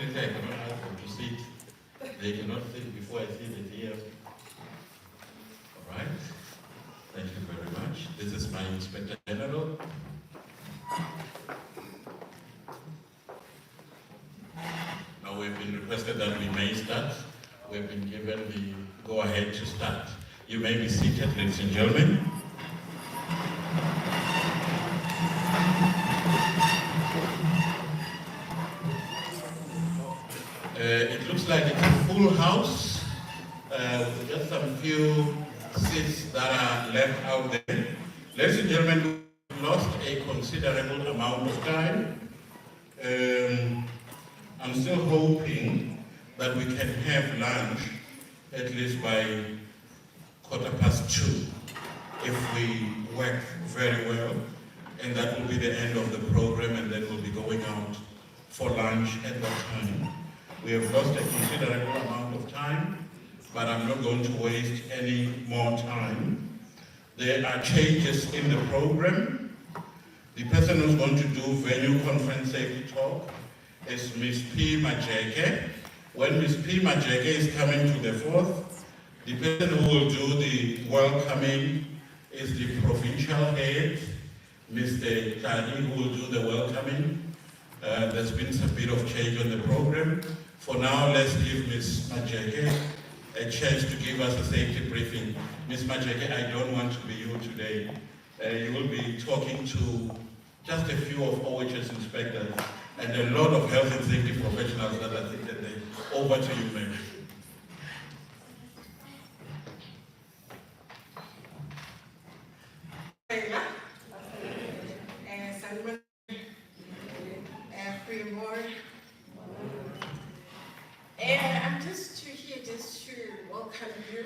Unfortunately, I cannot ask them to sit. They cannot sit before I sit it here. All right. Thank you very much. This is my Inspector General. Now we've been requested that we may start. We've been given the go-ahead to start. You may be seated, ladies and gentlemen. It looks like it's a full house with just some few seats that are left out there. Ladies and gentlemen, we've lost a considerable amount of time. I'm still hoping that we can have lunch at least by 2:15 if we work very well, and that will be the end of the program, and then we'll be going out for lunch at that time. We have lost a considerable amount of time, but I'm not going to waste any more time. There are changes in the program. The person who's going to do venue conference safety talk is Ms. P. Majeke. When Ms. P. Majeke is coming to the fourth, the person who will do the welcoming is the provincial head, Mr. Tani, who will do the welcoming. There's been some bit of change on the program. For now, let's give Ms. Majeke a chance to give us a safety briefing. Ms. Majeke, I don't want to be you today. You will be talking to just a few of OHS inspectors and a lot of health and safety professionals that are seated there. Over to you, ma'am. I'm just here to welcome you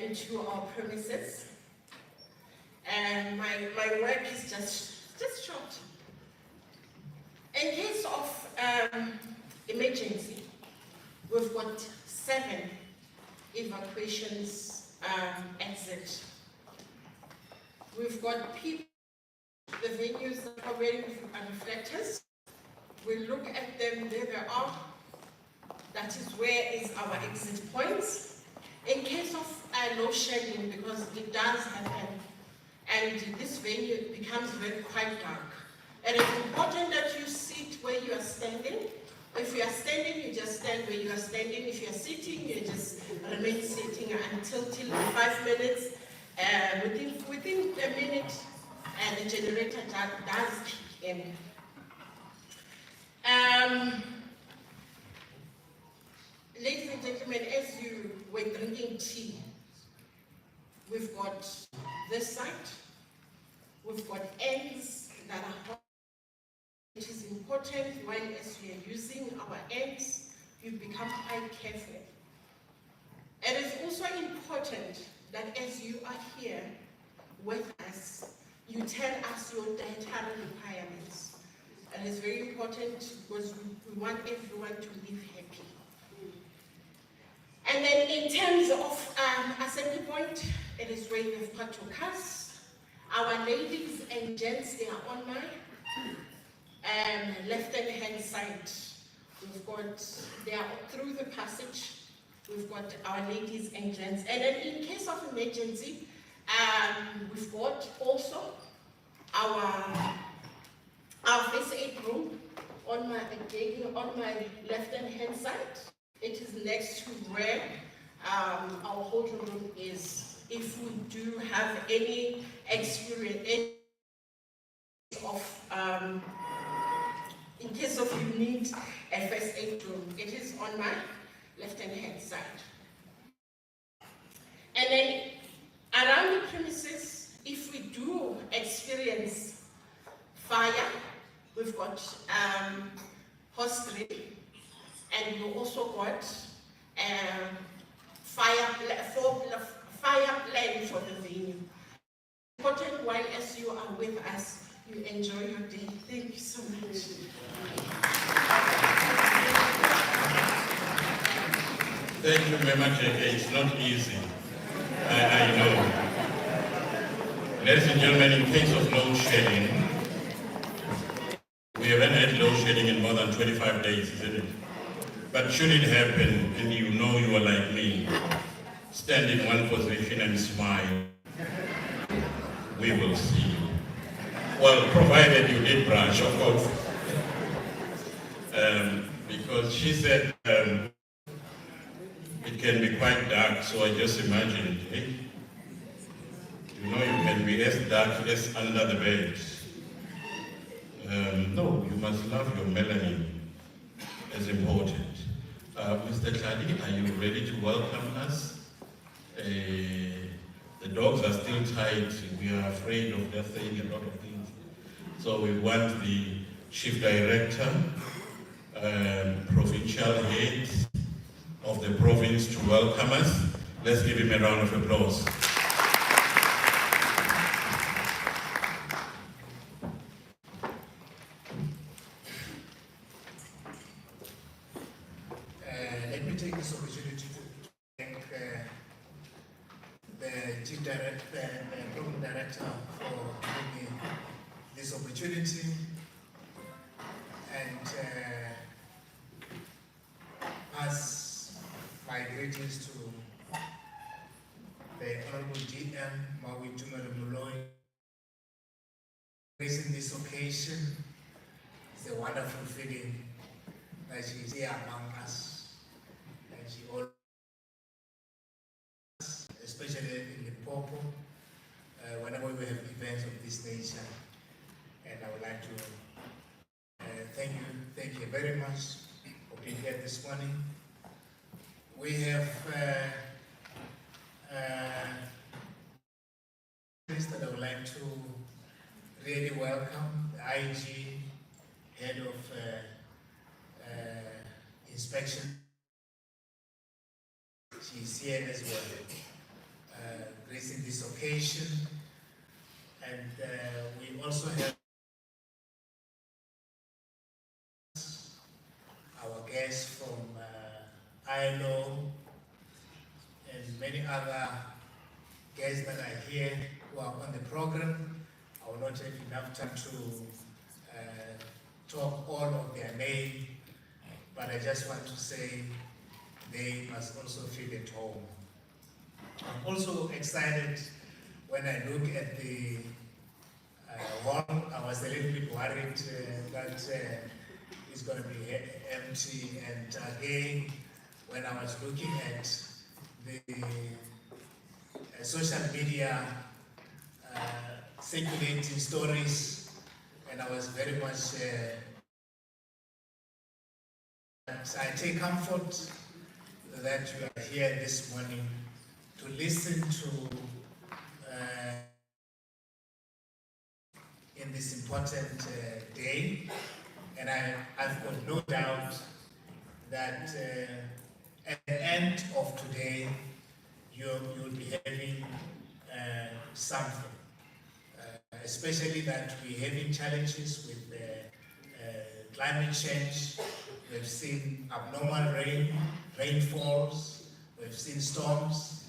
into our premises. And my work is just short. In case of emergency, we've got 7 evacuations exit. We've got people, the venues that are wearing reflectors. We look at them, there they are. That is where is our exit points. In case of load shedding, because it does happen, and this venue becomes quite dark. It is important that you sit where you are standing. If you are standing, you just stand where you are standing. If you are sitting, you just remain sitting until 5 minutes. Within a minute, the generator does kick in. Ladies and gentlemen, as you were drinking tea, we've got this side, we've got ends that are hot. It is important while as we are using our ends, you become quite careful. It is also important that as you are here with us, you tell us your dietary requirements. It is very important because we want everyone to live happy. And then in terms of assembly point, it is where you have got your cars. Our ladies and gents, they are on my left-hand side. We've got, they are through the passage. We've got our ladies and gents. And then in case of emergency, we've got also our first aid room on my left-hand side. It is next to where our holding room is. If we do have any experience of, in case of you need a first aid room, it is on my left-hand side. And then around the premises, if we do experience fire, we've got host drill, and we also got fire plan for the venue. Important while as you are with us, you enjoy your day. Thank you so much. Thank you very much. It's not easy. I know. Ladies and gentlemen, in case of load shedding, we haven't had load shedding in more than 125 days, isn't it? But should it happen and you know you are like me, stand in one position and smile, we will see you. Well, provided you did brush, of course. Because she said it can be quite dark, so I just imagined, hey, you know, you can be as dark as under the bed. No, you must love your melanin as important. Mr. Kladi, are you ready to welcome us? The dogs are still tied. We are afraid of them saying a lot of things. So we want the chief director, provincial head of the province to welcome us. Let's give him a round of applause. Let me take this opportunity to thank the chief director and program director for giving me this opportunity, and pass my greetings to the Honorable DM Maui Tumelo Muloi. Raising this occasion, it's a wonderful feeling that she is here among us, and she always, especially in Limpopo, whenever we have events of this nature. And I would like to thank you very much for being here this morning. We have that I would like to really welcome the IG, head of inspection. She's here as well, gracing this occasion. And we also have our guests from ILO and many other guests that are here who are on the program. I will not have enough time to talk all of their name, but I just want to say they must also feel at home. I'm also excited when I look at the hall. I was a little bit worried that it's going to be empty, and again, when I was looking at the social media circulating stories, and I was very much I take comfort that you are here this morning to listen to in this important day, and I've got no doubt that at the end of today you'll be having something, especially that we're having challenges with climate change. We've seen abnormal rainfalls, we've seen storms.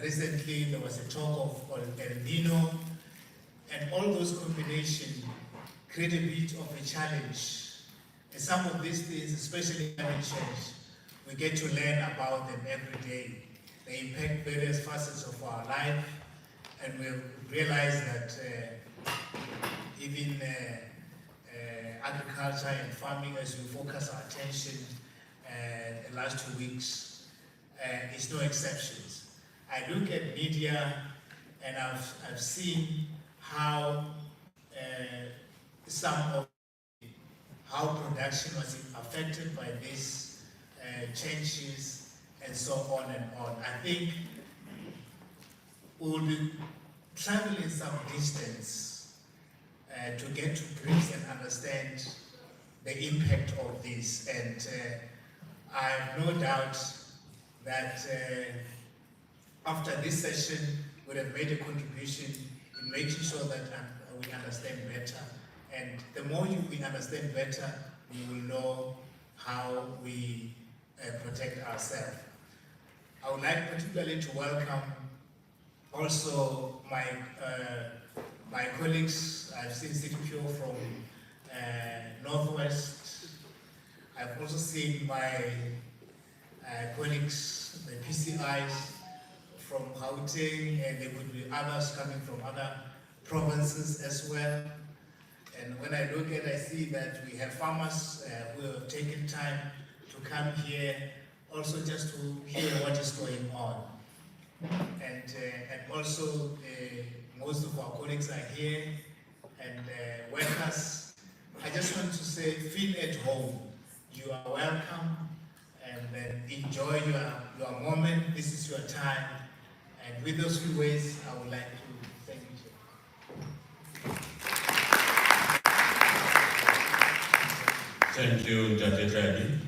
Recently there was a talk of El Nino, and all those combinations create a bit of a challenge. And some of these things, especially climate change, we get to learn about them every day. They impact various facets of our life, and we realize that even agriculture and farming, as we focus our attention the last 2 weeks, is no exceptions. I look at media and I've seen how how production was affected by these changes and so on and on. I think we will be traveling some distance to get to grips and understand the impact of this. And I have no doubt that after this session, we have made a contribution in making sure that we understand better. And the more we understand better, we will know how we protect ourselves. I would like particularly to welcome also my colleagues. I've seen Sikipio from Northwest, I've also seen my colleagues, the PCIs from Gauteng, and there could be others coming from other provinces as well. And when I look at, I see that we have farmers who have taken time to come here, also just to hear what is going on. And also most of our colleagues are here, and workers. I just want to say, feel at home. You are welcome, and then enjoy your moment. This is your time. And with those few ways, I would like to thank you. Thank you, Judge Jali.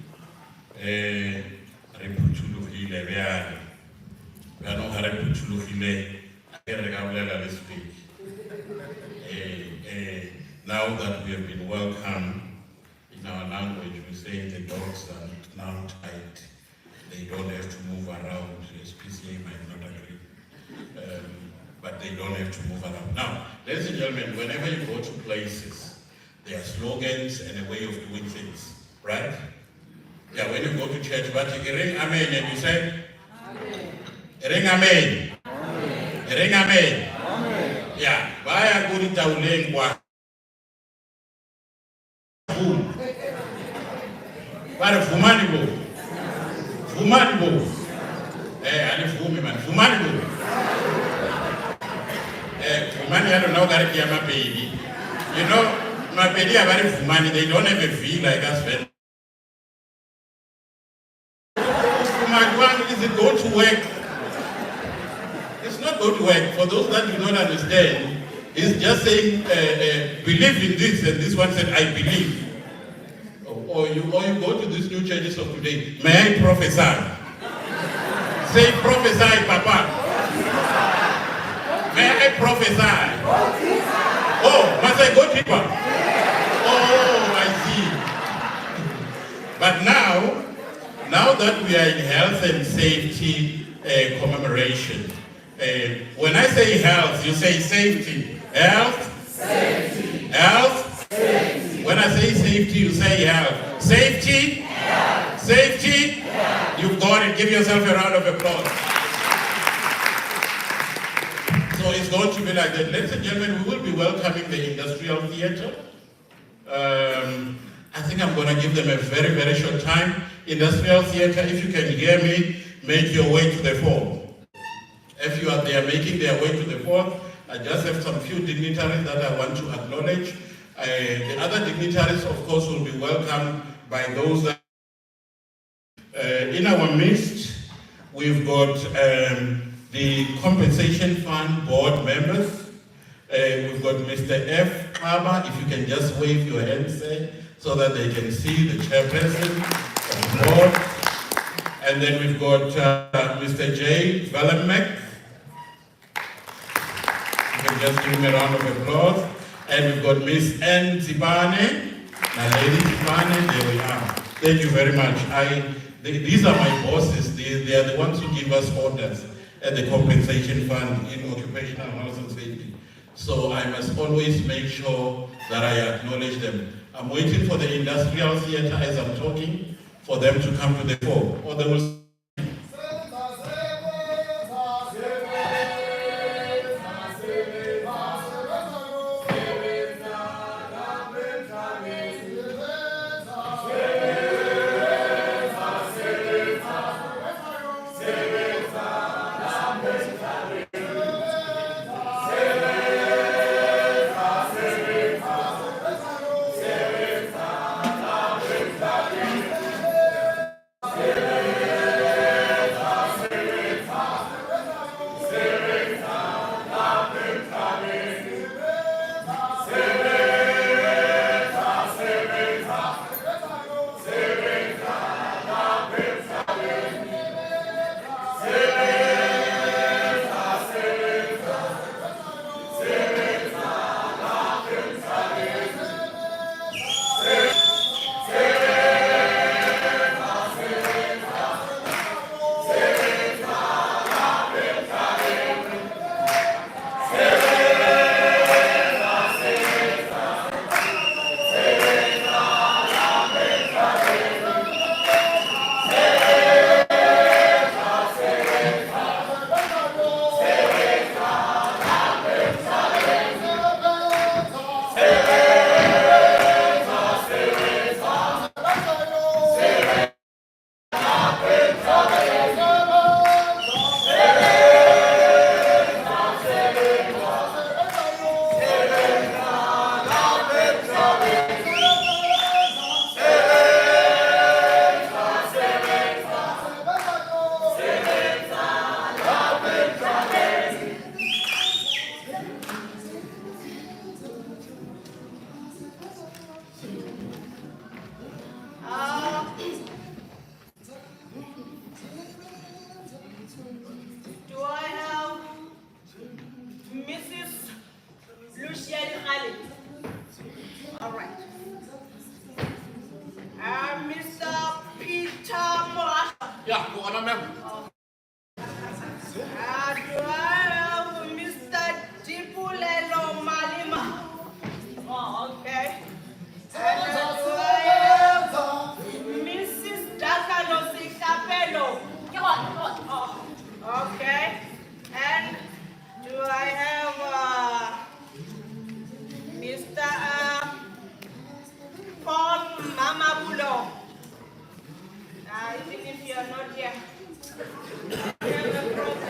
Reputulukile reale. Gano hare putulukile. Agere speak. Now that we have been welcomed in our language, we say the dogs are now tied. They don't have to move around. SPCA might not agree, but they don't have to move around. Now, ladies and gentlemen, whenever you go to places, there are slogans and a way of doing things, right? Yeah, when you go to church, but you ring amen and you say, amen. Ring amen. Amen. Ring amen. Amen. Yeah, why are you going to Para fumani bo. Fumani bo. Ani fumi man. Fumani bo. Fumani I don't know that they are my baby. You know, my baby are very fumani. They don't ever feel like us when. Fumani one is it go to work? It's not go to work. For those that do not understand, it's just saying believe in this, and this one said I believe. Or you go to these new churches of today. May I prophesy? Say prophesy, Papa. May I prophesy? Oh, must I go deeper? Oh, I see. But now that we are in health and safety commemoration, when I say health, you say safety. Health? Safety. Health? Safety. When I say safety, you say health. Safety? Health. Safety? Health. You've got it. Give yourself a round of applause. So it's going to be like that. Ladies and gentlemen, we will be welcoming the industrial theater. I think I'm going to give them a very, very short time. Industrial theater, if you can hear me, make your way to the fourth. If you are there making their way to the fourth, I just have some few dignitaries that I want to acknowledge. The other dignitaries, of course, will be welcomed by those that in our midst. We've got the Compensation Fund board members. We've got Mr. F. Kaba, if you can just wave your hands there so that they can see the chairperson of the board. And then we've got Mr. J. Valemek. You can just give him a round of applause. And we've got Miss N. Zibane. Now, Lady Zibane, there we are. Thank you very much. These are my bosses. They are the ones who give us orders at the Compensation Fund in Occupational Health and Safety. So I must always make sure that I acknowledge them. I'm waiting for the industrial theater as I'm talking for them to come to the fore. Or they will Mr. Dipulelo Malima. Oh, okay. And do I have Mrs. Dakano Sikapelo. Come on. Oh, okay. And do I have Mr. Paul Mamabulo? Even if you're not here, we have a problem.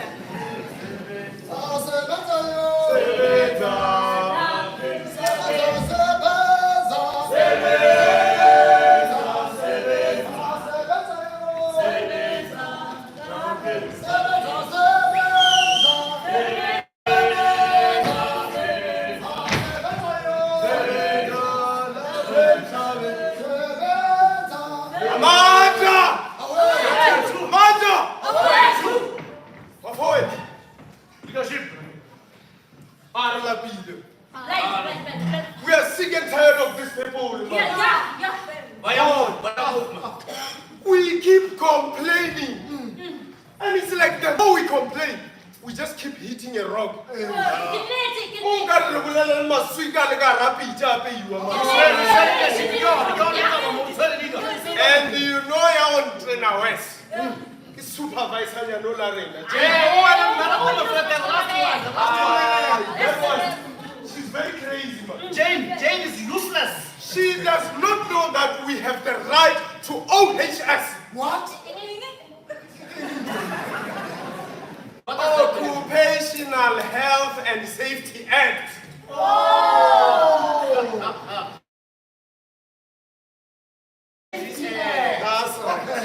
We are sick and tired of these people. Yeah. We keep complaining. And it's like the more we complain, we just keep hitting a rock. And you know your own trainer West. Supervisor, you know she's very crazy, man. Jane is useless. She does not know that we have the right to OHS. What? Occupational Health and Safety Act. That's right.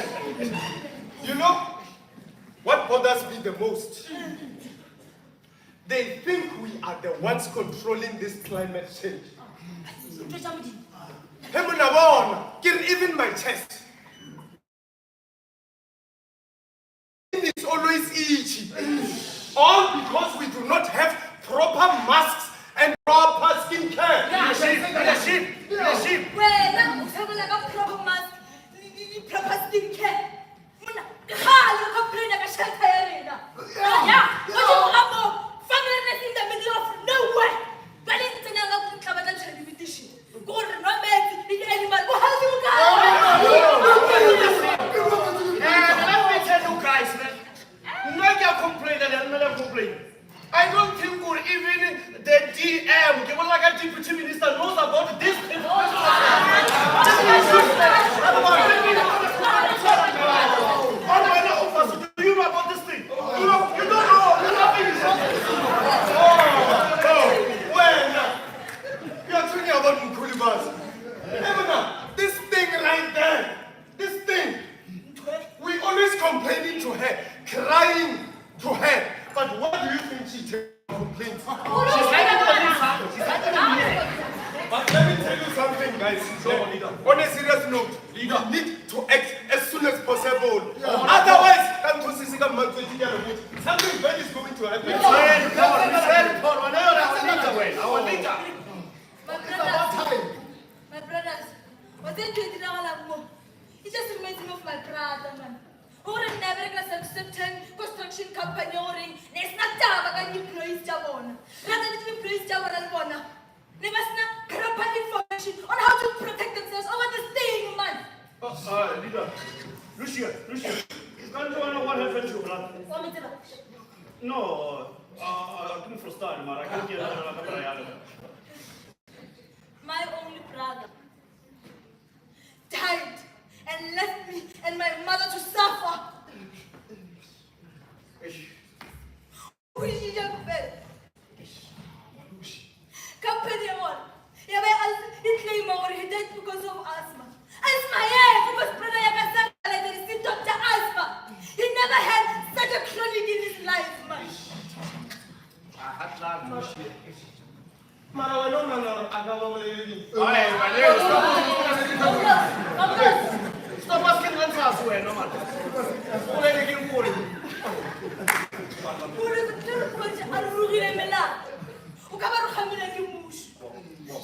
You know what bothers me the most? They think we are the ones controlling this climate change. Even my chest. It's always itchy. All because we do not have proper masks and proper skin care. Leadership. I don't think we're even the DM, given like a deputy minister knows about this. Do you know about this thing? You don't know. You are talking about Mkulibas. This thing right there, this thing, we always complaining to her, crying to her. But what do you think she takes complaints? She's hiding the answer. But let me tell you something, guys. On a serious note, we need to act as soon as possible. Otherwise, something bad is going to happen. Our leader. My brothers, what did you do now? It just reminds me of my brother, man. Who would never get a certain construction company or in Nesnata, and you praise Javon. Rather than you praise Javon and Bona. They must not proper information on how to protect themselves over this thing, man. Leader. Lucia. Can't you know what happened to your brother? No, I couldn't understand, man. I can't get it. My only brother died and left me and my mother to suffer. Who is your friend? Company one. Yeah, he claimed he died because of asthma. Asthma, yeah, because brother Yakasa, like the Dr. Asthma. He never had such a chronic in his life, man. I had love, Lucia. Stop asking answers, no man.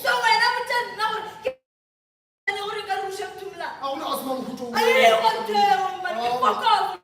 So when I'm done now, I really want to fuck off.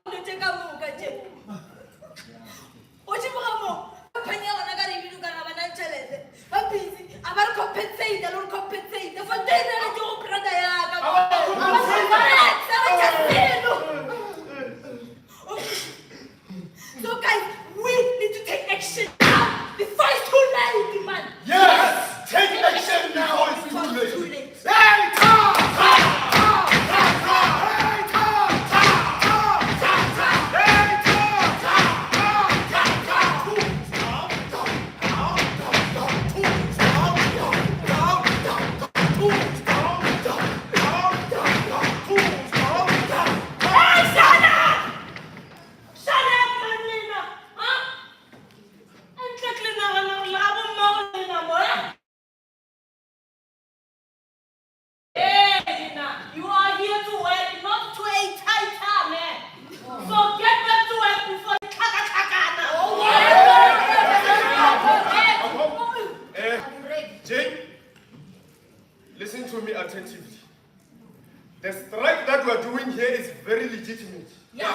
here is very legitimate. Yeah.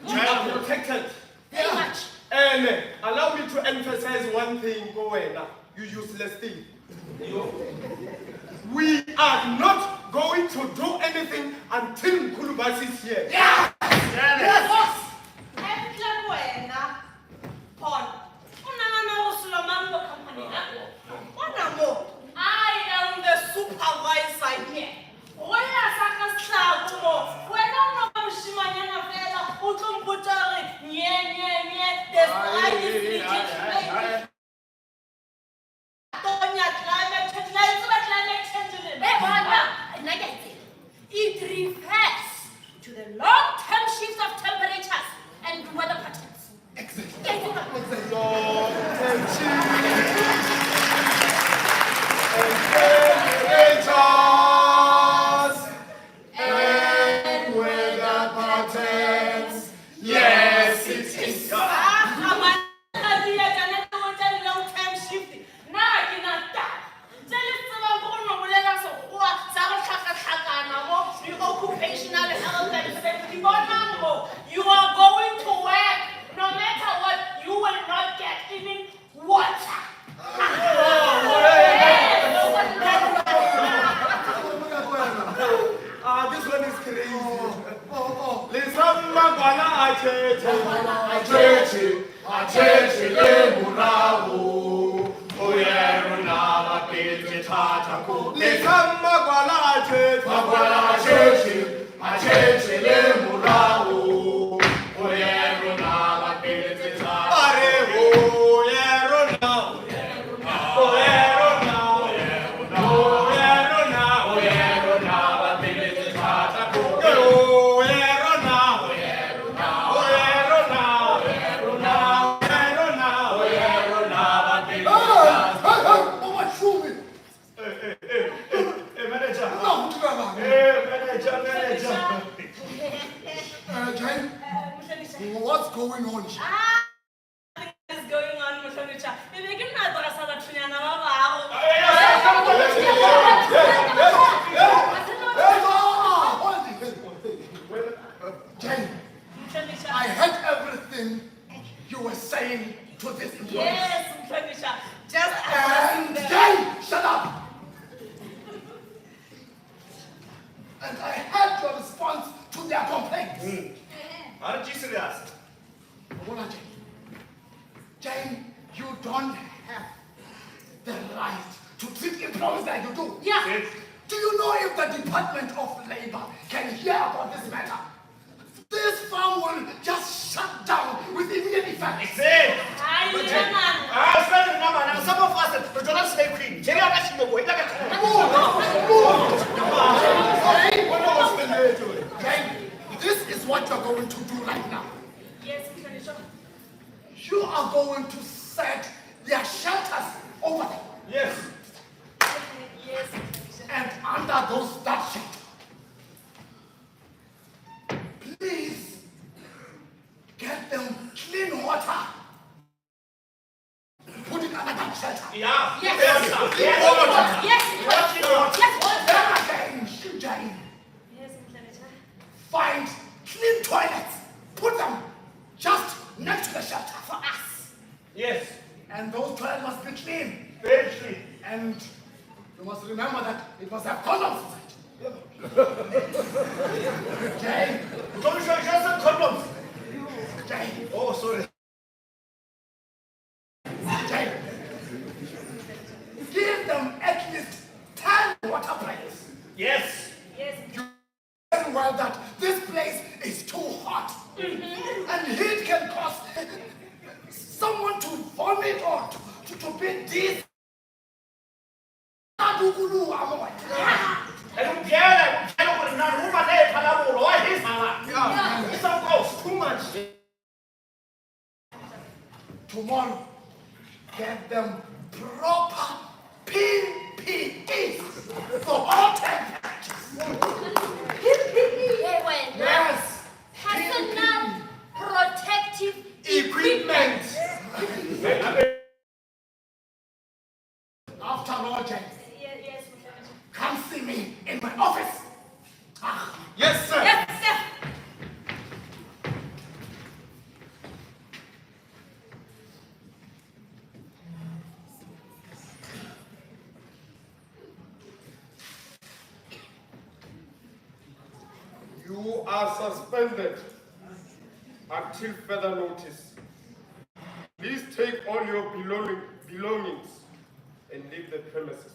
You are protected. Very much. And allow me to emphasize one thing, Gowena, you useless thing. We are not going to do anything until Kulubasi is here. Yes, boss. Emhle wena. Paul. Unangana uSulomani company yakho. Wanamo. I am the supervisor here. Wena saka sihlaku mo. Wena unomshimanyana vela utlomputa nye. There's It refers to the long-term shifts of temperatures and weather patterns. And weather patterns. Yes, it is. Occupational health and safety. You are going to work. No matter what, you will not get even water. This one is crazy. Lisamba kwana acheche le murabu. Oyero na mapete tata ko. Lisamba kwana acheche le murabu. Oyero na mapete tata. Are oyero na. Oyero na. What's going on? What is going on, Mushonicha? Maybe you can not dress up to Jane, I heard everything you were saying to this employee. Yes, Mushonicha. Just And Jane, shut up! And I heard your response to their complaints. Aren't you serious? Hold on, Jane. Jane, you don't have the right to treat employees like you do. Yeah. Yes. Do you know if the Department of Labor can hear about this matter? This farm will just shut down with immediate effect. Say. Hi, Lieutenant. Some of us are not slave queen. Jerry, I'm actually going to Jane, this is what you're going to do right now. Yes, Mushonicha. You are going to set their shelters over there. Yes. Yes. And under those that shelter, please get them clean water. Put it under that shelter. Yeah. Yes. Yes. Yes. Then again, Jane, Yes, Mushonicha. find clean toilets. Put them just next to the shelter for us. Yes. And those toilets must be clean. Very clean. And you must remember that it must have condoms inside. Jane, Don't show just some condoms. Jane, Oh, sorry. Jane. Give them at least 10 water plates. Yes. Yes. Very well that this place is too hot. And heat can cause someone to vomit or to be dizzy. And Pierre, I was not woman there, Palamo, or his salad. It's of course too much. Tomorrow, get them proper PPEs for all temperatures. Yes, Personal protective equipment. After all, James, Yes, Mushonicha. come see me in my office. Yes, sir. Yes, are suspended until further notice. Please take all your belongings and leave the premises.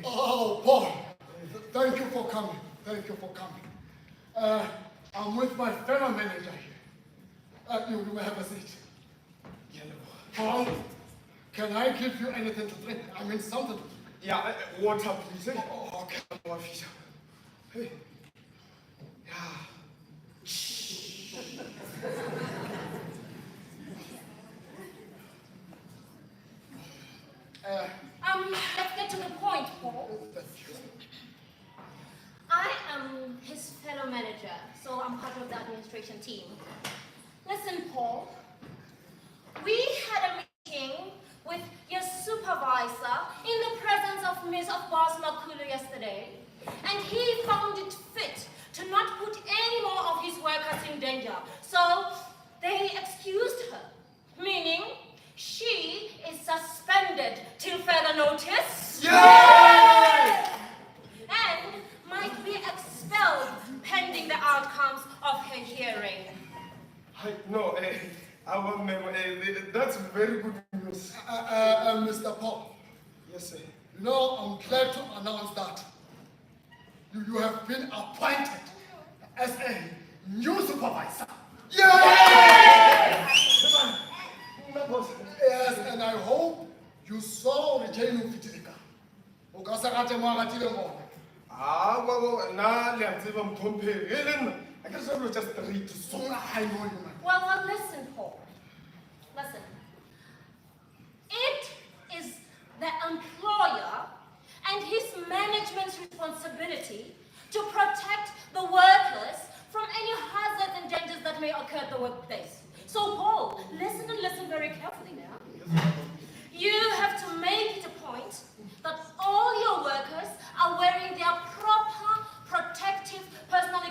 Oh, Paul, thank you for coming. Thank you for coming. I'm with my fellow manager here. You may have a seat. Paul, can I give you anything to drink? I mean something. Yeah, water, please. Oh, okay. Hey. Yeah. Let's get to the point, Paul. I am his fellow manager, so I'm part of the administration team. Listen, Paul, we had a meeting with your supervisor in the presence of Miss Boss Makulu yesterday, and he found it fit to not put any more of his workers in danger. So they excused her, meaning she is suspended till further notice. Yay! And might be expelled pending the outcomes of her hearing. No, that's very good news. Mr. Paul, Yes, sir. you know, I'm glad to announce that you have been appointed as a new supervisor. Yay! Yes, and I hope you saw the chain of Fitilika. I guess I will just read the song. I know you, man. Well, listen, Paul. Listen. It is the employer and his management's responsibility to protect the workers from any hazards and dangers that may occur at the workplace. So, Paul, listen and listen very carefully now. You have to make it a point that all your workers are wearing their proper protective personal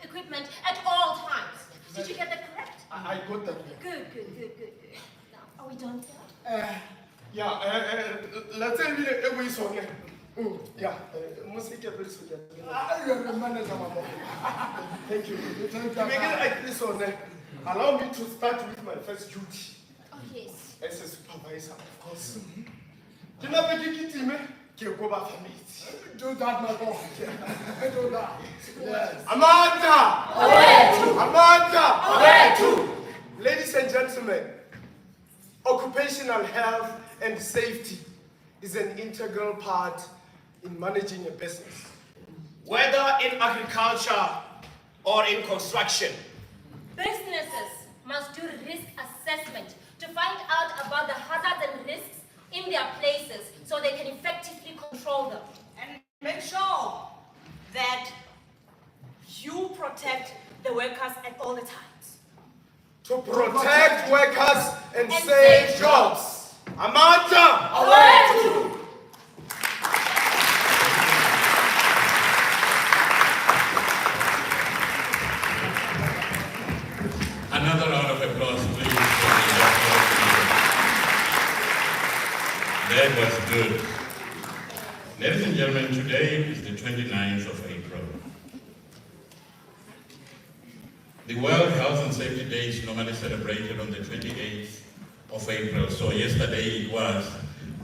equipment at all times. Did you get that correct? I got that. Good. Now, are we done here? Let's say we song. Yeah, music is very sweet. You are the manager, my boy. Thank you. Thank you. To make it like this one, allow me to start with my first duty Oh, yes. as a supervisor, of course. Can I be kidding me? Can go back for me? Do that, my boy. Do that. Yes. Amanda! Ladies and gentlemen, occupational health and safety is an integral part in managing a business. Whether in agriculture or in construction, Businesses must do risk assessment to find out about the hazards and risks in their places so they can effectively control them. And make sure that you protect the workers at all the times. To protect workers and And save save jobs. Amanda! Another round of applause, please. That was good. Ladies and gentlemen, today is the 29th of April. The World Health and Safety Day is normally celebrated on the 28th of April. So yesterday it was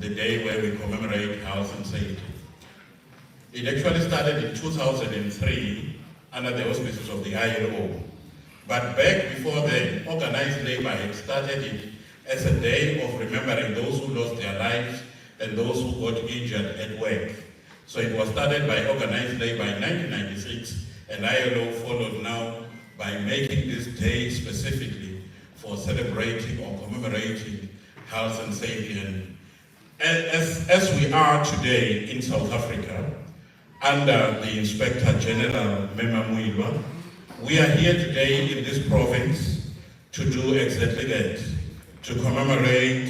the day where we commemorate health and safety. It actually started in 2003 under the auspices of the ILO. But back before then, organized labor had started it as a day of remembering those who lost their lives and those who got injured at work. So it was started by organized labor in 1996, and ILO followed now by making this day specifically for celebrating or commemorating health and safety. And as we are today in South Africa, under the Inspector General Mema Muilwa, We are here today in this province to do exactly that, to commemorate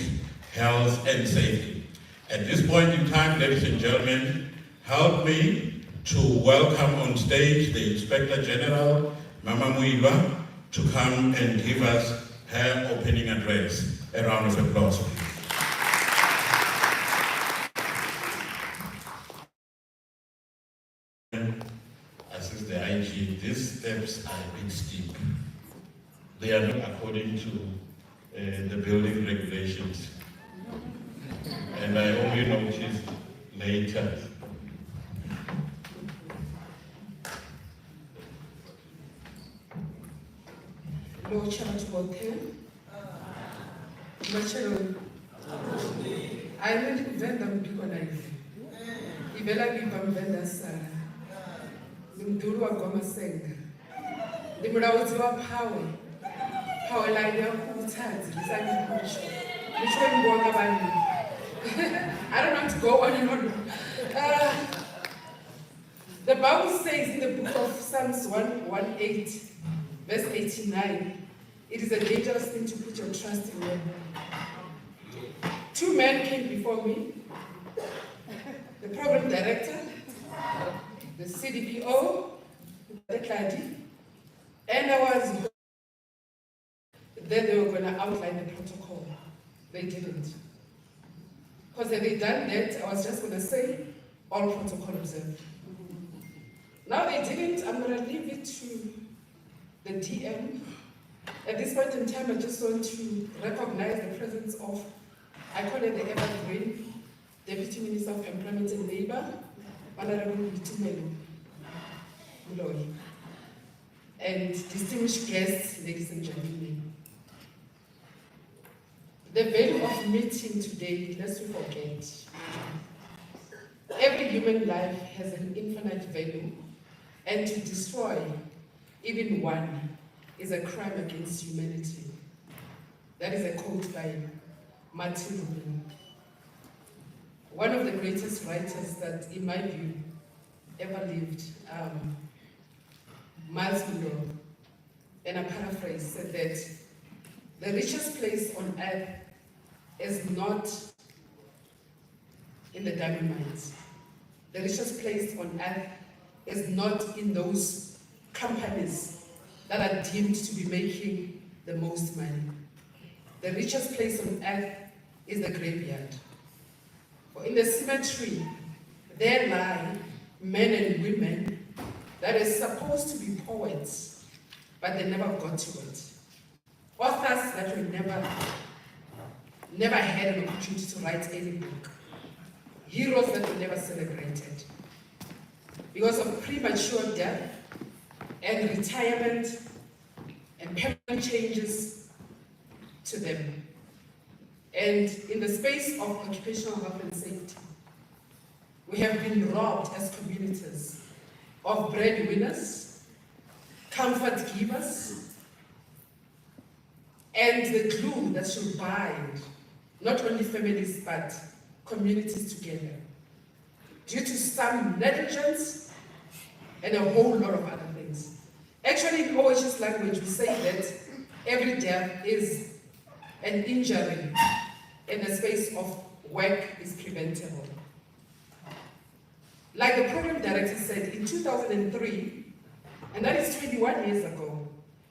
health and safety. At this point in time, ladies and gentlemen, help me to welcome on stage the Inspector General, Mama Muiba, to come and give us her opening address. A round of applause, please. Assist the IG, these steps are a bit steep. They are not according to the building regulations. And I only noticed later. Lord Church Hotel. Bachelor. I went to Venda Mpiko Life. Ibela Bibam Venda Sara. Mduru wa Goma Senga. Limrawuzi wa power. Power line ya kuthathi lisani kusho. Kusho ngibonga bani. I don't want to go on and on. The Bible says in the book of Psalms 118, verse 89, it is a dangerous thing to put your trust in men. 2 men came before me, the program director, the CDPO, the Cladi, and I was then they were going to outline the protocol. They didn't. Because if they done that, I was just going to say, all protocol observed. Now they didn't, I'm going to leave it to the DM. At this point in time, I just want to recognize the presence of, I call it the evergreen, Deputy Minister of Employment and Labour, Honorable Bitumelo Muloyi, and distinguished guests, ladies and gentlemen. The value of meeting today, lest we forget, every human life has an infinite value, and to destroy even one is a crime against humanity. That is a quote by Martin Luther, one of the greatest writers that, in my view, ever lived. Miles Monroe, and I paraphrase, said that the richest place on earth is not in the diamond mines. The richest place on earth is not in those companies that are deemed to be making the most money. The richest place on earth is the graveyard. For in the cemetery, there lie men and women that is supposed to be poets, but they never got to it. Authors that will never had an opportunity to write any book. Heroes that were never celebrated. Because of premature death and retirement and permanent changes to them. And in the space of occupational health and safety, we have been robbed as communities of breadwinners, comfort givers, and the glue that should bind not only families but communities together, due to some negligence and a whole lot of other things. Actually, in OH's language, we say that every death is an injury in the space of work is preventable. Like the program director said, in 2003, and that is 21 years ago,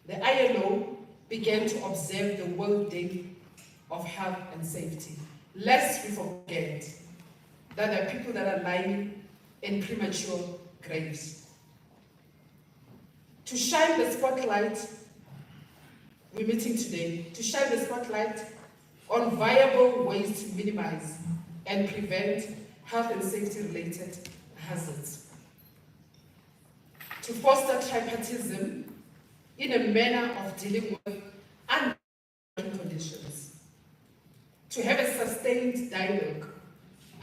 the ILO began to observe the World Day of Health and Safety. Lest we forget that there are people that are lying in premature graves. To shine the spotlight, we're meeting today, to shine the spotlight on viable ways to minimize and prevent health and safety related hazards. To foster tripartism in a manner of dealing with unworking conditions. To have a sustained dialogue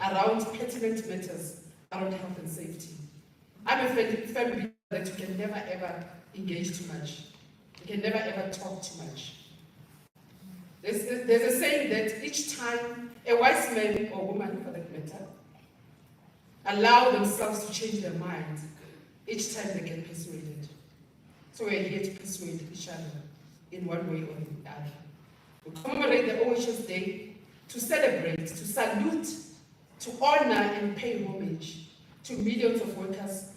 around pertinent matters around health and safety. I'm a firm believer that you can never ever engage too much. You can never ever talk too much. There's a saying that each time a wise man or woman, for that matter, allow themselves to change their mind, each time they get persuaded. So we're here to persuade each other in one way or the other. We commemorate the OHS Day to celebrate, to salute, to honor and pay homage to millions of workers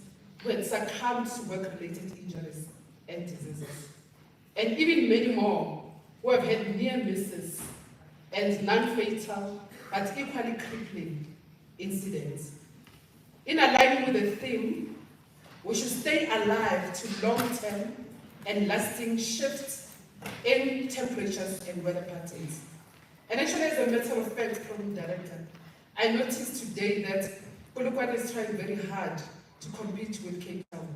who had succumbed to work-related injuries and diseases. And even many more who have had near misses and non-fatal but equally crippling incidents. In alignment with the theme, we should stay alive to long-term and lasting shifts in temperatures and weather patterns. And actually, as a matter of fact, Program Director, I noticed today that Polokwane is trying very hard to compete with Cape Town.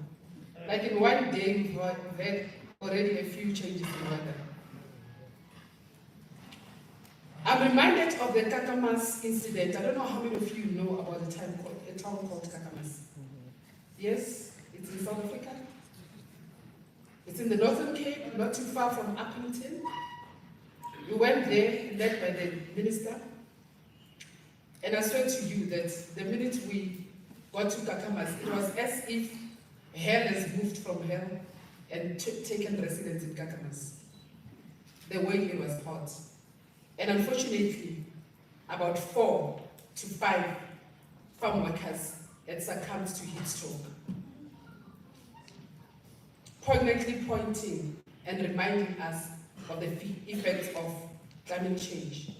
Like in one day, we've had already a few changes in weather. I'm reminded of the Kakamas incident. I don't know how many of you know about a town called Kakamas. Yes, it's in South Africa. It's in the Northern Cape, not too far from Appington. We went there, led by the minister. And I swear to you that the minute we got to Kakamas, it was as if hell has moved from hell and taken residence in Kakamas. The way it was hot. And unfortunately, about 4 to 5 farm workers had succumbed to heat stroke. Poignantly pointing and reminding us of the effects of climate change.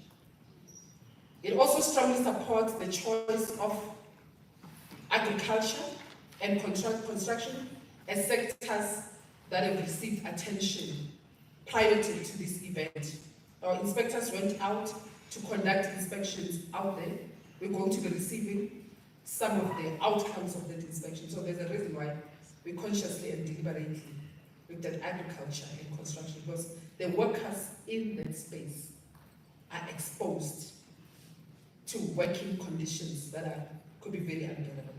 It also strongly supports the choice of agriculture and construction as sectors that have received attention prior to this event. Our inspectors went out to conduct inspections out there. We're going to be receiving some of the outcomes of that inspection. So there's a reason why we consciously and deliberately looked at agriculture and construction, because the workers in that space are exposed to working conditions that could be very unbearable.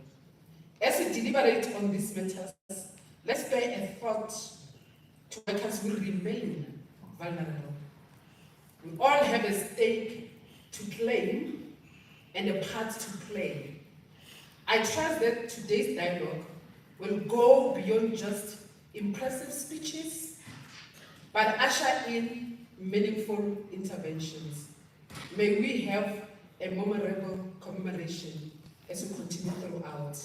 As we deliberate on these matters, let's pay a thought to workers who remain vulnerable. We all have a stake to claim and a part to play. I trust that today's dialogue will go beyond just impressive speeches, but usher in meaningful interventions. May we have a memorable commemoration as we continue throughout.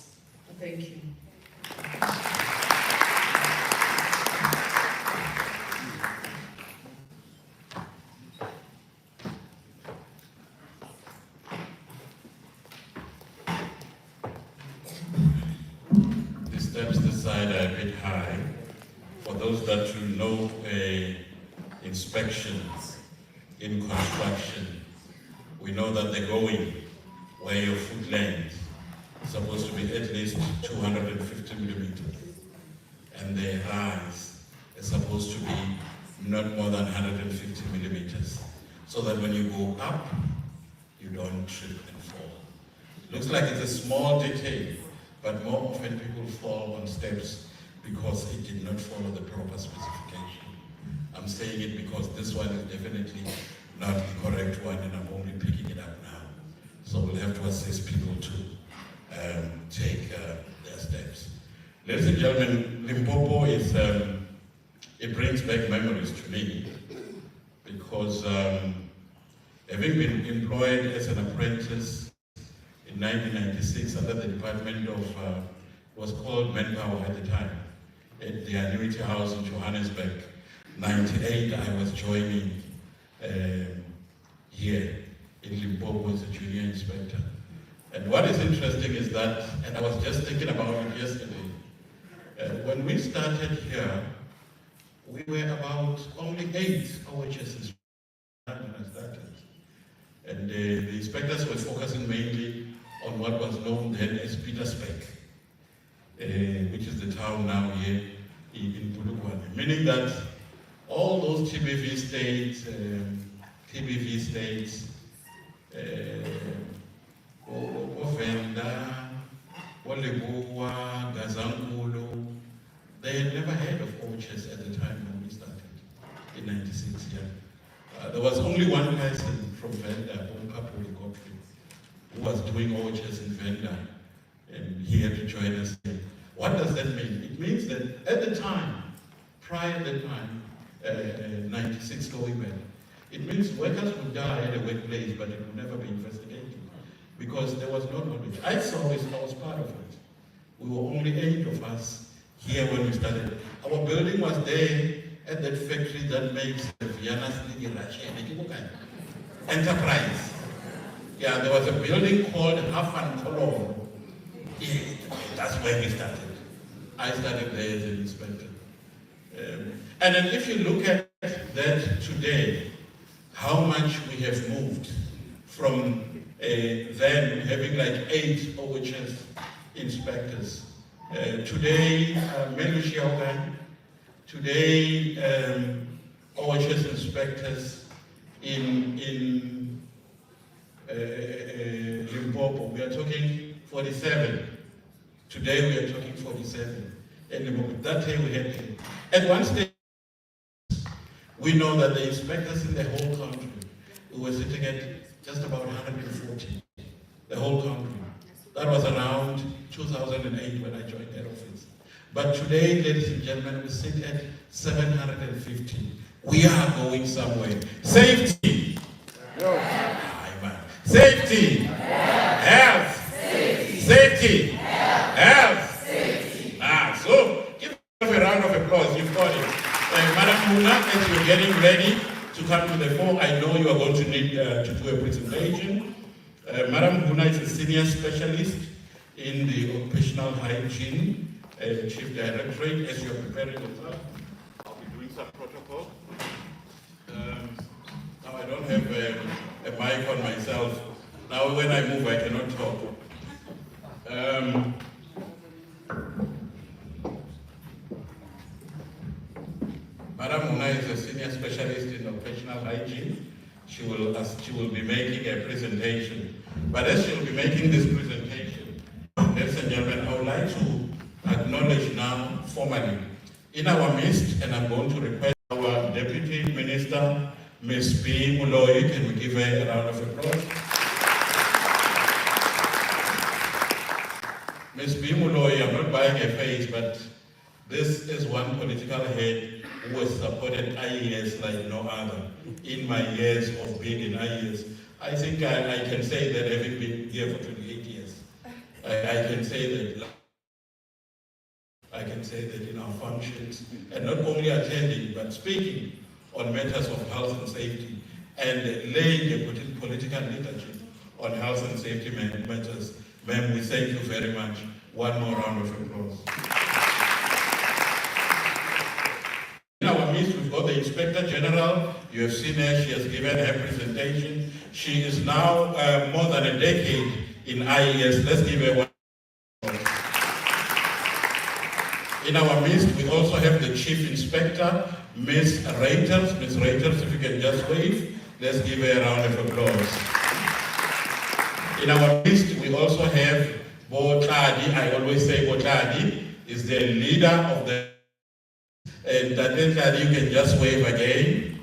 Thank you. The steps this side are a bit high. For those that you know, inspections in construction, we know that the going where your foot lands is supposed to be at least 250 millimeters, and the rise is supposed to be not more than 150 millimeters, so that when you go up, you don't trip and fall. Looks like it's a small detail, but more often people fall on steps because it did not follow the proper specification. I'm saying it because this one is definitely not the correct one, and I'm only picking it up now. So we'll have to assist people to take their steps. Ladies and gentlemen, Limpopo is, it brings back memories to me, because having been employed as an apprentice in 1996 under the Department of, it was called Manpower at the time, at the Annuity House in Johannesburg. 98, I was joining here in Limpopo as a junior inspector. And what is interesting is that, and I was just thinking about it yesterday, when we started here, we were about only 8 OHSs when I started. And the inspectors were focusing mainly on what was known then as Pietersburg, which is the town now here in Polokwane, meaning that all those TBV states, Ovenda, Walebua, Gazankulu, they had never heard of OHS at the time when we started in 96. Yeah. There was only one person from Venda, Omkapoli Godfrey, who was doing OHS in Venda, and he had to join us here. What does that mean? It means that at the time, prior to that time, 96 going back. It means workers would die at a workplace, but it would never be investigated because there was no knowledge. I saw it, I was part of it. We were only 8 of us here when we started. Our building was there at that factory that makes the Vienna Enterprise. Yeah, there was a building called Hafan Kolon. That's where we started. I started there as an inspector. And then if you look at that today, how much we have moved from then having like 8 OHS inspectors. Today, OHS inspectors in Limpopo, we are talking 47. Today we are talking 47. And that day we had, at one stage, we know that the inspectors in the whole country, we were sitting at just about 140, the whole country. That was around 2008 when I joined that office. But today, ladies and gentlemen, we sit at 750. We are going somewhere. Safety. Safety. Health. Safety. Health. So give a round of applause. You've got it. Madam Muna, as you're getting ready to come to the fore, I know you are going to need to do a presentation. Madam Muna is a senior specialist in the occupational hygiene chief directorate. As you're preparing yourself, I'll be doing some protocol. Now I don't have a mic on myself. Now when I move, I cannot talk. Madam Muna is a senior specialist in occupational hygiene. She will be making a presentation. But as she will be making this presentation, ladies and gentlemen, I would like to acknowledge now formally in our midst, and I'm going to request our Deputy Minister, Ms. P. Muloyi. Can we give her a round of applause? Ms. P. Muloyi, I'm not buying a face, but this is one political head who has supported IES like no other. In my years of being in IES, I think I can say that having been here for 28 years, I can say that in our functions, and not only attending, but speaking on matters of health and safety, and laying a political leadership on health and safety matters. Ma'am, we thank you very much. One more round of applause. In our midst, we've got the Inspector General. You have seen her, she has given her presentation. She is now more than a decade in IES. Let's give her one. In our midst, we also have the Chief Inspector, Ms. Reiters. Ms. Reiters, if you can just wave, let's give her a round of applause. In our midst, we also have Botladi. I always say Botladi is the leader of the... And that you can just wave again.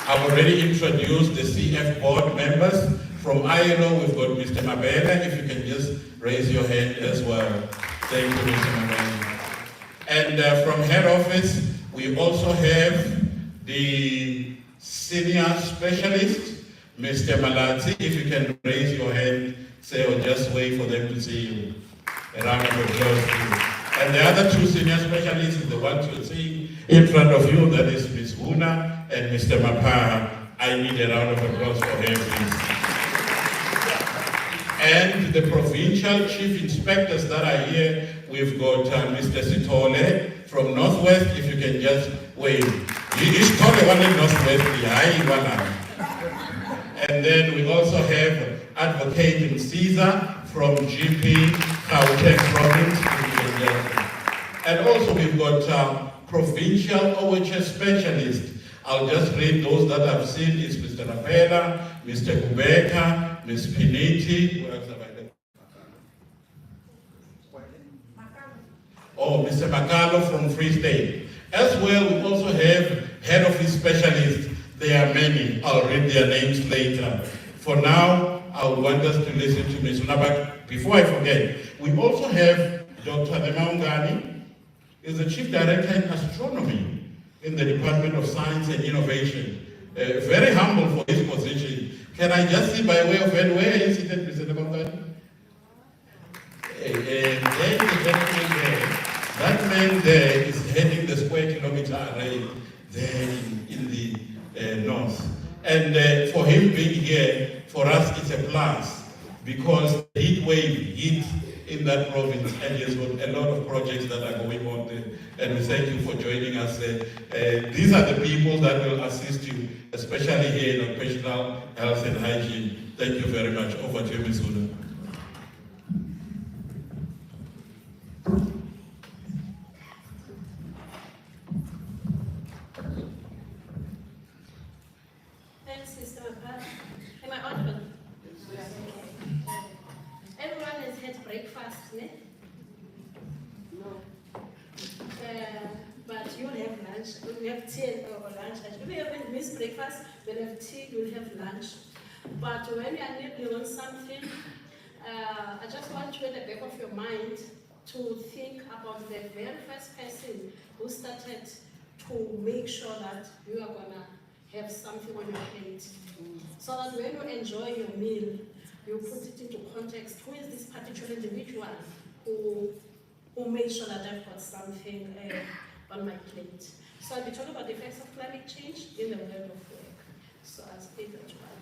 I've already introduced the CF board members. From ILO, we've got Mr. Mabela. If you can just raise your hand as well. Thank you, Mr. Mabela. And from head office, we also have the senior specialist, Mr. Malati. If you can raise your hand, say, or just wait for them to see you. A round of applause to you. And the other 2 senior specialists is the ones you're seeing in front of you, that is Ms. Huna and Mr. Mapaha. I need a round of applause for him, please. And the provincial chief inspectors that are here, we've got Mr. Sitole from Northwest, if you can just wave. He's called the one in Northwest, and then we also have Advocate Caesar from GP Gauteng Province. And also we've got provincial OHS specialists. I'll just read those that I've seen. Is Mr. Rapela, Mr. Kubeka, Ms. Piniti. Who else have I done? Oh, Mr. Makalo from Free State. As well, we also have head office specialists. There are many. I'll read their names later. For now, I want us to listen to Ms. Unabak. Before I forget, we also have Dr. Nemaungani is the Chief Director in Astronomy in the Department of Science and Innovation. Very humble for his position. Can I just see by way of hand, where are you seated, Mr. Nabangani? There is a gentleman there. That man there is heading the square kilometer array there in the north. And for him being here, for us it's a plus, because the heat wave hit in that province, and there's a lot of projects that are going on there. And we thank you for joining us. These are the people that will assist you, especially here in occupational health and hygiene. Thank you very much. Over to you, Ms. Huda. Thanks, Mr. Mapata. Am I audible? Everyone has had breakfast, ne? No. But you'll have lunch. You'll have tea or lunch. If you haven't missed breakfast, you'll have tea, you'll have lunch. But when you are nibbling on something, I just want you at the back of your mind to think about the very first person who started to make sure that you are gonna have something on your plate. So that when you enjoy your meal, you put it into context. Who is this particular individual who made sure that I've got something on my plate? So I'll be talking about the effects of climate change in the world of work. So I'll speak that one.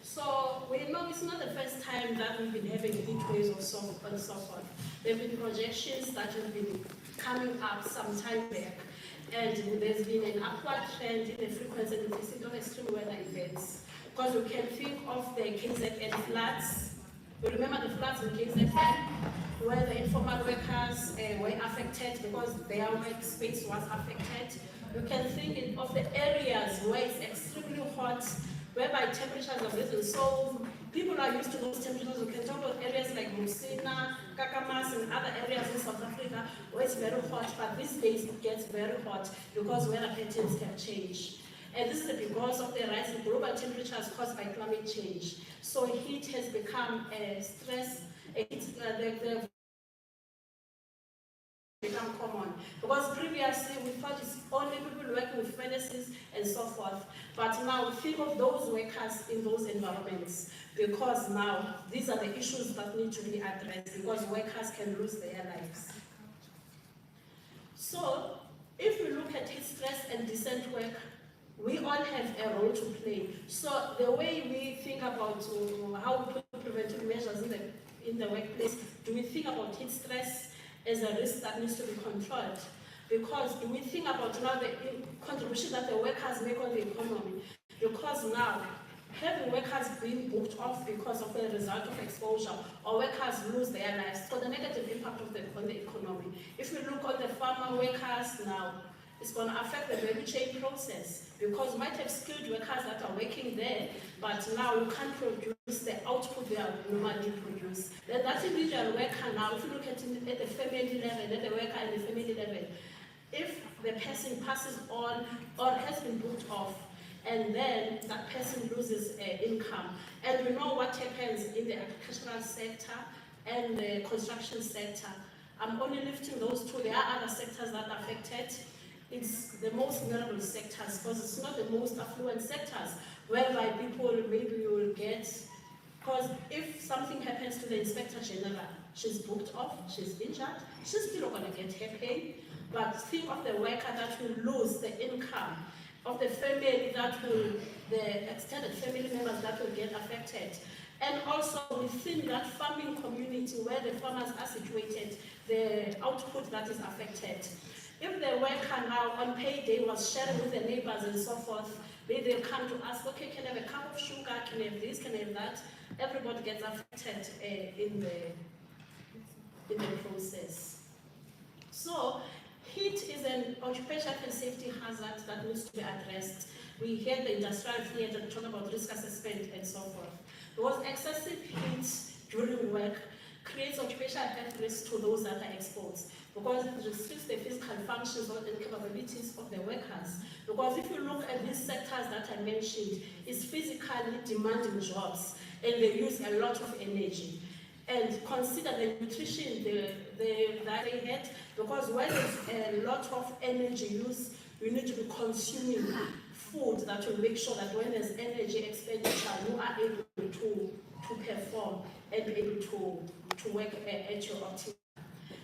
So we know it's not the first time that we've been having heat waves or so on and so forth. There have been projections that have been coming up some time back, and there's been an upward trend in the frequency and intensity of extreme weather events. Because we can think of the KZN floods. You remember the floods in KZN, where the informal workers were affected because their workspace was affected. You can think of the areas where it's extremely hot, whereby temperatures have risen. So people are used to those temperatures. We can talk about areas like Musina, Kakamas, and other areas in South Africa where it's very hot, but these days it gets very hot because weather patterns have changed. And this is because of the rise in global temperatures caused by climate change. So heat has become a stress, become common. Because previously we thought it's only people working with furnaces and so forth. But now think of those workers in those environments, because now these are the issues that need to be addressed, because workers can lose their lives. So if we look at heat stress and decent work, we all have a role to play. So the way we think about how we put preventive measures in the workplace, do we think about heat stress as a risk that needs to be controlled? Because do we think about now the contribution that the workers make on the economy? Because now, having workers being booked off because of the result of exposure, or workers lose their lives, so the negative impact on the economy. If we look at the farmer workers now, it's going to affect the value chain process, because you might have skilled workers that are working there, but now you can't produce the output they are normally produce. Then that individual worker now, if you look at the family level, at the worker at the family level, if the person passes on or has been booked off, and then that person loses income. And we know what happens in the agricultural sector and the construction sector. I'm only lifting those two. There are other sectors that are affected. It's the most vulnerable sectors, because it's not the most affluent sectors, whereby people maybe you will get, because if something happens to the Inspector General, she's booked off, she's injured, she's still going to get her pay. But think of the worker that will lose the income, of the family that will, the extended family members that will get affected. And also within that farming community where the farmers are situated, the output that is affected. If the worker now on payday was sharing with the neighbors and so forth, they come to ask, okay, can I have a cup of sugar, can I have this, can I have that? Everybody gets affected in the process. So heat is an occupational and safety hazard that needs to be addressed. We hear the industrial theater talk about risk assessment and so forth. Because excessive heat during work creates occupational health risks to those that are exposed, because it restricts the physical functions and capabilities of the workers. Because if you look at these sectors that I mentioned, it's physically demanding jobs, and they use a lot of energy. and consider the nutrition that they had, because when there's a lot of energy use, you need to be consuming food that will make sure that when there's energy expenditure, you are able to perform and able to work at your optimum.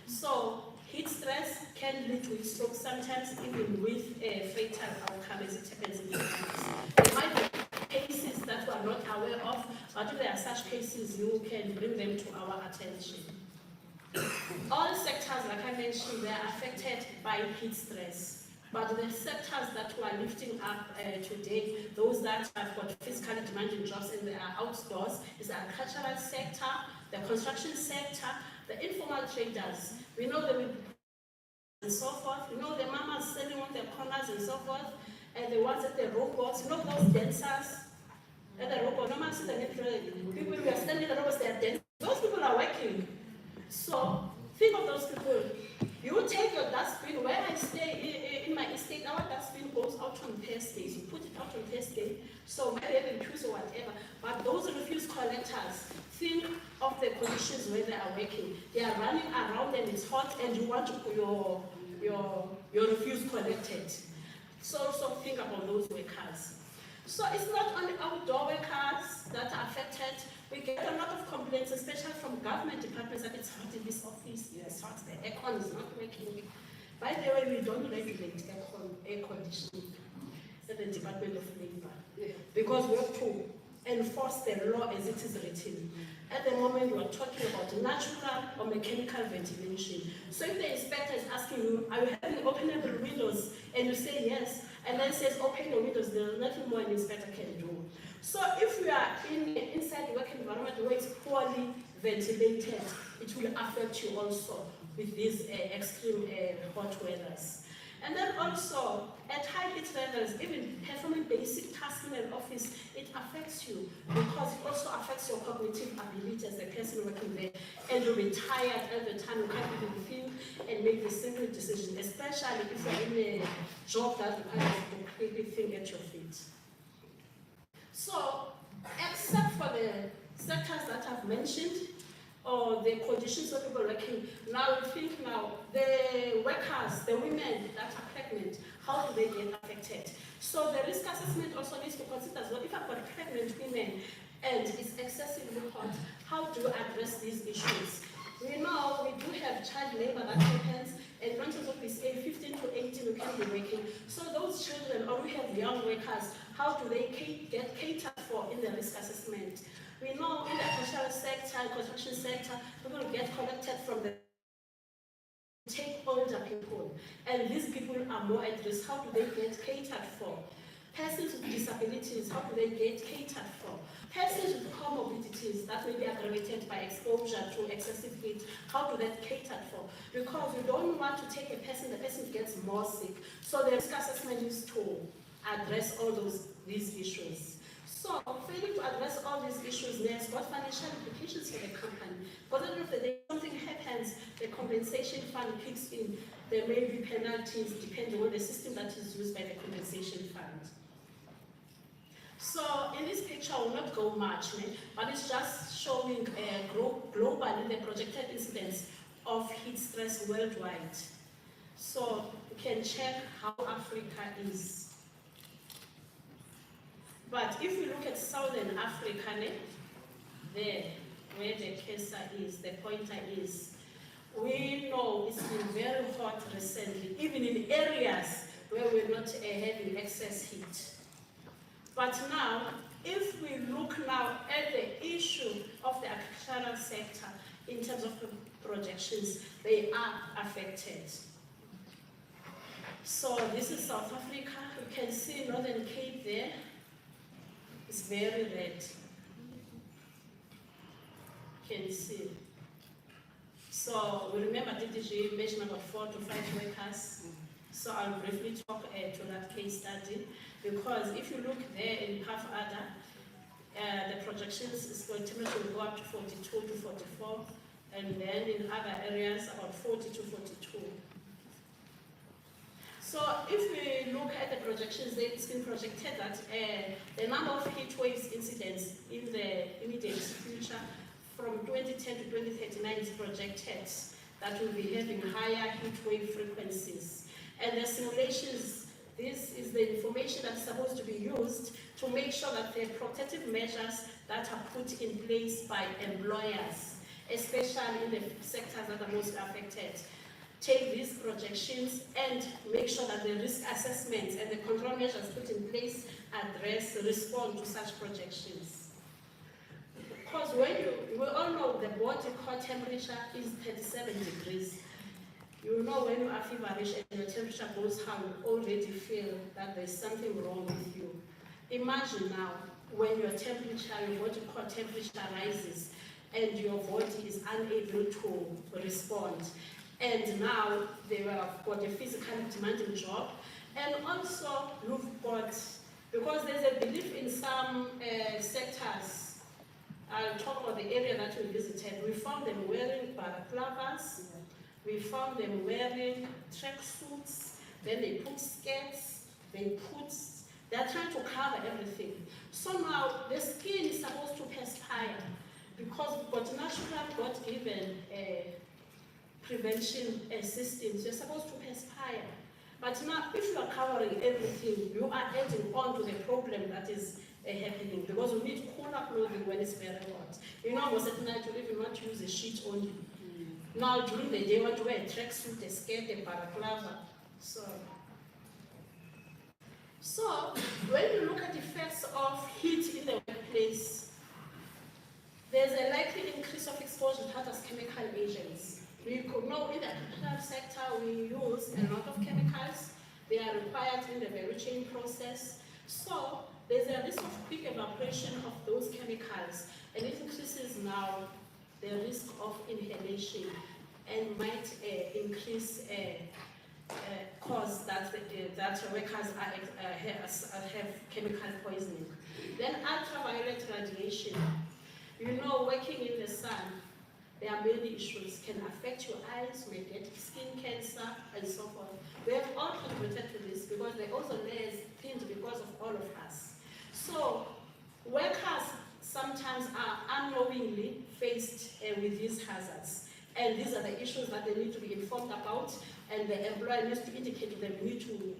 So heat stress can lead to heat stroke sometimes, even with a fatal outcome as it happens in the families. There might be cases that we are not aware of, but if there are such cases, you can bring them to our attention. All sectors, like I mentioned, they are affected by heat stress. But the sectors that we are lifting up today, those that have got physically demanding jobs and they are outdoors, is the agricultural sector, the construction sector, the informal traders. We know the and so forth. We know the mamas selling on their corners and so forth, and the ones at the robots. You know those dancers at the robot. No matter the people who are standing at the robots, they are dancing. Those people are working. So think of those people. You take your dustbin, where I stay in my estate, our dustbin goes out on Thursdays. You put it out on Thursday, so maybe they refuse or whatever. But those refuse collectors, think of the conditions where they are working. They are running around and it's hot and you want to put your refuse collected. So think about those workers. So it's not only outdoor workers that are affected. We get a lot of complaints, especially from government departments, that it's hot in this office, it's hot, the aircon is not working. By the way, we don't regulate air conditioning at the Department of Labor, because we have to enforce the law as it is written. At the moment, we are talking about natural or mechanical ventilation. So if the inspector is asking you, are you having openable windows? And you say yes, and then says open the windows, there's nothing more an inspector can do. So if we are inside the work environment where it's poorly ventilated, it will affect you also with these extreme hot weathers. And then also, at high heat levels, even performing basic tasks in an office, it affects you because it also affects your cognitive ability as a person working there. And you'll be tired all the time, you can't even think and make the simple decision, especially if you're in a job that requires you to quickly think at your feet. So, except for the sectors that I've mentioned, or the conditions of people working, now we think now, the workers, the women that are pregnant, how do they get affected? So the risk assessment also needs to consider as well, if I've got pregnant women and it's excessively hot, how do you address these issues? We know we do have child labor that happens, and once of this age 15 to 18 we can be working. So those children, or we have young workers, how do they get catered for in the risk assessment? We know in the agricultural sector, construction sector, people get collected from the take older people, and these people are more at risk. How do they get catered for? Persons with disabilities, how do they get catered for? Persons with comorbidities that may be aggravated by exposure to excessive heat, how do they get catered for? Because we don't want to take a person, the person gets more sick. So the risk assessment is to address all these issues. So failing to address all these issues, there's got financial implications for the company. But at the end of the day, something happens, the compensation fund kicks in. There may be penalties depending on the system that is used by the compensation fund. So in this picture, I will not go much, but it's just showing globally the projected incidence of heat stress worldwide. So you can check how Africa is. But if we look at Southern Africa, there, where the cursor is, the pointer is, we know it's been very hot recently, even in areas where we're not having excess heat. But now, if we look now at the issue of the agricultural sector in terms of projections, they are affected. So this is South Africa. You can see Northern Cape there. It's very red. Can you see? So we remember DDG mentioned about 4 to 5 workers. So I'll briefly talk to that case study, because if you look there in Half Ada, the projections is going to go up to 42 to 44, and then in other areas about 40 to 42. So if we look at the projections, it's been projected that the number of heat waves incidents in the immediate future from 2010 to 2039 is projected that will be having higher heat wave frequencies. And the simulations, this is the information that's supposed to be used to make sure that the protective measures that are put in place by employers, especially in the sectors that are most affected, take these projections and make sure that the risk assessments and the control measures put in place respond to such projections. Because we all know the body core temperature is 37 degrees. You know when you are feverish and your temperature goes high, you already feel that there's something wrong with you. Imagine now when your temperature, your body core temperature rises and your body is unable to respond. And now they have got a physically demanding job. And also you've got, because there's a belief in some sectors, I'll talk about the area that we visited, we found them wearing balaclavas, we found them wearing tracksuits, then they put skirts, they're trying to cover everything. So now the skin is supposed to perspire because we've got natural, God-given prevention systems. You're supposed to perspire. But now if you are covering everything, you are adding on to the problem that is happening because you need cooler clothing when it's very hot. You know, was at night you even want to use a sheet only. Now during the day you want to wear a tracksuit, a skirt, a balaclava. So when you look at the effects of heat in the workplace, there's a likely increase of exposure to hazardous chemical agents. We could know in the agricultural sector we use a lot of chemicals. They are required in the value chain process. So there's a risk of quick evaporation of those chemicals, and it increases now the risk of inhalation and might increase cause that workers have chemical poisoning. Then ultraviolet radiation. You know, working in the sun, there are many issues, can affect your eyes, may get skin cancer, and so forth. We have all contributed to this because they also less pinned because of all of us. So workers sometimes are unknowingly faced with these hazards. And these are the issues that they need to be informed about, and the employer needs to indicate to them, you need to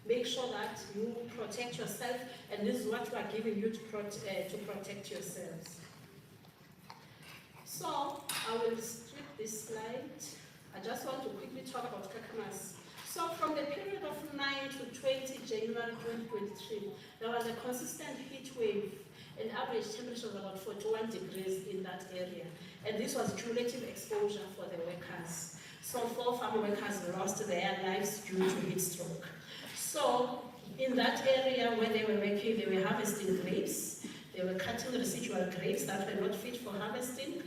make sure that you protect yourself, and this is what we are giving you to protect yourselves. So I will skip this slide. I just want to quickly talk about Kakamas. So from the period of 9 to 20 January 2023, there was a consistent heat wave, and average temperature was about 41 degrees in that area. And this was cumulative exposure for the workers. So 4 farm workers lost their lives due to heat stroke. So in that area where they were working, they were harvesting grapes. They were cutting residual grapes that were not fit for harvesting.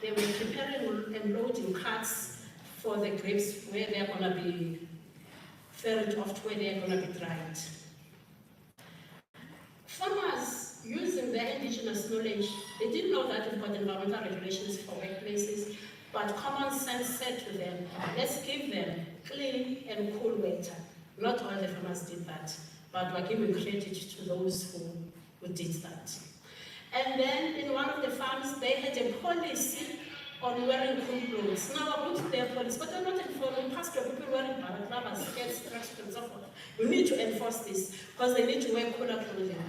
They were preparing and loading carts for the grapes where they're going to be ferried off to where they're going to be dried. Farmers, using their indigenous knowledge, they didn't know that we've got environmental regulations for workplaces, but common sense said to them, let's give them clean and cool water. Not all the farmers did that, but we're giving credit to those who did that. And then in one of the farms, they had a policy on wearing cool clothes. Now I'm going to their policy, but they're not enforcing. Pastor, people wearing balaclavas, skirts, tracksuits, and so forth. You need to enforce this because they need to wear cooler clothing.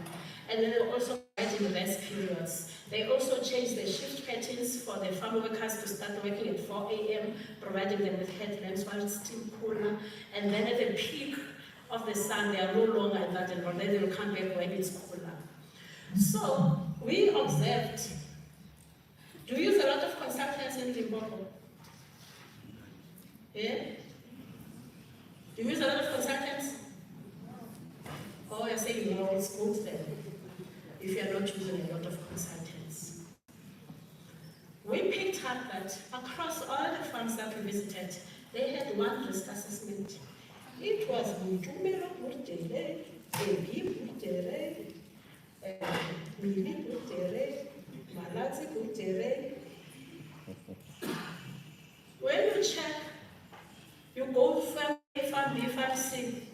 And then they also in rest periods. They also changed the shift patterns for the farm workers to start working at 4 a.m., providing them with headlamps while it's still cooler. And then at the peak of the sun, they are no longer in that environment. Then they will come back when it's cooler. So we observed, do you use a lot of consultants in Limpopo? Yeah? Do you use a lot of consultants? Oh, you're saying no, it's good then, if you're not using a lot of consultants. We picked up that across all the farms that we visited, they had one risk assessment. It was Mutumelo Murtere, Ebi Murtere, Mili Murtere, Malazi Murtere. When you check, you go farm A, farm B, farm C.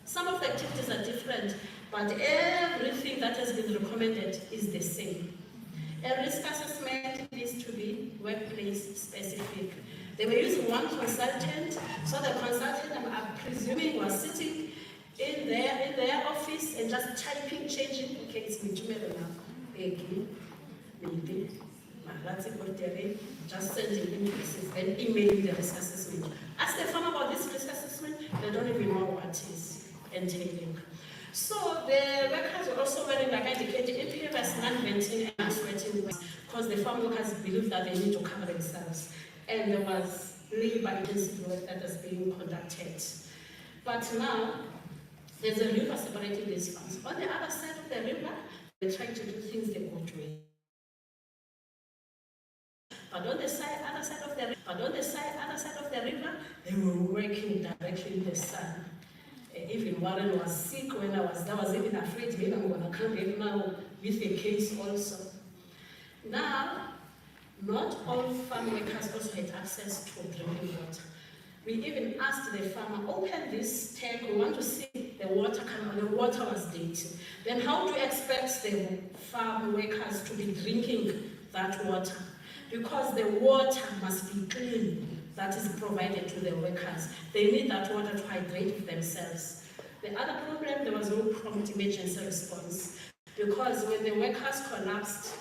Some of the activities are different, but everything that has been recommended is the same. A risk assessment needs to be workplace specific. They were using one consultant, so the consultant, I'm presuming, was sitting in their office and just typing, changing. Okay, it's Mitumelo now. Maybe. Just sending invoices and emailing the risk assessment. Ask the farmer about this risk assessment, they don't even know what is entailing. So the workers were also wearing, like I indicated, imperious non-venting and non-sweating wears, because the farm workers believe that they need to cover themselves. And there was labor-intensive work that was being conducted. But now, there's a river separating these farms. On the other side of the river, they're trying to do things the good way. But on the other side of the river, they were working directly in the sun. Even Warren was sick when I was even afraid maybe I'm going to come back now with a case also. Now, not all farm workers also had access to drinking water. We even asked the farmer, open this tank, we want to see the water coming. The water was dirty. Then how do you expect the farm workers to be drinking that water? Because the water must be clean that is provided to the workers. They need that water to hydrate themselves. The other problem, there was no prompt emergency response, because when the workers collapsed,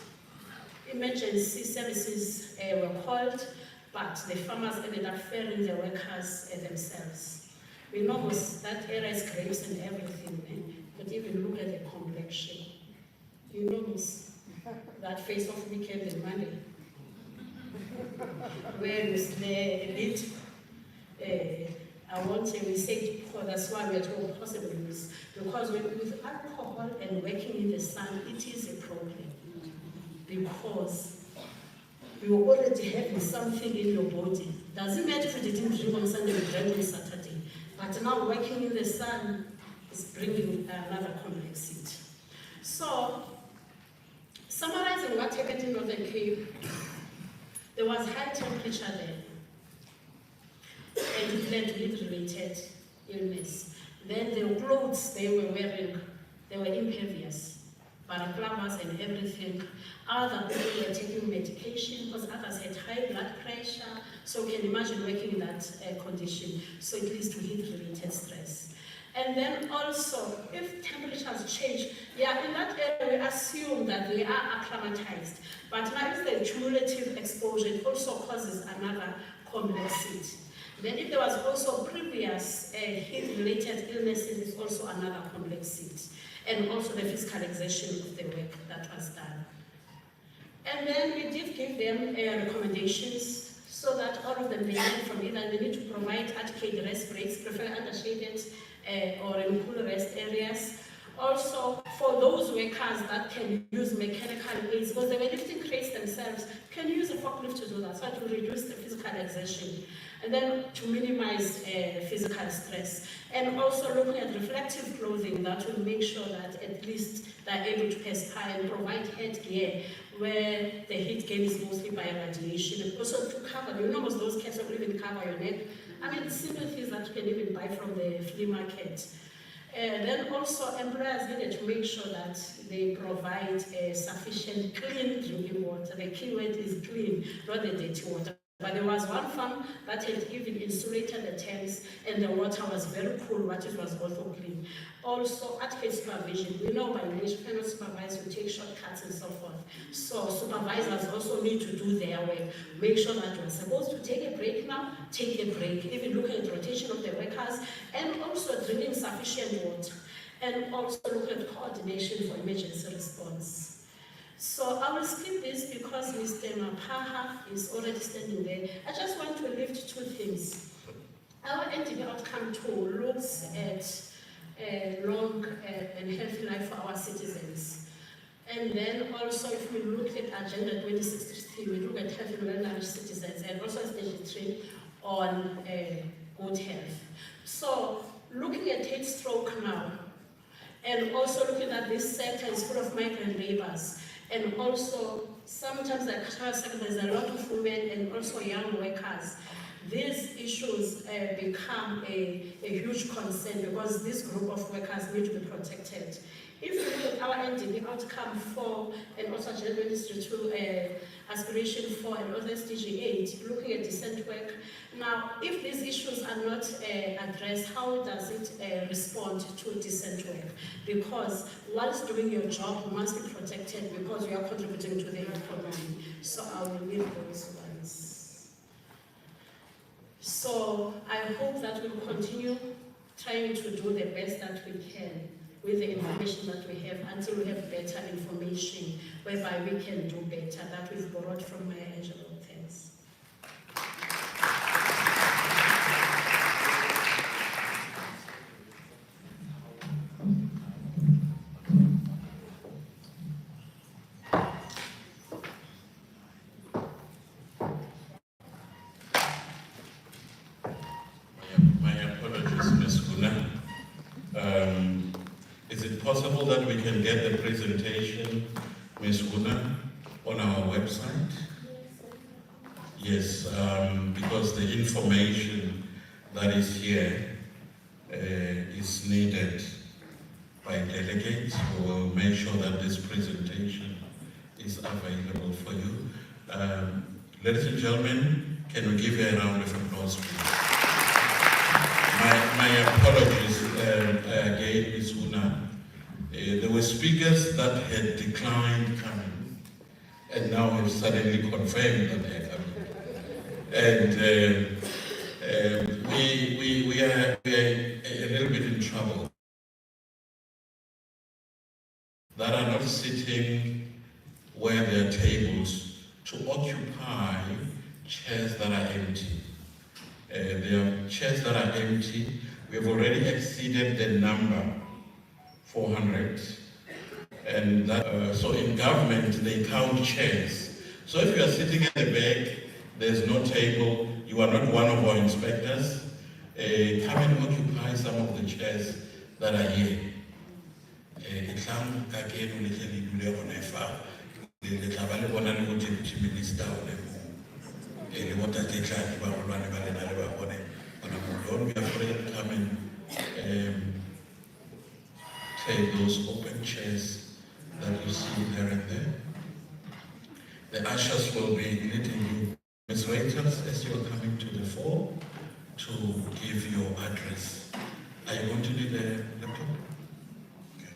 emergency services were called, but the farmers ended up ferrying the workers themselves. We know that area is grapes and everything, but even look at the complexion. You know that face of weekend and Monday. Where is the elite? I won't say we say before, that's why we are told possible use. Because with alcohol and working in the sun, it is a problem. Because you already having something in your body. Doesn't matter if you didn't drink on Sunday or drank on Saturday. But now working in the sun is bringing another complexity. So, summarizing what happened in Northern Cape, there was high temperature there, and it led to heat-related illness. Then the clothes they were wearing, they were impervious, balaclavas and everything. Other people were taking medication because others had high blood pressure. So you can imagine working in that condition. So it leads to heat-related stress. And then also, if temperatures change, in that area we assume that they are acclimatized. But now if the cumulative exposure, it also causes another complexity. Then if there was also previous heat-related illnesses, it's also another complexity. And also the physical exertion of the work that was done. And then we did give them recommendations so that all of them benefit from it, and they need to provide adequate rest breaks, prefer under shaded or in cool rest areas. Also, for those workers that can use mechanical aids, because they were lifting crates themselves, can use a forklift to do that, so to reduce the physical exertion. And then to minimize physical stress. And also looking at reflective clothing that will make sure that at least they're able to perspire and provide headgear where the heat gain is mostly by radiation. And also to cover, you know, those caps will even cover your neck. I mean, simple things that you can even buy from the flea market. Then also employers needed to make sure that they provide sufficient clean drinking water. The key word is clean, not the dirty water. But there was one farm that had even insulated the tanks and the water was very cool, but it was also clean. Also, adequate supervision. We know by nature, cannot supervise, we take shortcuts and so forth. So supervisors also need to do their work. Make sure that you're supposed to take a break now, take a break. Even looking at rotation of the workers and also drinking sufficient water. And also look at coordination for emergency response. So I will skip this because Mr. Mapaha is already standing there. I just want to lift two things. Our NDB outcome tool looks at long and healthy life for our citizens. And then also if we look at Agenda 2063, we look at healthy and well-nourished citizens, and also stage 3 on good health. So looking at heat stroke now, and also looking at this sector is full of migrant laborers. And also, sometimes there's a lot of women and also young workers. These issues become a huge concern because this group of workers need to be protected. if you look at our NDB outcome 4 and also Agenda Ministry 2, Aspiration 4 and also SDG 8, looking at decent work. Now, if these issues are not addressed, how does it respond to decent work? Because whilst doing your job, you must be protected because you are contributing to the economy. So I will leave those ones. So I hope that we'll continue trying to do the best that we can with the information that we have until we have better information whereby we can do better, that we've borrowed from Maya Angelo. Thanks. My apologies, Ms. Guna. Is it possible that we can get the presentation, Ms. Guna, on our website? Yes, because the information that is here is needed by delegates. We will make sure that this presentation is available for you. Ladies and gentlemen, can we give her a round of applause, please? My apologies again, Ms. Una. There were speakers that had declined coming and now have suddenly confirmed that they're coming. And we are a little bit in trouble. That are not sitting where there are tables to occupy chairs that are empty. There are chairs that are empty. We have already exceeded the number 400. And that, so in government, they count chairs. So if you are sitting at the back, there's no table, you are not one of our inspectors, come and occupy some of the chairs that are here. We are afraid to come and take those open chairs that you see here and there. The ushers will be leading you, Ms. Reuters, as you are coming to the fore to give your address. Are you going to need a laptop? Okay.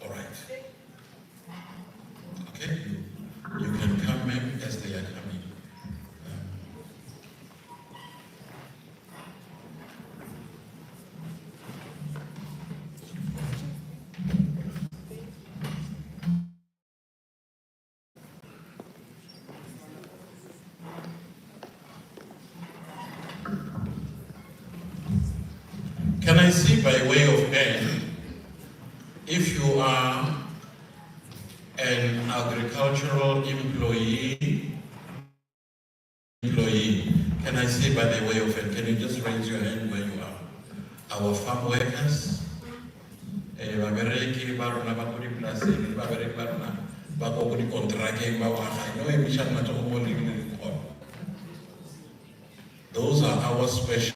All right. Okay, you can come, ma'am, as they are coming. Can I see by way of hand, if you are an agricultural employee, can I see by the way of hand, can you just raise your hand where you are? Our farm workers, those are our special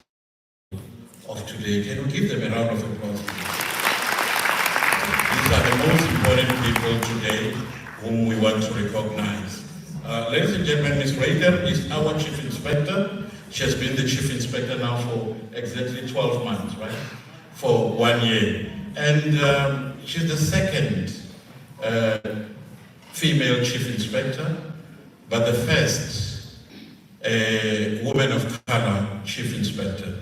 of today. Can we give them a round of applause? These are the most important people today whom we want to recognize. Ladies and gentlemen, Ms. Rader is our Chief Inspector. She has been the Chief Inspector now for exactly 12 months, right? For 1 year. And she's the second female Chief Inspector, but the first woman of color Chief Inspector.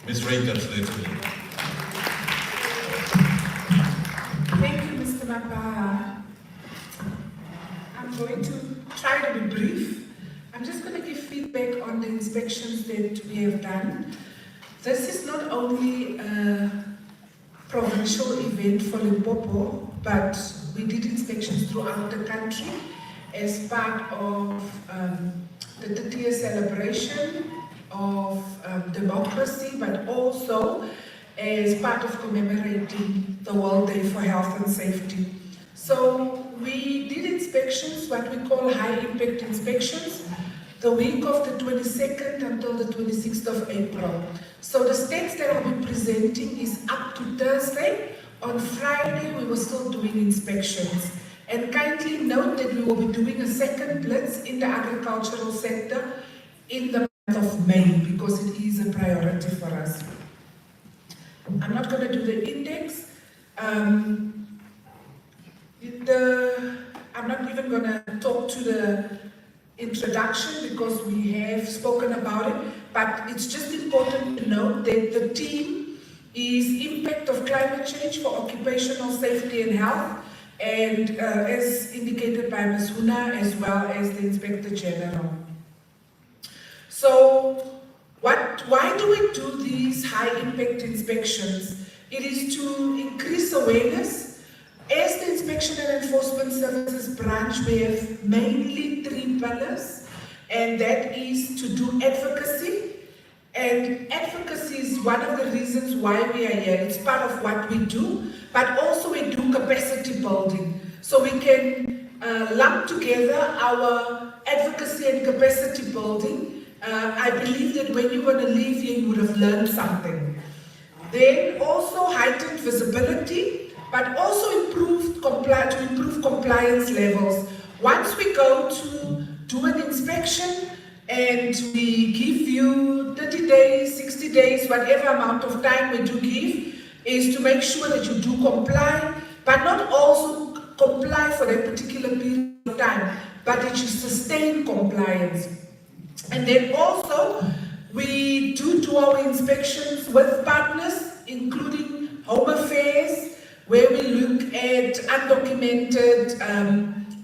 Ms. Reuters, later. Thank you, Mr. Mapa. I'm going to try to be brief. I'm just going to give feedback on the inspections that we have done. This is not only a provincial event for Limpopo, but we did inspections throughout the country as part of the 30th celebration of democracy, but also as part of commemorating the World Day for Health and Safety. So we did inspections, what we call high impact inspections, the week of the 22nd until the 26th of April. So the stats that I'll be presenting is up to Thursday On Friday, we were still doing inspections. And kindly note that we will be doing a second blitz in the agricultural sector in the month of May, because it is a priority for us. I'm not going to do the index. I'm not even going to talk to the introduction because we have spoken about it, but it's just important to note that the team is impact of climate change for occupational safety and health, and as indicated by Ms. Huna, as well as the Inspector General. So, why do we do these high impact inspections? It is to increase awareness. As the Inspection and Enforcement Services branch, we have mainly 3 pillars, and that is to do advocacy. And advocacy is one of the reasons why we are here. It's part of what we do, but also we do capacity building. So we can lump together our advocacy and capacity building. I believe that when you're going to leave here, you would have learned something. Then also heightened visibility, but also improve compliance levels. Once we go to do an inspection and we give you 30 days, 60 days, whatever amount of time we do give, is to make sure that you do comply, but not also comply for a particular period of time, but that you sustain compliance. And then also, we do our inspections with partners, including Home Affairs, where we look at undocumented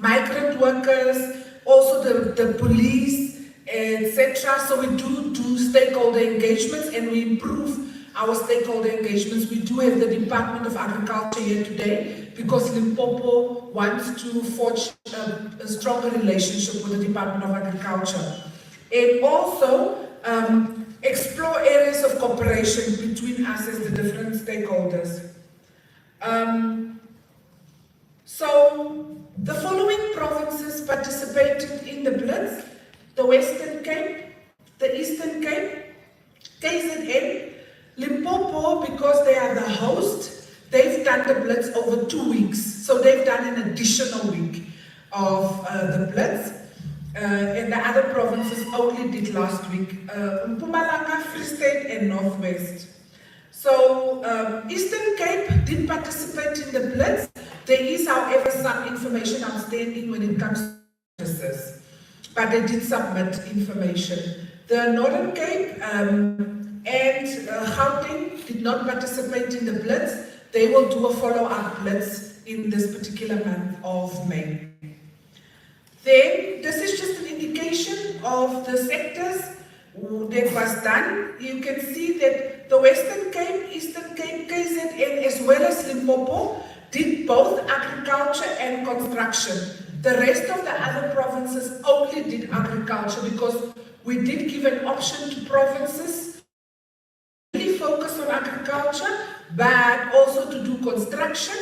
migrant workers, also the police, etc. So we do stakeholder engagements, and we improve our stakeholder engagements. We do have the Department of Agriculture here today because Limpopo wants to forge a stronger relationship with the Department of Agriculture. And also explore areas of cooperation between us as the different stakeholders. So the following provinces participated in the Blitz: the Western Cape, the Eastern Cape, KZN, Limpopo, because they are the host, they've done the Blitz over 2 weeks. So they've done an additional week of the Blitz. And the other provinces only did last week. Mpumalanga, Free State, and Northwest. So Eastern Cape did participate in the Blitz. There is, however, some information outstanding when it comes to services, but they did submit information. The Northern Cape and Gauteng did not participate in the Blitz. They will do a follow-up Blitz in this particular month of May. Then, this is just an indication of the sectors that was done. You can see that the Western Cape, Eastern Cape, KZN, as well as Limpopo, did both agriculture and construction. The rest of the other provinces only did agriculture because we did give an option to provinces to really focus on agriculture, but also to do construction.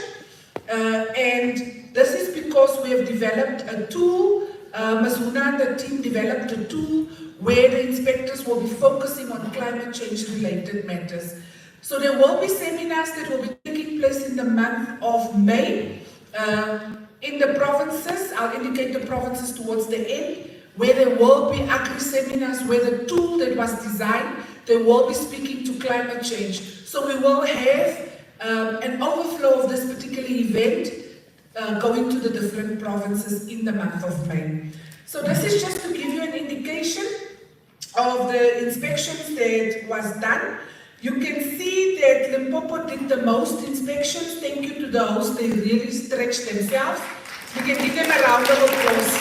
And this is because we have developed a tool, Ms. Huna and the team developed a tool where the inspectors will be focusing on climate change related matters. So there will be seminars that will be taking place in the month of May in the provinces. I'll indicate the provinces towards the end, where there will be agri-seminars where the tool that was designed, they will be speaking to climate change. So we will have an overflow of this particular event going to the different provinces in the month of May. So this is just to give you an indication of the inspections that was done. You can see that Limpopo did the most inspections. Thank you to the host, they really stretched themselves. We can give them a round of applause.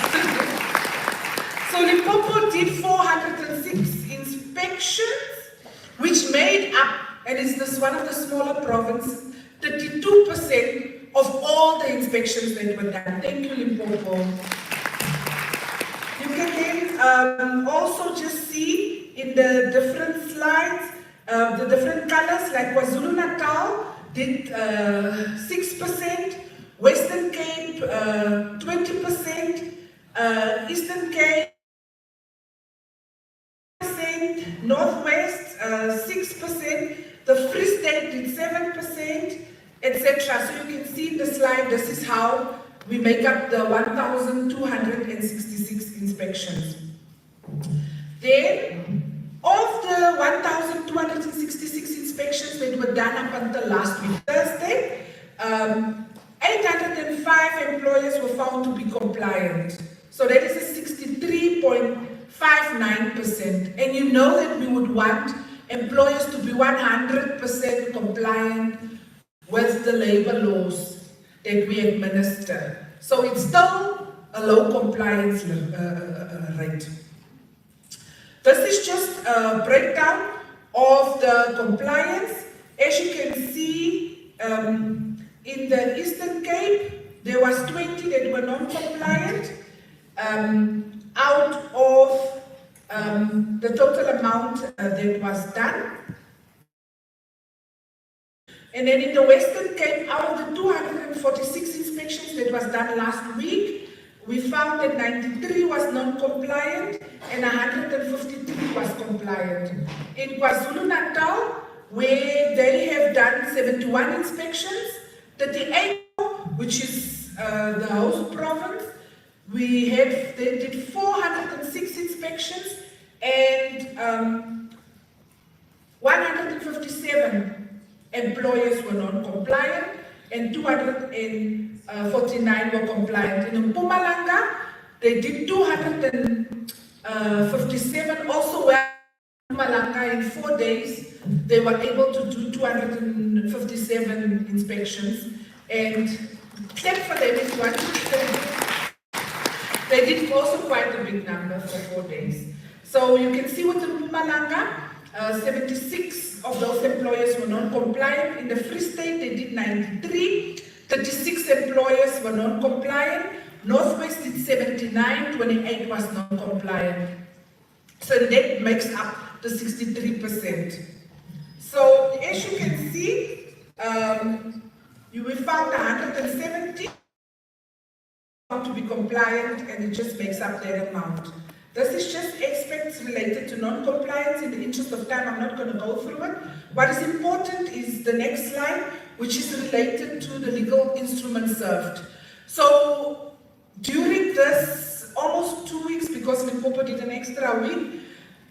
So Limpopo did 406 inspections, which made up, and it's this one of the smaller provinces, 32% of all the inspections that were done. Thank you, Limpopo. You can then also just see in the different slides, the different colors, like KwaZulu-Natal did 6%, Western Cape 20%, Eastern Cape Northwest 6%, the Free State did 7%, etc. etc. So you can see in the slide, this is how we make up the 1,266 inspections. Then, of the 1,266 inspections that were done up until last week, Thursday, 805 employers were found to be compliant. So that is a 63.59%. And you know that we would want employers to be 100% compliant with the labor laws that we administer. So it's still a low compliance rate. This is just a breakdown of the compliance. As you can see, in the Eastern Cape, there was 20 that were non-compliant out of the total amount that was done. And then in the Western Cape, out of the 246 inspections that was done last week, we found that 93 was non-compliant and 153 was compliant. In KwaZulu-Natal, where they have done 71 inspections, 38, which is the host province, they did 406 inspections and 157 employers were non-compliant and 249 were compliant. In Mpumalanga, they did 257, also where Mpumalanga in 4 days, they were able to do 257 inspections, and clap for them is one. They did also quite a big number for 4 days. So you can see with the Mpumalanga, 76 of those employers were non-compliant. In the Free State, they did 93. 36 employers were non-compliant. Northwest did 79, 28 was non-compliant. So that makes up the 63%. So as you can see, we found 170 to be compliant, and it just makes up that amount. This is just aspects related to non-compliance. In the interest of time, I'm not going to go through it. What is important is the next slide, which is related to the legal instrument served. So during this almost 2 weeks, because Limpopo did an extra week,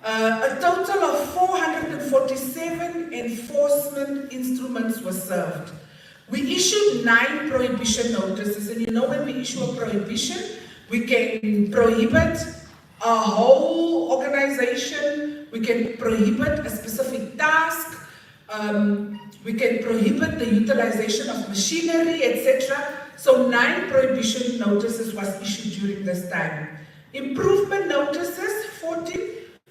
a total of 447 enforcement instruments were served. We issued 9 prohibition notices, and you know when we issue a prohibition, we can prohibit a whole organization, we can prohibit a specific task, we can prohibit the utilization of machinery, etc. So 9 prohibition notices was issued during this time. Improvement notices, 14.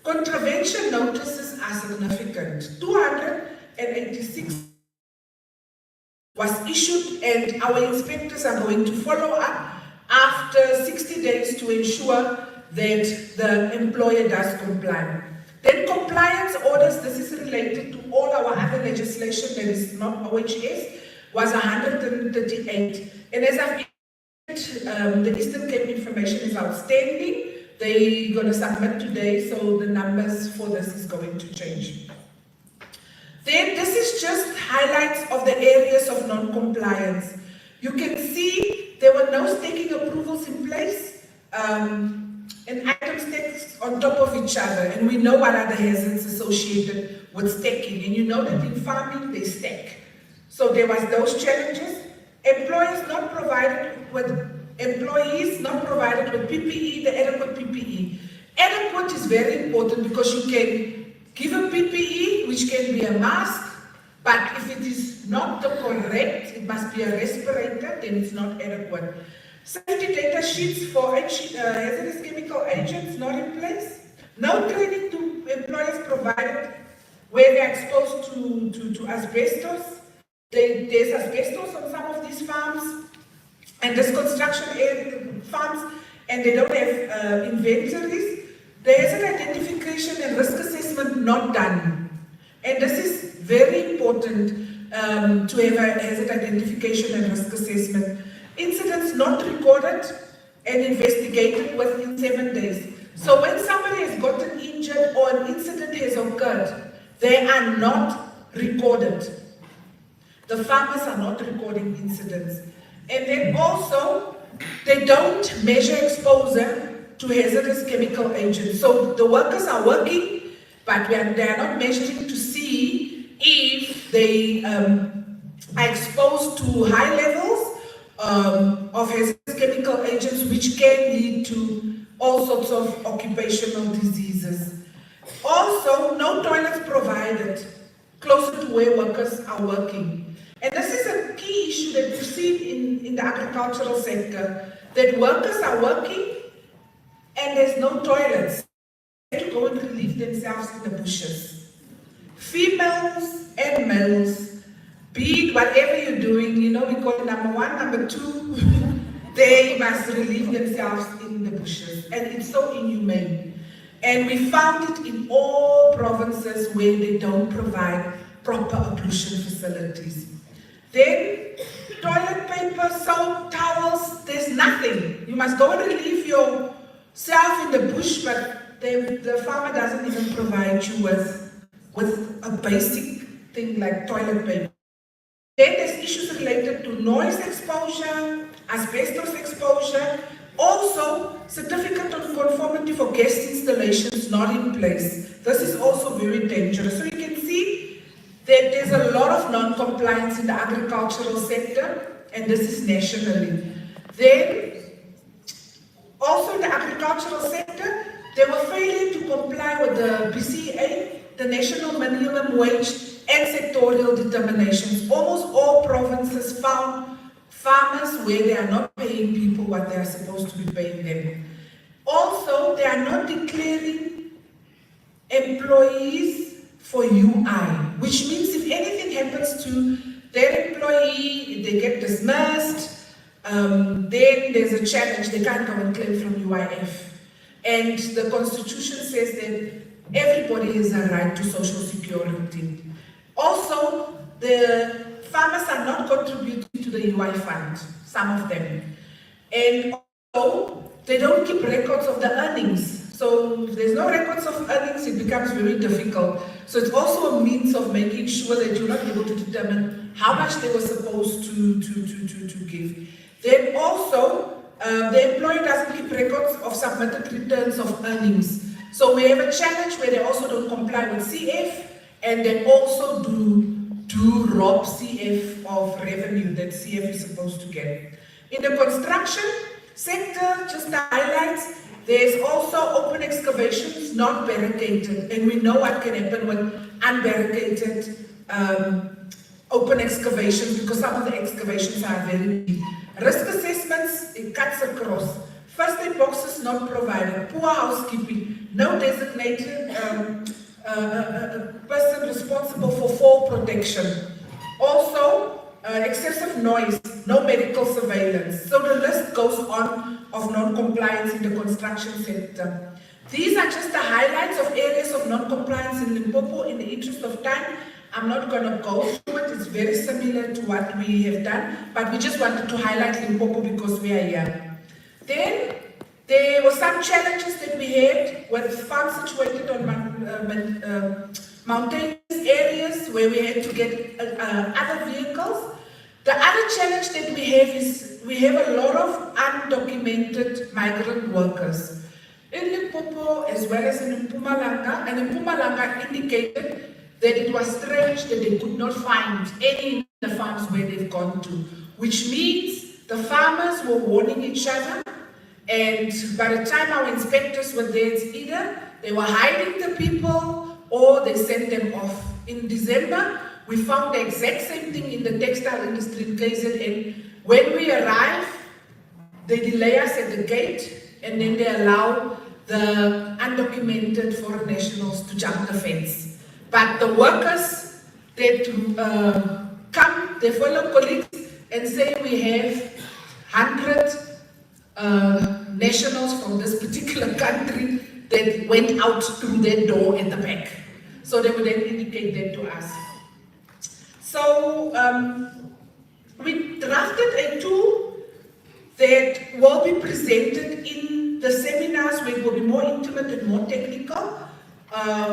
Contravention notices are significant. 286 was issued, and our inspectors are going to follow up after 60 days to ensure that the employer does comply. Then compliance orders, this is related to all our other legislation that is not OHS, was 138. And as I've indicated, the Eastern Cape information is outstanding. They're going to submit today, so the numbers for this is going to change. Then this is just highlights of the areas of non-compliance. You can see there were no staking approvals in place, and items stacked on top of each other, and we know what are the hazards associated with stacking, and you know that in farming they stack. So there was those challenges. Employees not provided with PPE, the adequate PPE. Adequate is very important because you can give a PPE, which can be a mask, but if it is not the correct, it must be a respirator, then it's not adequate. Safety data sheets for hazardous chemical agents not in place. No training to employers provided where they're exposed to asbestos. There's asbestos on some of these farms, and this construction area farms, and they don't have inventories. There is an identification and risk assessment not done. And this is very important to have a hazard identification and risk assessment. Incidents not recorded and investigated within 7 days. So when somebody has gotten injured or an incident has occurred, they are not recorded. the farmers are not recording incidents. And then also, they don't measure exposure to hazardous chemical agents. So the workers are working, but they are not measuring to see if they are exposed to high levels of hazardous chemical agents, which can lead to all sorts of occupational diseases. Also, no toilets provided closer to where workers are working. And this is a key issue that we've seen in the agricultural sector, that workers are working and there's no toilets. They have to go and relieve themselves in the bushes. Females and males, be it whatever you're doing, we call it number one, number two, they must relieve themselves in the bushes. And it's so inhumane. And we found it in all provinces where they don't provide proper ablution facilities. Then, toilet paper, soap, towels, there's nothing. You must go and relieve yourself in the bush, but the farmer doesn't even provide you with a basic thing like toilet paper. Then there's issues related to noise exposure, asbestos exposure, also certificate of conformity for gas installations not in place. This is also very dangerous. So you can see that there's a lot of non-compliance in the agricultural sector, and this is nationally. Then, also in the agricultural sector, they were failing to comply with the BCA, the national minimum wage, and sectorial determinations. Almost all provinces found farmers where they are not paying people what they are supposed to be paying them. Also, they are not declaring employees for UI, which means if anything happens to their employee, if they get dismissed, then there's a challenge. They can't come and claim from UIF. And the Constitution says that everybody has a right to social security. Also, the farmers are not contributing to the UI fund, some of them. And also, they don't keep records of the earnings. So if there's no records of earnings, it becomes very difficult. So it's also a means of making sure that you're not able to determine how much they were supposed to give. Then also, the employer doesn't keep records of submitted returns of earnings. So we have a challenge where they also don't comply with CF, and they also do rob CF of revenue that CF is supposed to get. In the construction sector, just to highlight, there's also open excavations, not barricaded, and we know what can happen with unbarricaded open excavations, because some of the excavations are very deep. Risk assessments, it cuts across. First aid boxes not provided, poor housekeeping, no designated person responsible for fall protection. Also, excessive noise, no medical surveillance. So the list goes on of non-compliance in the construction sector. These are just the highlights of areas of non-compliance in Limpopo. In the interest of time, I'm not going to go through it. It's very similar to what we have done, but we just wanted to highlight Limpopo because we are here. Then, there were some challenges that we had with farms situated on mountainous areas where we had to get other vehicles. The other challenge that we have is we have a lot of undocumented migrant workers in Limpopo as well as in Mpumalanga, and Mpumalanga indicated that it was strange that they could not find any in the farms where they've gone to, which means the farmers were warning each other, and by the time our inspectors were there, it's either they were hiding the people or they sent them off. In December, we found the exact same thing in the textile industry in KZN. When we arrive, they delay us at the gate, and then they allow the undocumented foreign nationals to jump the fence. But the workers that come, their fellow colleagues, and say we have 100 nationals from this particular country that went out through their door at the back. So they would then indicate that to us. So we drafted a tool that will be presented in the seminars where it will be more intimate and more technical.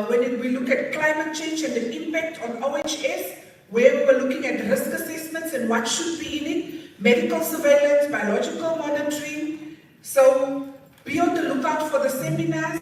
When we look at climate change and the impact on OHS, where we were looking at risk assessments and what should be in it, medical surveillance, biological monitoring. So be on the lookout for the seminars.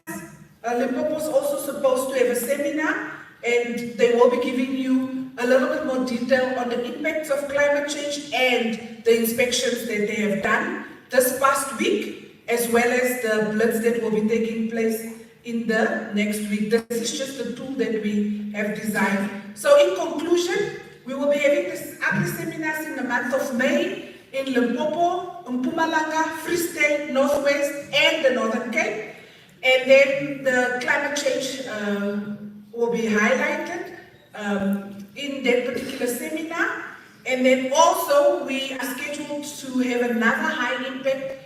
Limpopo is also supposed to have a seminar, and they will be giving you a little bit more detail on the impacts of climate change and the inspections that they have done this past week, as well as the blitz that will be taking place in the next week. This is just the tool that we have designed. So in conclusion, we will be having this ugly seminars in the month of May in Limpopo, Mpumalanga, Free State, Northwest, and the Northern Cape. And then the climate change will be highlighted in that particular seminar. And then also we are scheduled to have another high impact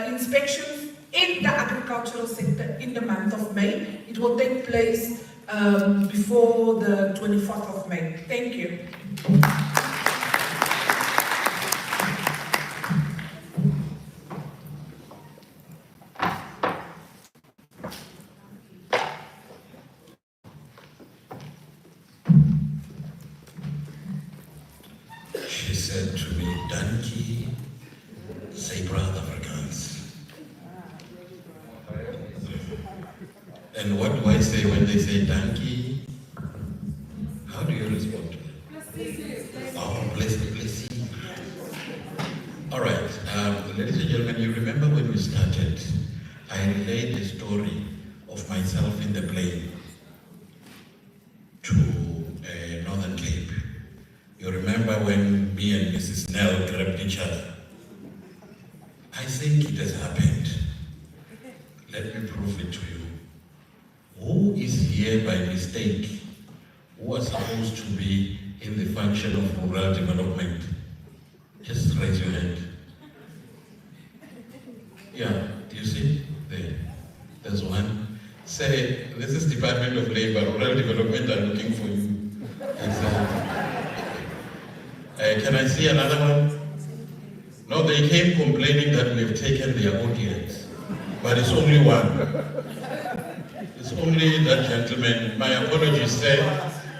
inspections in the agricultural sector in the month of May. It will take place before the 24th of May. Thank you. She said to me, "Dankie, say brother Afrikaans." And what do I say when they say dankie? How do you respond to it? Oh, bless you. All right, ladies and gentlemen, you remember when we started, I relayed the story of myself in the plane to Northern Cape. You remember when me and Mrs. Nell grabbed each other? I think it has happened. Let me prove it to you. Who is here by mistake who was supposed to be in the function of rural development? Just raise your hand. Yeah, do you see? There. There's one. Say, this is Department of Labor, Rural Development are looking for you. Can I see another one? No, they came complaining that we've taken their audience, but it's only one. It's only that gentleman. My apologies, sir.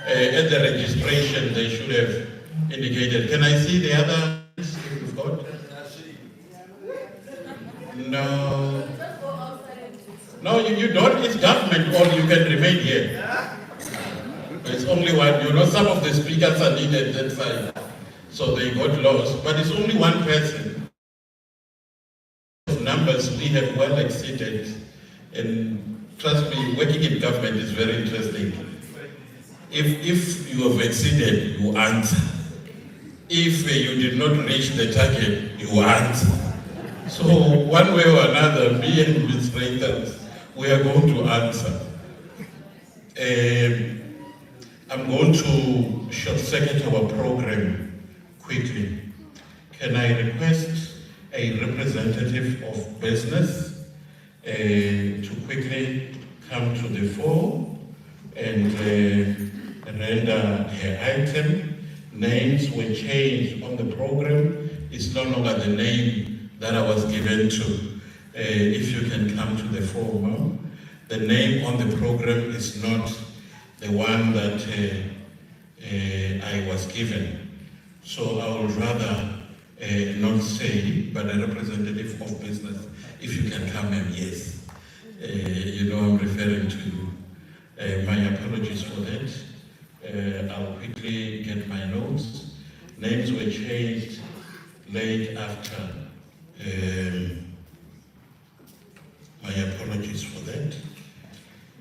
At the registration, they should have indicated. Can I see the other if you've got? No. No, you don't. It's government, or you can remain here. It's only one. You know, some of the speakers are needed that side. So they got lost, but it's only one person. Numbers we have well exceeded, and trust me, working in government is very interesting. If you have exceeded, you answer. If you did not reach the target, you answer. So one way or another, me and administrators, we are going to answer. I'm going to short-circuit our program quickly. Can I request a representative of business to quickly come to the fore and render her item? Names were changed on the program. It's no longer the name that I was given to. If you can come to the fore, ma'am. The name on the program is not the one that I was given. So I would rather not say, but a representative of business, if you can come, ma'am, yes. You know I'm referring to you. My apologies for that. I'll quickly get my notes. Names were changed late after. My apologies for that.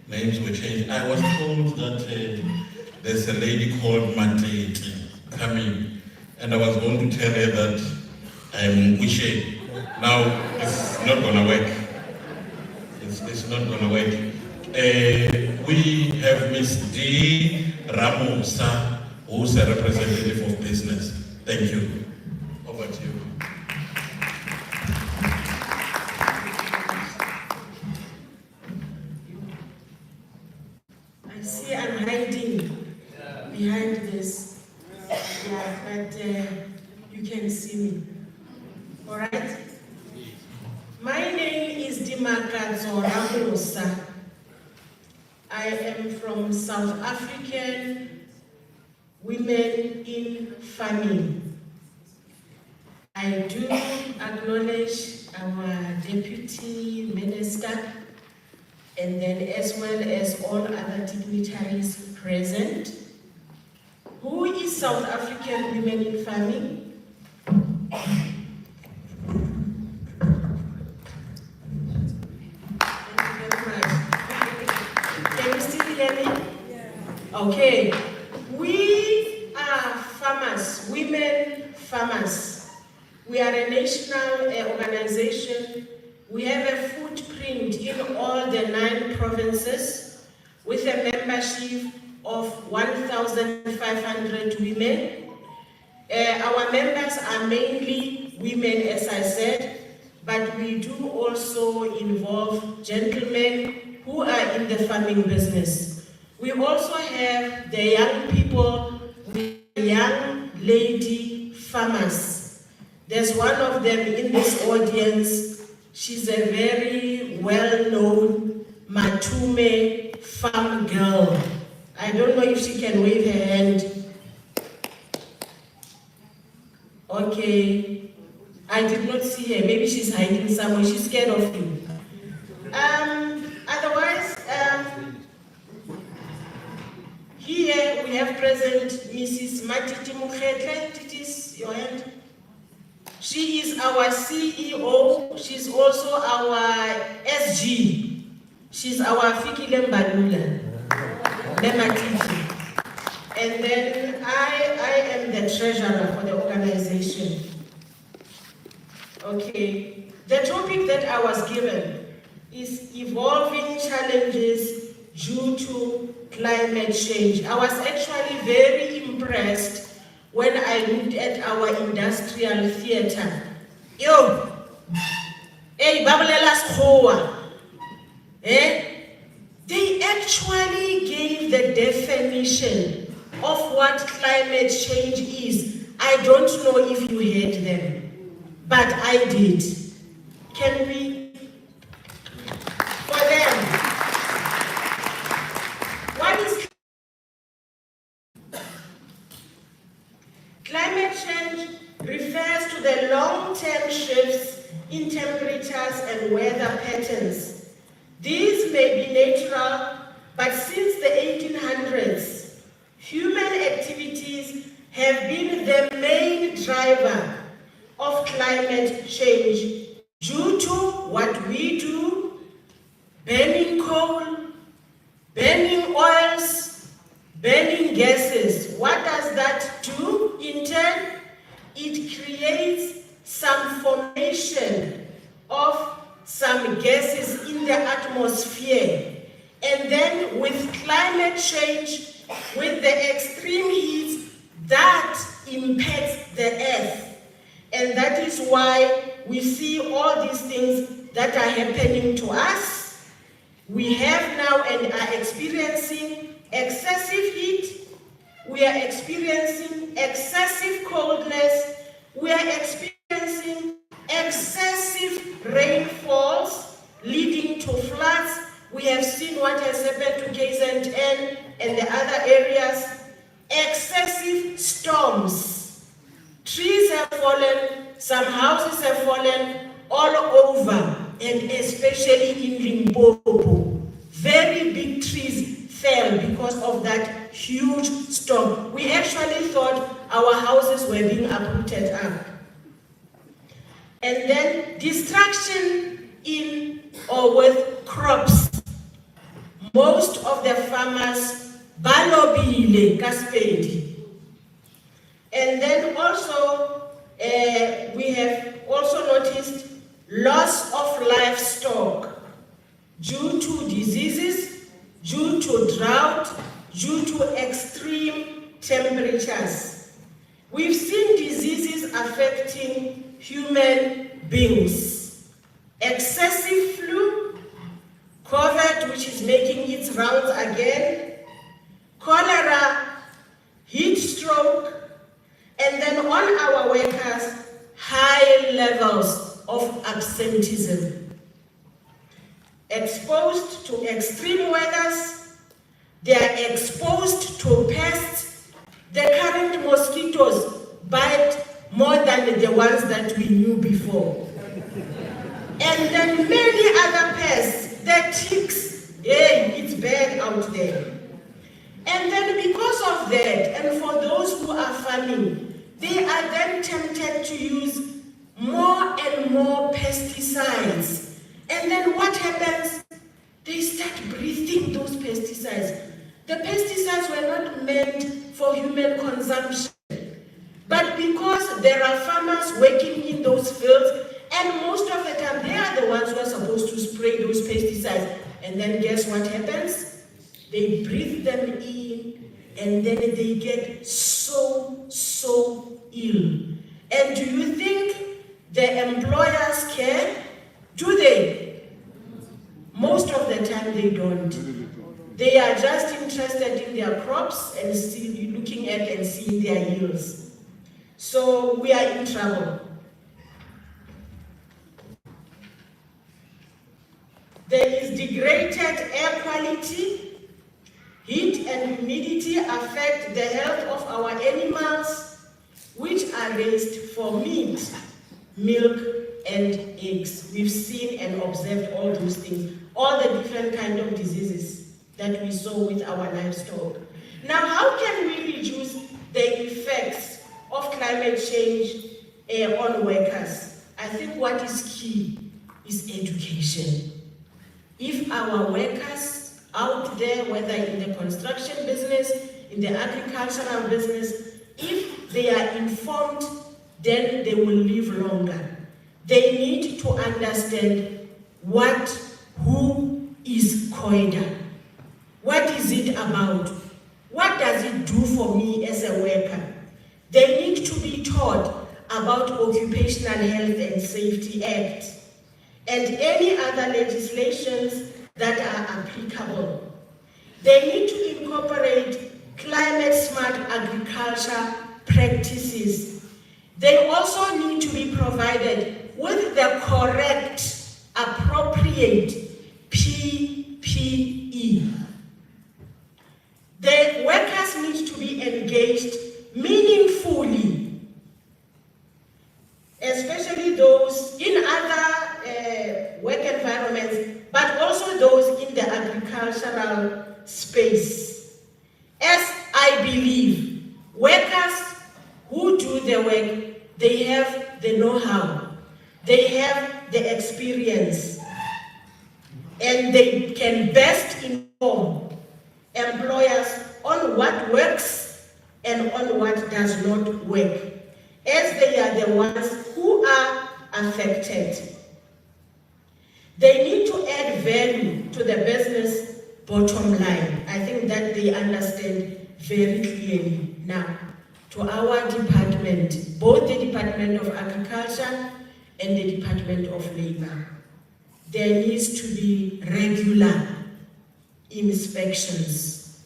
Names were changed. I was told that there's a lady called Matete coming. And I was going to tell her that I'm wishing. Now, it's not going to work. It's not going to work. We have Ms. D. Ramosa, who's a representative of business. Thank you. Over to you. I see I'm hiding behind this. Yeah, but you can see me. All right? My name is Dimakadzo Ramosa. I am from South African women in farming. I do acknowledge our Deputy Minister and then as well as all other dignitaries present. Who is South African Women in Farming? Thank you very much. Can you still hear me? Okay. We are farmers, women farmers. We are a national organization. We have a footprint in all the 9 provinces with a membership of 1,500 women. Our members are mainly women, as I said, but we do also involve gentlemen who are in the farming business. We also have the young people, the young lady farmers. There's one of them in this audience. She's a very well-known Matume farm girl. I don't know if she can wave her hand. Okay. I did not see her. Maybe she's hiding somewhere. She's scared of you. Otherwise, here we have present Mrs. Matiti Mukhetle. Titis, your hand. She is our CEO. She's also our SG. She's our Fikile Mbalula. And then I am the treasurer for the organization. Okay. The topic that I was given is evolving challenges due to climate change. I was actually very impressed when I looked at our industrial theater. Yo! Hey, Babalelas Khoa! They actually gave the definition of what climate change is. I don't know if you heard them, but I did. Can we, for them, what is climate change? Refers to the long-term shifts in temperatures and weather patterns. These may be natural, but since the 1800s, human activities have been the main driver of climate change due to what we do: burning coal, burning oils, burning gases. What does that do in turn? It creates some formation of some gases in the atmosphere. And then with climate change, with the extreme heat, that impacts the earth. And that is why we see all these things that are happening to us. We have now and are experiencing excessive heat. We are experiencing excessive coldness. We are experiencing excessive rainfalls leading to floods. We have seen what has happened to KZN and the other areas. Excessive storms. Trees have fallen, some houses have fallen all over, and especially in Limpopo. Very big trees fell because of that huge storm. We actually thought our houses were being uprooted up. And then destruction in or with crops. Most of the farmers balobile kaspedi. And then also we have also noticed loss of livestock due to diseases, due to drought, due to extreme temperatures. We've seen diseases affecting human beings. Excessive flu, COVID, which is making its rounds again, cholera, heat stroke, and then on our workers, high levels of absenteeism. Exposed to extreme weathers, they are exposed to pests The current mosquitoes bite more than the ones that we knew before. And then many other pests, the ticks, hey, it's bad out there. And then because of that, and for those who are farming, they are then tempted to use more and more pesticides. And then what happens? They start breathing those pesticides. The pesticides were not meant for human consumption. But because there are farmers working in those fields, and most of the time they are the ones who are supposed to spray those pesticides. And then guess what happens? They breathe them in, and then they get so ill. And do you think the employers care? Do they? Most of the time they don't. They are just interested in their crops and still looking at and seeing their yields. So we are in trouble. There is degraded air quality. Heat and humidity affect the health of our animals, which are raised for meat, milk, and eggs. We've seen and observed all those things, all the different kinds of diseases that we saw with our livestock. Now, how can we reduce the effects of climate change on workers? I think what is key is education. If our workers out there, whether in the construction business, in the agricultural business, if they are informed, then they will live longer. They need to understand who is COIDA. What is it about? What does it do for me as a worker? They need to be taught about Occupational Health and Safety Act and any other legislations that are applicable. They need to incorporate climate-smart agriculture practices. They also need to be provided with the correct, appropriate PPE. The workers need to be engaged meaningfully, especially those in other work environments, but also those in the agricultural space. As I believe, workers who do the work, they have the know-how, they have the experience, and they can best inform employers on what works and on what does not work, as they are the ones who are affected. They need to add value to the business bottom line. I think that they understand very clearly now. To our department, both the Department of Agriculture and the Department of Labor, there needs to be regular inspections.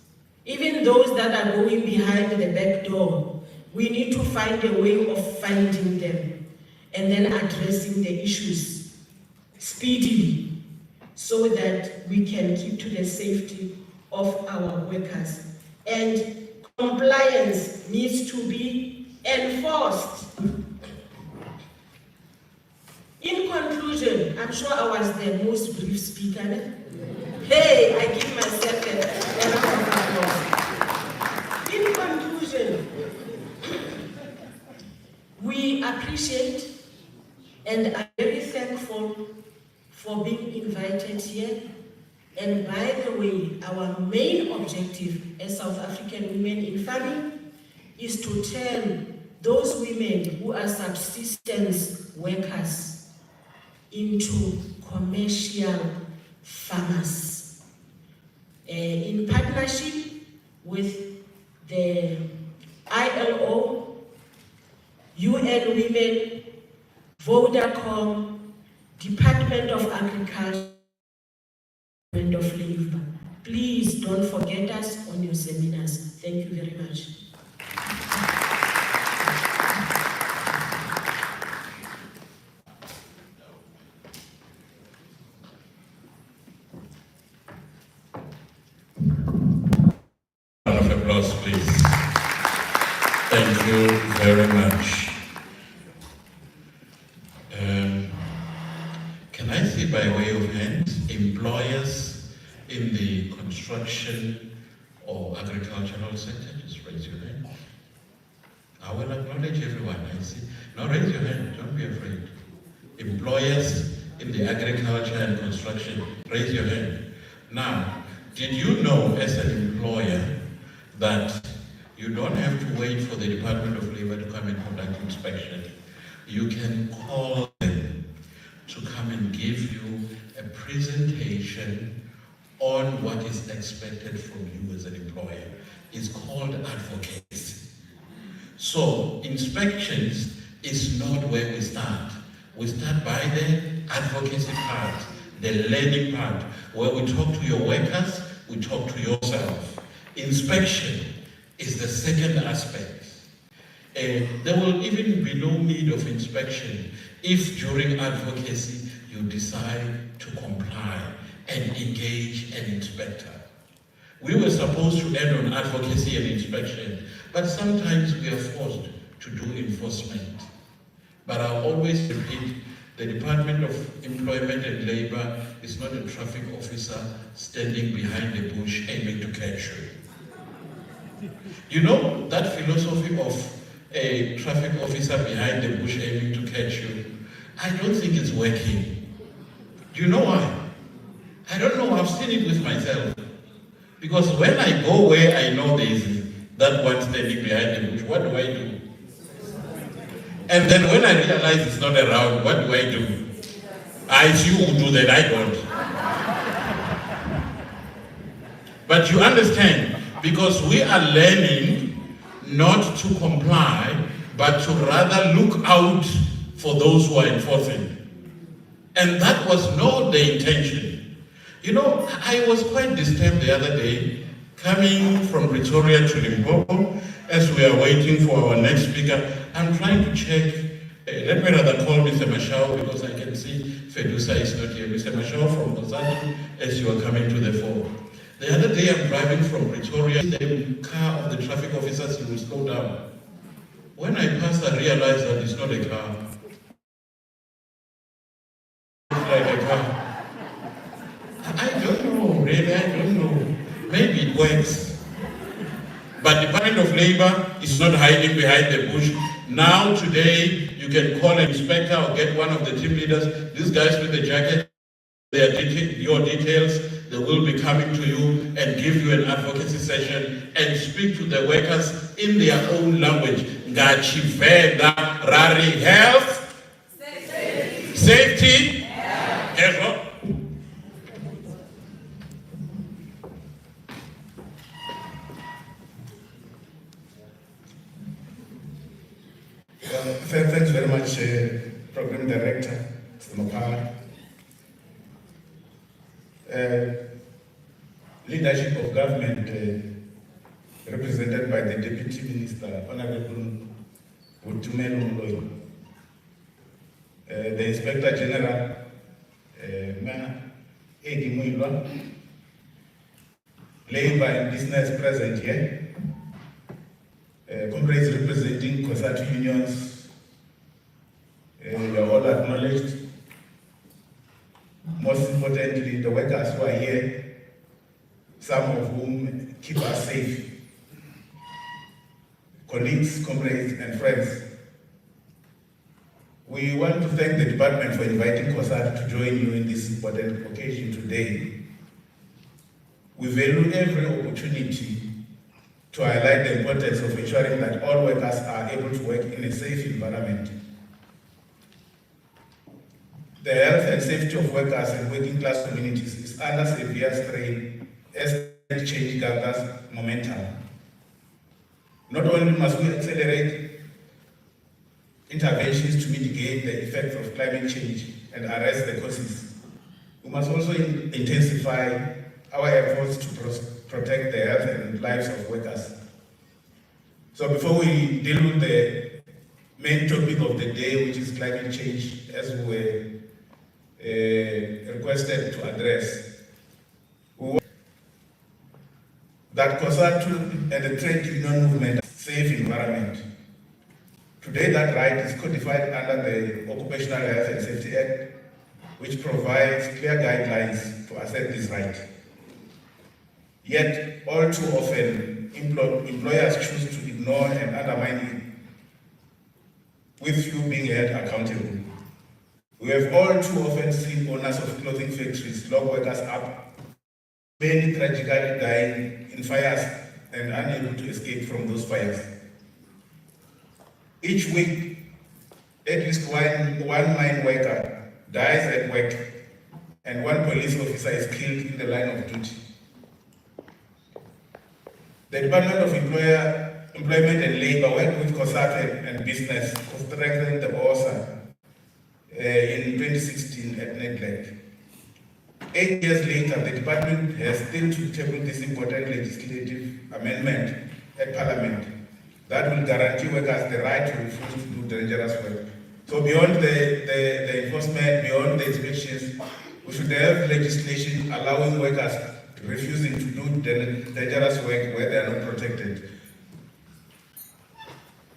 Even those that are going behind the back door, we need to find a way of finding them and then addressing the issues speedily so that we can keep to the safety of our workers. And compliance needs to be enforced. In conclusion, I'm sure I was the most brief speaker. Hey, I give myself a round of applause. In conclusion, we appreciate and are very thankful for being invited here. And by the way, our main objective as South African women in farming is to turn those women who are subsistence workers into commercial farmers. In partnership with the ILO, UN Women, Vodacom, Department of Agriculture, Department of Labor. Please don't forget us on your seminars. Thank you very much. Round of applause, please. very much. Can I see by way of hand employers in the construction or agricultural sector? Just raise your hand. I will acknowledge everyone. I see. Now raise your hand. Don't be afraid. Employers in the agriculture and construction, raise your hand. Now, did you know as an employer that you don't have to wait for the Department of Labor to come and conduct inspection? You can call them to come and give you a presentation on what is expected from you as an employer. It's called advocacy. So inspections is not where we start. We start by the advocacy part, the learning part, where we talk to your workers, we talk to yourself. Inspection is the second aspect. There will even be no need of inspection if during advocacy you decide to comply and engage an inspector. We were supposed to end on advocacy and inspection, but sometimes we are forced to do enforcement. But I'll always repeat, the Department of Employment and Labor is not a traffic officer standing behind the bush aiming to catch you. You know, that philosophy of a traffic officer behind the bush aiming to catch you, I don't think it's working. Do you know why? I don't know, I've seen it with myself. Because when I go where I know there is that one standing behind the bush, what do I do? And then when I realize it's not around, what do I do? I see who do that, I don't. But you understand, because we are learning not to comply, but to rather look out for those who are enforcing. And that was not the intention. You know, I was quite disturbed the other day, coming from Pretoria to Limpopo, as we are waiting for our next speaker. I'm trying to check, let me rather call Mr. Mashao, because I can see Fedusa is not here. Mr. Mashao from Kozatu, as you are coming to the fore. The other day I'm driving from Pretoria, the car of the traffic officers, he will slow down. When I passed, I realized that it's not a car. It's like a car. I don't know, really, I don't know. Maybe it works. But the Department of Labor is not hiding behind the bush. Now, today, you can call an inspector or get one of the team leaders. These guys with the jacket, your details, they will be coming to you and give you an advocacy session and speak to the workers in their own language. Ngachivenda, Rari, health, safety, health. Thanks very much, Program Director, Mr. Mopala. Leadership of government represented by the Deputy Minister, Honorable Utumelo Mloyi. The Inspector General, Edi Muilwa, Labor and Business present here. Comrades representing COSATU unions, you are all acknowledged. Most importantly, the workers who are here, some of whom keep us safe. Colleagues, comrades, and friends. We want to thank the department for inviting COSATU to join you in this important occasion today. We value every opportunity to highlight the importance of ensuring that all workers are able to work in a safe environment. The health and safety of workers and working class communities is under severe strain as climate change gathers momentum. Not only must we accelerate interventions to mitigate the effects of climate change and arrest the causes, we must also intensify our efforts to protect the health and lives of workers. So before we deal with the main topic of the day, which is climate change, as we were requested to address, that COSATU and the trade union movement, safe environment, Today, that right is codified under the Occupational Health and Safety Act, which provides clear guidelines to assert this right. Yet, all too often, employers choose to ignore and undermine it, with few being held accountable. We have all too often seen owners of clothing factories lock workers up, many tragically dying in fires and unable to escape from those fires. Each week, at least one mine worker dies at work and one police officer is killed in the line of duty. The Department of Employment and Labor worked with COSATU and business to strengthen the OSA in 2016 at NEDLAC. 8 years later, the department has still to table this important legislative amendment at Parliament that will guarantee workers the right to refuse to do dangerous work. So beyond the enforcement, beyond the inspections, we should have legislation allowing workers refusing to do dangerous work where they are not protected.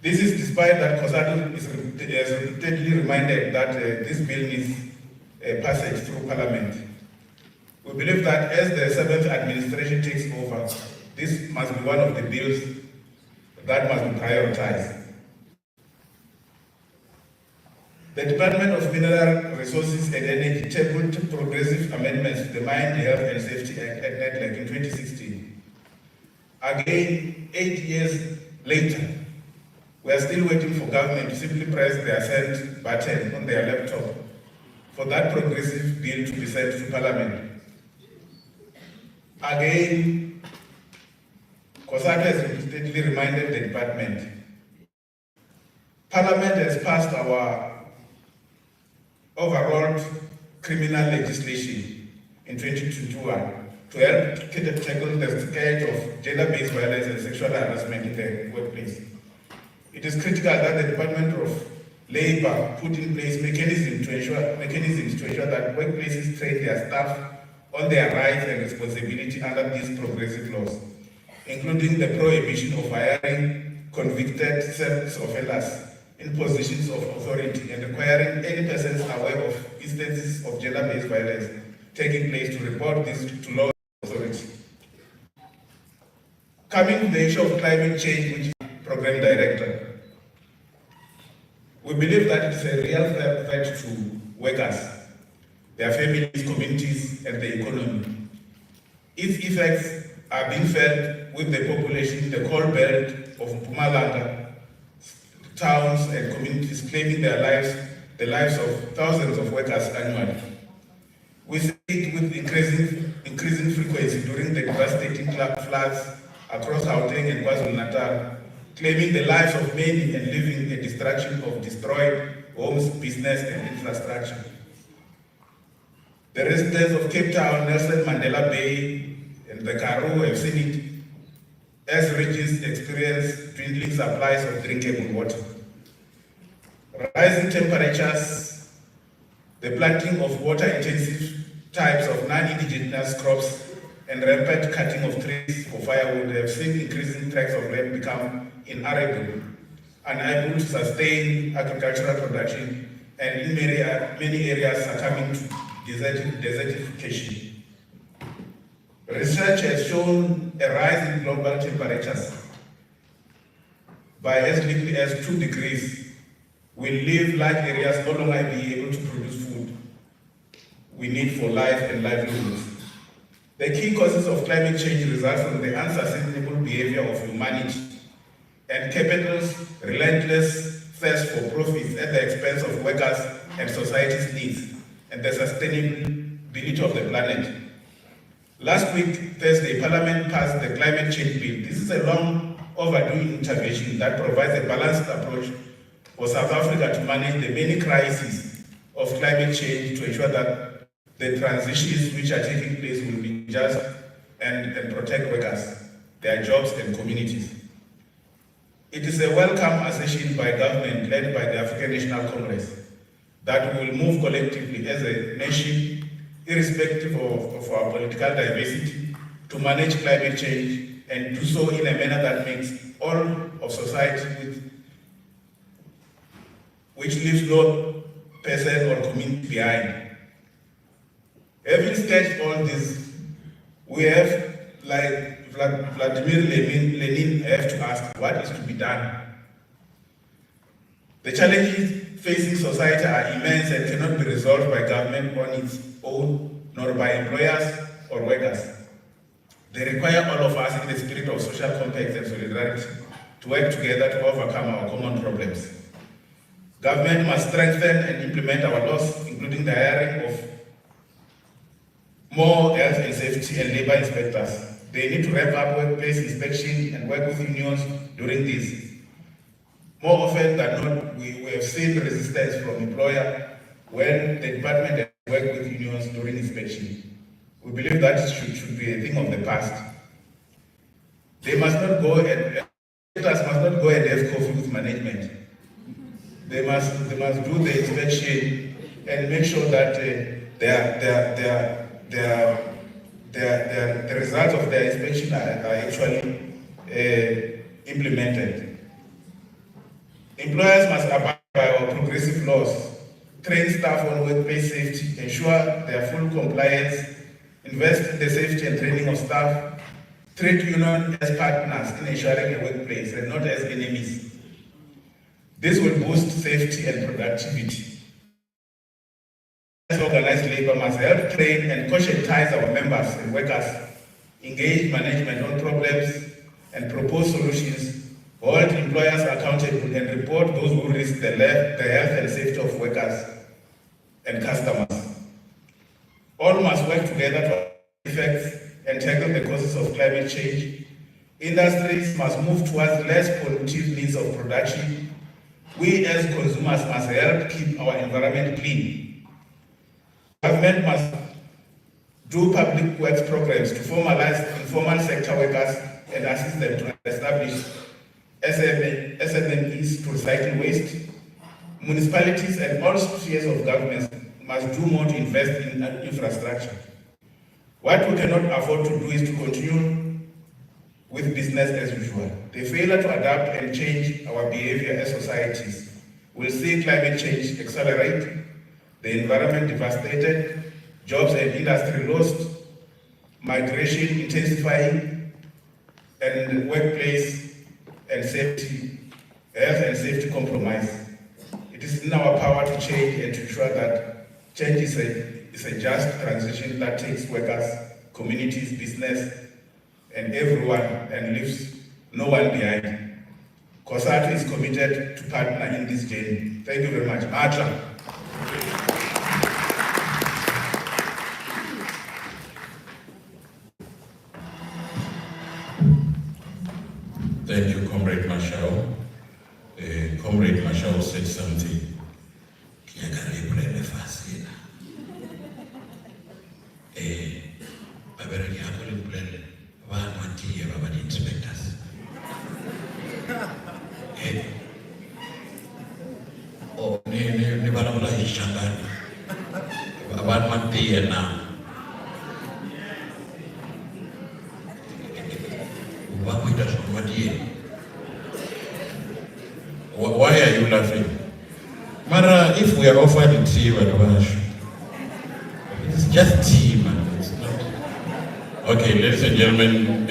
This is despite that COSATU has repeatedly reminded that this bill needs a passage through Parliament. We believe that as the 7th administration takes over, this must be one of the bills that must be prioritized. The Department of Mineral Resources and Energy tabled progressive amendments to the Mine Health and Safety Act at NEDLAC in 2016. Again, 8 years later, we are still waiting for government to simply press the assent button on their laptop for that progressive bill to be sent to Parliament. Again, COSATU has repeatedly reminded the department. Parliament has passed our overall criminal legislation in 2021 to help tackle the scourge of gender-based violence and sexual harassment in the workplace. It is critical that the Department of Labor put in place mechanisms to ensure that workplaces train their staff on their rights and responsibility under these progressive laws, including the prohibition of hiring convicted sex offenders in positions of authority and requiring any persons aware of instances of gender-based violence taking place to report this to law authority. Coming to the issue of climate change, which is Program Director, we believe that it is a real threat to workers, their families, communities, and the economy. Its effects are being felt with the population in the coal belt of Mpumalanga, towns and communities claiming the lives of thousands of workers annually. We see it with increasing frequency during the devastating floods across Gauteng and KwaZulu-Natal, claiming the lives of many and leaving a destruction of destroyed homes, business, and infrastructure. The residents of Cape Town, Nelson Mandela Bay, and the Karoo have seen it as regions experience dwindling supplies of drinkable water. Rising temperatures, the planting of water-intensive types of non-indigenous crops, and rampant cutting of trees for firewood have seen increasing tracts of land become inarable, unable to sustain agricultural production, and in many areas succumbing to desertification. Research has shown a rise in global temperatures by as little as 2 degrees will leave large areas no longer be able to produce food we need for life and livelihoods. The key causes of climate change result from the unsustainable behavior of humanity and capital's relentless thirst for profits at the expense of workers and society's needs and the sustainability of the planet. Last week, Thursday, Parliament passed the Climate Change Bill. This is a long overdue intervention that provides a balanced approach for South Africa to manage the many crises of climate change to ensure that the transitions which are taking place will be just and protect workers, their jobs and communities. It is a welcome assertion by government led by the African National Congress that we will move collectively as a nation, irrespective of our political diversity, to manage climate change and do so in a manner that makes all of society with which leaves no person or community behind. Having sketched all this, we have, like Vladimir Lenin, have to ask what is to be done. The challenges facing society are immense and cannot be resolved by government on its own, nor by employers or workers. They require all of us in the spirit of social compact and solidarity to work together to overcome our common problems. Government must strengthen and implement our laws, including the hiring of more health and safety and labor inspectors. They need to ramp up workplace inspection and work with unions during this. More often than not, we have seen resistance from employer when the department has worked with unions during inspection. We believe that should be a thing of the past. They must not go and have coffee with management. They must do the inspection and make sure that the results of their inspection are actually implemented. Employers must abide by our progressive laws, train staff on workplace safety, ensure their full compliance, invest in the safety and training of staff, treat unions as partners in ensuring a workplace and not as enemies. This will boost safety and productivity. Organized labor must help train and conscientize our members and workers, engage management on problems and propose solutions, hold employers accountable and report those who risk the health and safety of workers and customers. All must work together to effects and tackle the causes of climate change. Industries must move towards less pollutive means of production. We as consumers must help keep our environment clean. Government must do public works programs to formalize informal sector workers and assist them to establish SMEs to recycle waste. Municipalities and all spheres of government must do more to invest in infrastructure. What we cannot afford to do is to continue with business as usual. The failure to adapt and change our behavior as societies will see climate change accelerate, the environment devastated, jobs and industry lost, migration intensifying, and workplace and safety, health and safety compromised. It is in our power to change and to ensure that change is a just transition that takes workers, communities, business, and everyone and leaves no one behind. COSATU is committed to partner in this journey. Thank you very much. Marcha. Thank you, Comrade Marshall. Comrade Marshall said something. Inspectors. Oh, ni barang lain jangan. Abang mati ya na. Bapak dah semua dia. Why are you laughing? Mara, if we are offered tea, it's just tea, man. It's not. Okay, ladies and gentlemen,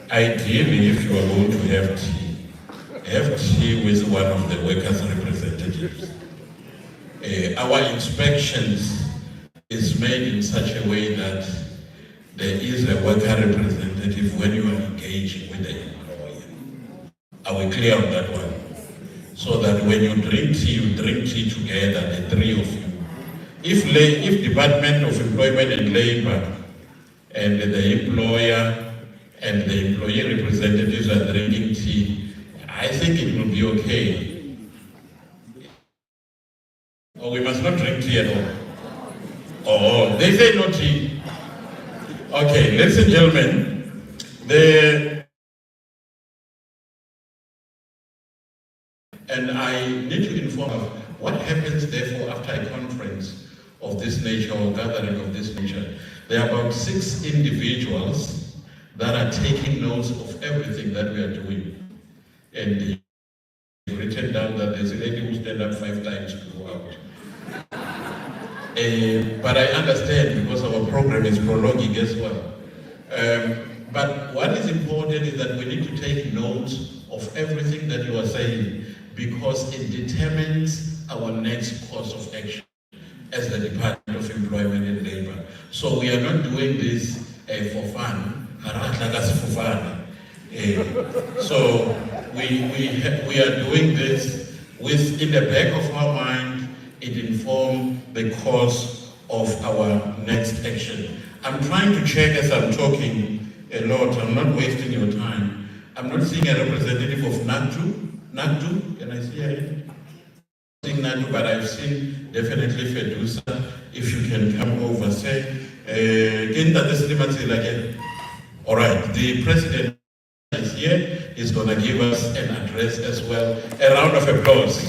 ideally, if you are going to have tea with one of the workers' representatives. Our inspections is made in such a way that there is a worker representative when you are engaging with the employer. Are we clear on that one? So that when you drink tea together, the three of you. If Department of Employment and Labor and the employer and the employee representatives are drinking tea, I think it will be okay. Or we must not drink tea at all. Oh, they say no tea. Okay, ladies and gentlemen, and I need to inform you what happens therefore after a conference of this nature or gathering of this nature. There are about 6 individuals that are taking notes of everything that we are doing. And written down that there's a lady who stand up 5 times to go out. But I understand because our program is prologuing as well. But what is important is that we need to take note of everything that you are saying because it determines our next course of action as the Department of Employment and Labor. So we are not doing this for fun. So we are doing this with, in the back of our mind, it informs the course of our next action. I'm trying to check as I'm talking a lot. I'm not wasting your time. I'm not seeing a representative of NACDU, can I see her? NACDU, but I've seen definitely FEDUSA. If you can come over, say, again. All right, the president is here. He's going to give us an address as well. A round of applause.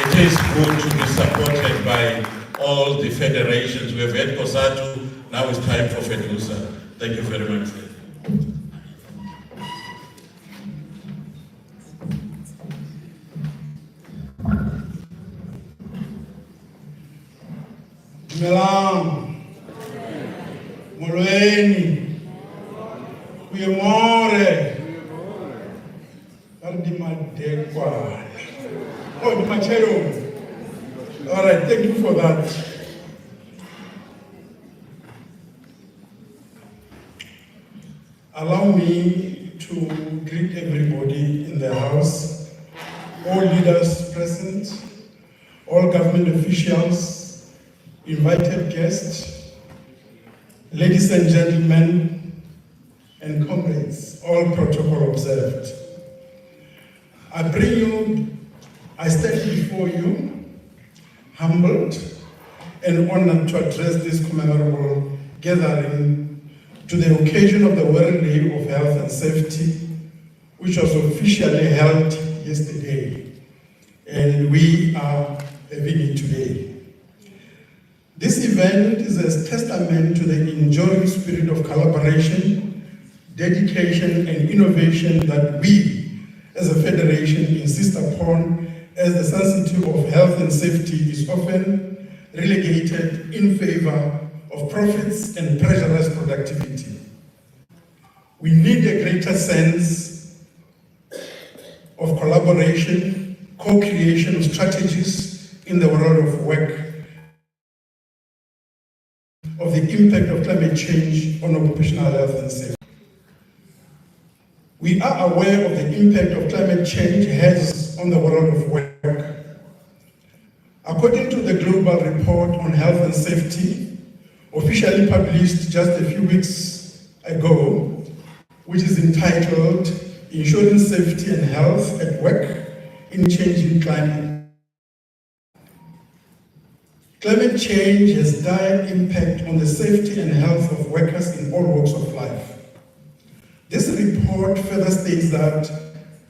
It is good to be supported by all the federations. We have had COSATU, now it's time for FEDUSA. Thank you very much. Dumelang, molweni, kuyemore, aridimadekwa, oh, dimachelo. All right, thank you for that. Allow me to greet everybody in the house, all leaders present, all government officials, invited guests, ladies and gentlemen, and comrades, all protocol observed. I stand before you, humbled and honored to address this commemorable gathering to the occasion of the World Day of Health and Safety, which was officially held yesterday, and we are having it today. This event is a testament to the enduring spirit of collaboration, dedication, and innovation that we, as a federation, insist upon, as the sensitive of health and safety is often relegated in favor of profits and pressurized productivity. We need a greater sense of collaboration, co-creation of strategies in the world of work, of the impact of climate change on occupational health and safety. We are aware of the impact of climate change has on the world of work. According to the Global Report on Health and Safety, officially published just a few weeks ago, which is entitled Ensuring Safety and Health at Work in Changing Climate. Climate change has dire impact on the safety and health of workers in all walks of life. This report further states that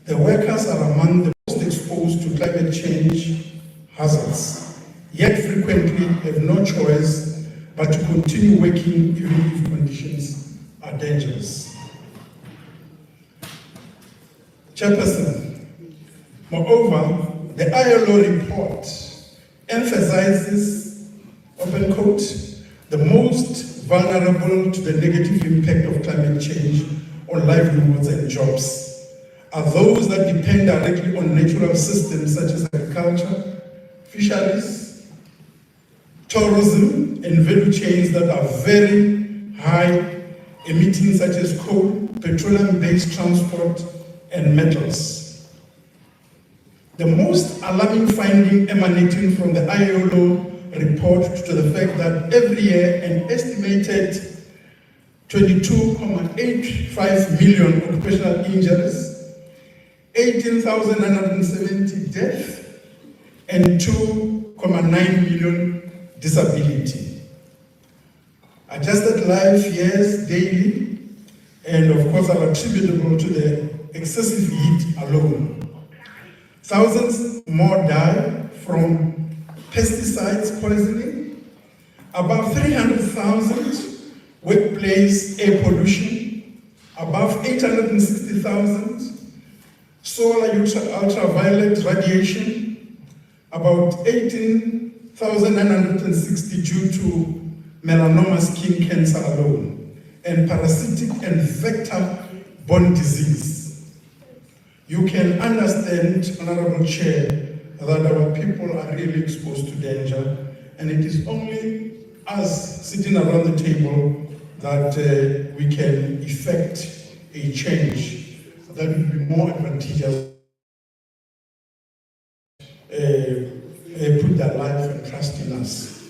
the workers are among the most exposed to climate change hazards, yet frequently have no choice but to continue working even if conditions are dangerous. Chairperson, moreover, the ILO report emphasizes, open quote, the most vulnerable to the negative impact of climate change on livelihoods and jobs are those that depend directly on natural systems such as agriculture, fisheries, tourism, and value chains that are very high emitting, such as coal, petroleum-based transport, and metals. The most alarming finding emanating from the ILO report to the fact that every year an estimated 22.85 million occupational injuries, 18,970 deaths, and 2.9 million disability. Adjusted life years daily, and of course are attributable to the excessive heat alone. Thousands more die from pesticides poisoning, above 300,000 workplace air pollution, above 860,000 solar ultraviolet radiation, about 18,960 due to melanoma skin cancer alone, and parasitic and vector-borne disease. You can understand, Honorable Chair, that our people are really exposed to danger, and it is only us sitting around the table that we can effect a change that will be more advantageous, put their life and trust in us.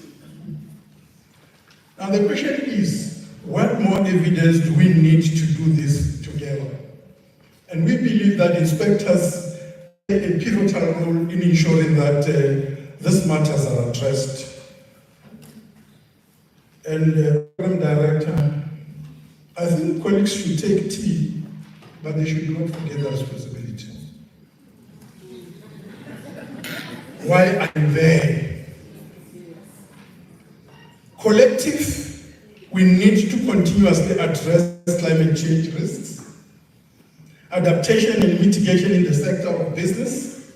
Now the question is, what more evidence do we need to do this together? And we believe that inspectors play a pivotal role in ensuring that these matters are addressed. And Program Director, I think colleagues should take tea, but they should not forget their responsibility. Why I'm there? Collective, we need to continuously address climate change risks, adaptation and mitigation in the sector of business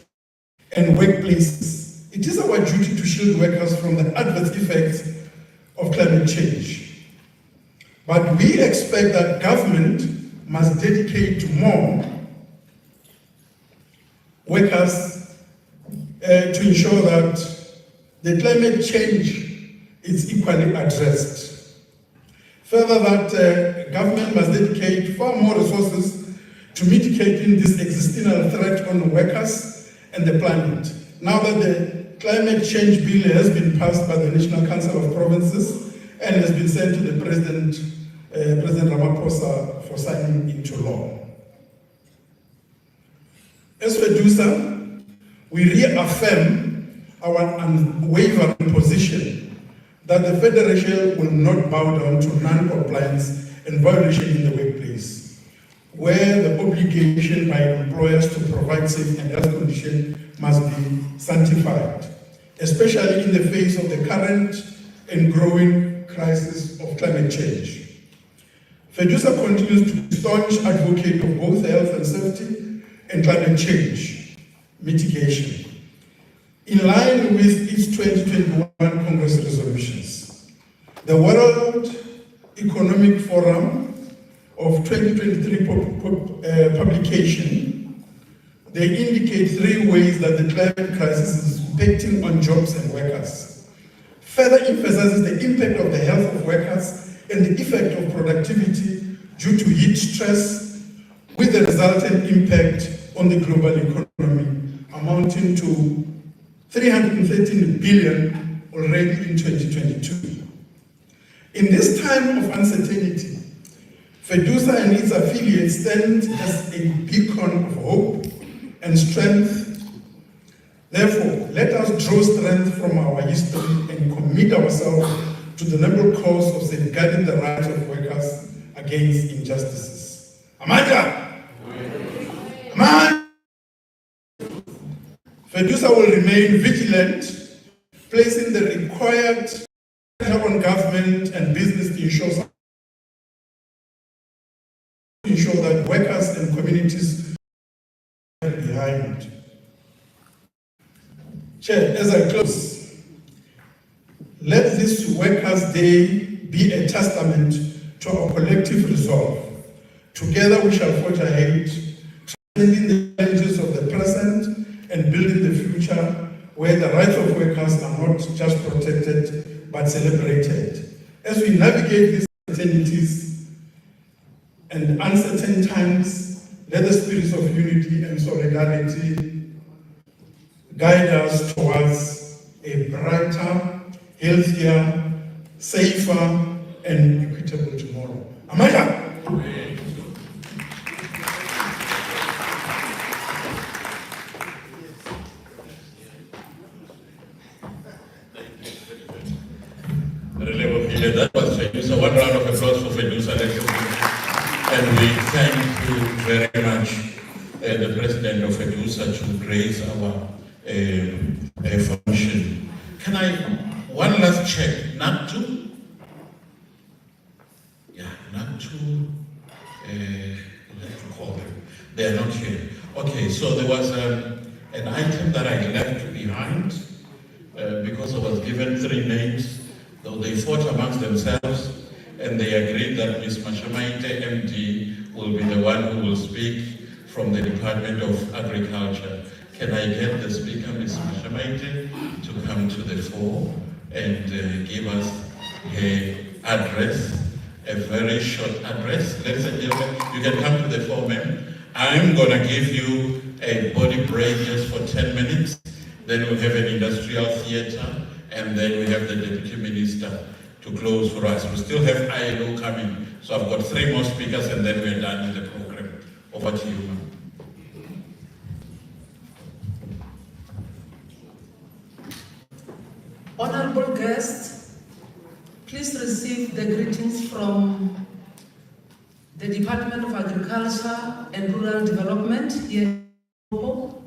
and workplaces. It is our duty to shield workers from the adverse effects of climate change. But we expect that government must dedicate more workers to ensure that the climate change is equally addressed. Further, that government must dedicate far more resources to mitigating this existential threat on workers and the planet. Now that the climate change bill has been passed by the National Council of Provinces and has been sent to the President Ramaphosa for signing into law. As FEDUSA, we reaffirm our unwavering position that the Federation will not bow down to non-compliance and violation in the workplace, where the obligation by employers to provide safe and health conditions must be sanctified, especially in the face of the current and growing crisis of climate change. FEDUSA continues to be staunch advocate of both health and safety and climate change mitigation, in line with its 2021 Congress resolutions. The World Economic Forum of 2023 publication, they indicate 3 ways that the climate crisis is impacting on jobs and workers. Further emphasizes the impact of the health of workers and the effect of productivity due to heat stress, with the resultant impact on the global economy amounting to 313 billion already in 2022. In this time of uncertainty, FEDUSA and its affiliates stand as a beacon of hope and strength. Therefore, let us draw strength from our history and commit ourselves to the noble cause of safeguarding the rights of workers against injustices. Amanda! Amanda! FEDUSA will remain vigilant, placing the required pressure on government and business to ensure that workers and communities are behind. Chair, as I close, let this Workers' Day be a testament to our collective resolve. Together we shall forge ahead, transcending the challenges of the present and building the future where the rights of workers are not just protected but celebrated. As we navigate these uncertainties and uncertain times, let the spirits of unity and solidarity guide us towards a brighter, healthier, safer, and equitable tomorrow. Amanda! That was FEDUSA. One round of applause for FEDUSA. And we thank you very much, the President of FEDUSA, to grace our function. Can I, one last check, not to? Yeah, not to, let's call them. They are not here. Okay. Okay, so there was an item that I left behind because I was given 3 names, though they fought amongst themselves and they agreed that Ms. Mashamaite MD will be the one who will speak from the Department of Agriculture. Can I get the speaker, Ms. Mashamaite, to come to the fore and give us her address, a very short address. Ladies and gentlemen, you can come to the fore, ma'am. I'm going to give you a body break just for 10 minutes. Then we'll have an industrial theater, and then we have the Deputy Minister to close for us. We still have ILO coming, so I've got 3 more speakers, and then we're done with the program. Over to you, ma'am. Honorable guests, please receive the greetings from the Department of Agriculture and Rural Development here in Limpopo.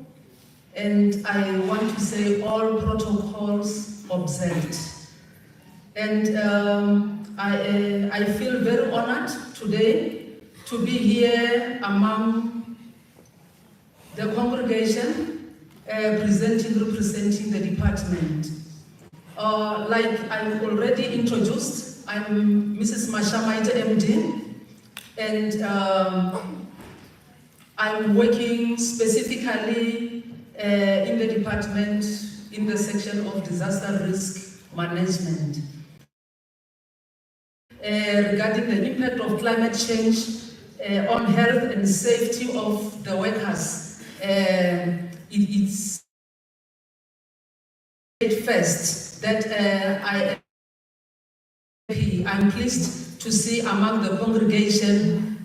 And I want to say all protocols observed. And I feel very honored today to be here among the congregation representing the department. Like I've already introduced, I'm Mrs. Mashamaite MD, and I'm working specifically in the department in the section of disaster risk management. Regarding the impact of climate change on health and safety of the workers, it's first that I'm pleased to see among the congregation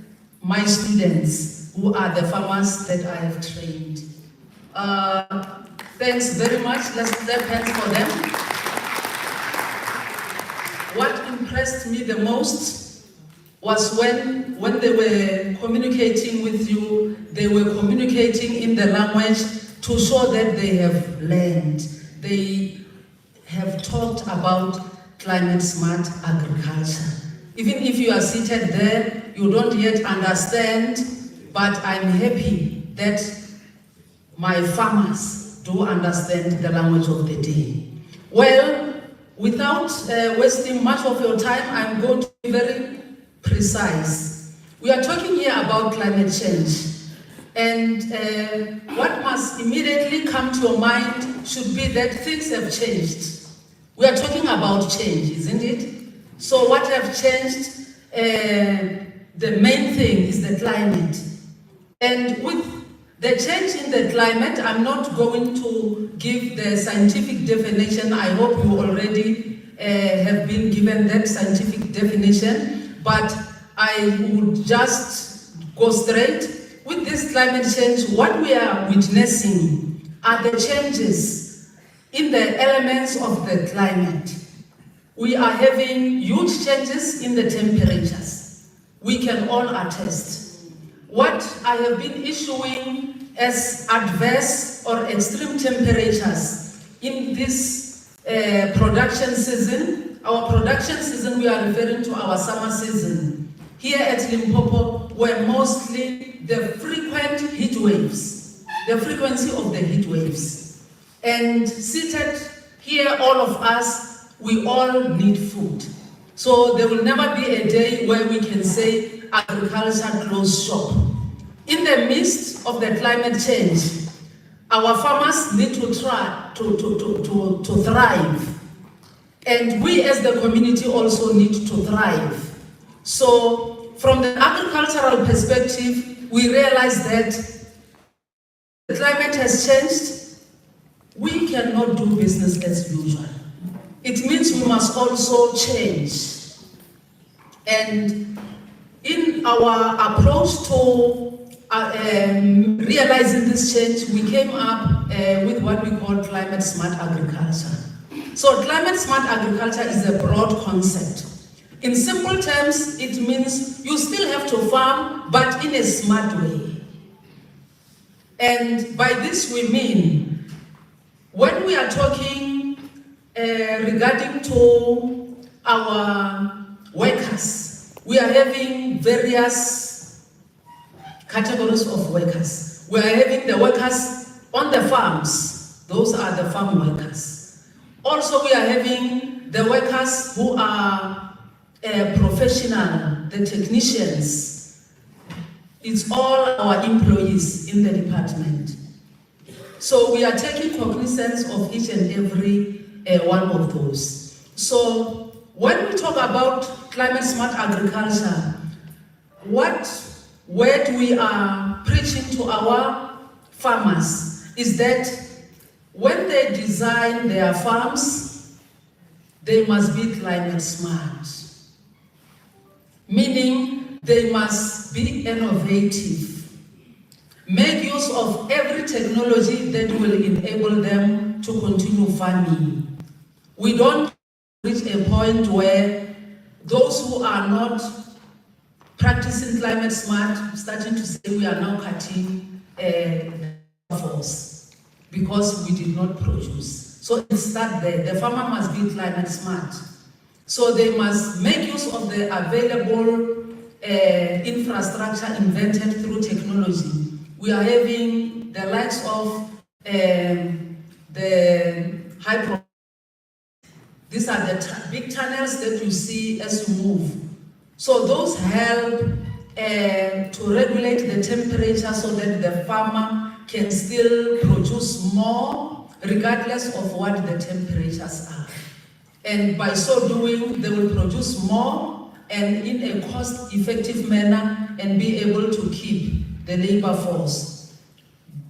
my students who are the farmers that I have trained. Thanks very much. Let's clap hands for them. What impressed me the most was when they were communicating with you, they were communicating in the language to show that they have learned. They have talked about climate smart agriculture. Even if you are seated there, you don't yet understand, but I'm happy that my farmers do understand the language of the day. Well, without wasting much of your time, I'm going to be very precise. We are talking here about climate change. And what must immediately come to your mind should be that things have changed. We are talking about change, isn't it? So what have changed? The main thing is the climate. And with the change in the climate, I'm not going to give the scientific definition. I hope you already have been given that scientific definition, but I would just go straight. With this climate change, what we are witnessing are the changes in the elements of the climate. We are having huge changes in the temperatures. We can all attest. What I have been issuing as adverse or extreme temperatures in this production season, our production season, we are referring to our summer season. Here at Limpopo, were mostly the frequent heat waves, the frequency of the heat waves. And seated here, all of us, we all need food. So there will never be a day where we can say agriculture closed shop. In the midst of the climate change, our farmers need to try to thrive. And we as the community also need to thrive. So from the agricultural perspective, we realize that the climate has changed. We cannot do business as usual. It means we must also change. And in our approach to realizing this change, we came up with what we call climate smart agriculture. So climate smart agriculture is a broad concept. In simple terms, it means you still have to farm, but in a smart way. And by this we mean, when we are talking regarding to our workers, we are having various categories of workers. We are having the workers on the farms. Those are the farm workers. Also, we are having the workers who are professional, the technicians. It's all our employees in the department. So we are taking cognizance of each and every one of those. So when we talk about climate smart agriculture, what word we are preaching to our farmers is that when they design their farms, they must be climate smart. Meaning they must be innovative. Make use of every technology that will enable them to continue farming. We don't reach a point where those who are not practicing climate smart starting to say we are now cutting the force because we did not produce. So it starts there. The farmer must be climate smart. So they must make use of the available infrastructure invented through technology. We are having the likes of the hydro. These are the big tunnels that you see as you move. So those help to regulate the temperature so that the farmer can still produce more regardless of what the temperatures are. And by so doing, they will produce more and in a cost-effective manner and be able to keep the labor force.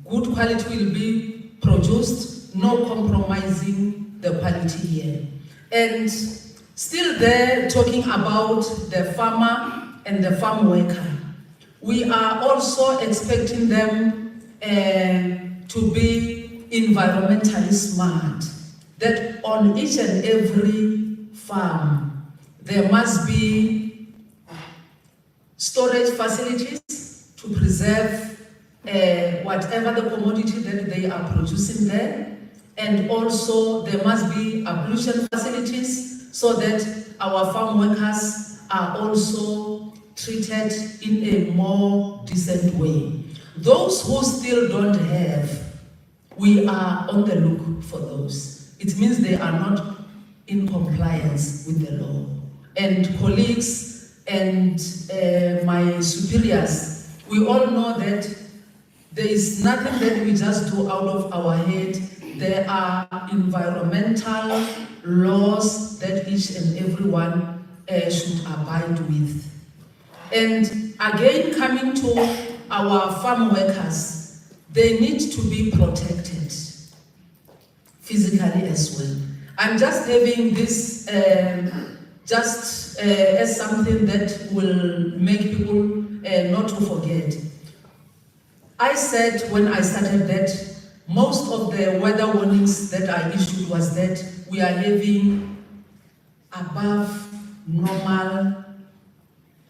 Good quality will be produced, no compromising the quality here. And still there, talking about the farmer and the farm worker, we are also expecting them to be environmentally smart. That on each and every farm, there must be storage facilities to preserve whatever the commodity that they are producing there. And also there must be ablution facilities so that our farm workers are also treated in a more decent way. Those who still don't have, we are on the look for those. It means they are not in compliance with the law. And colleagues and my superiors, we all know that there is nothing that we just do out of our head. There are environmental laws that each and everyone should abide with. And again, coming to our farm workers, they need to be protected physically as well. I'm just having this as something that will make people not to forget. I said when I started that most of the weather warnings that I issued was that we are having above normal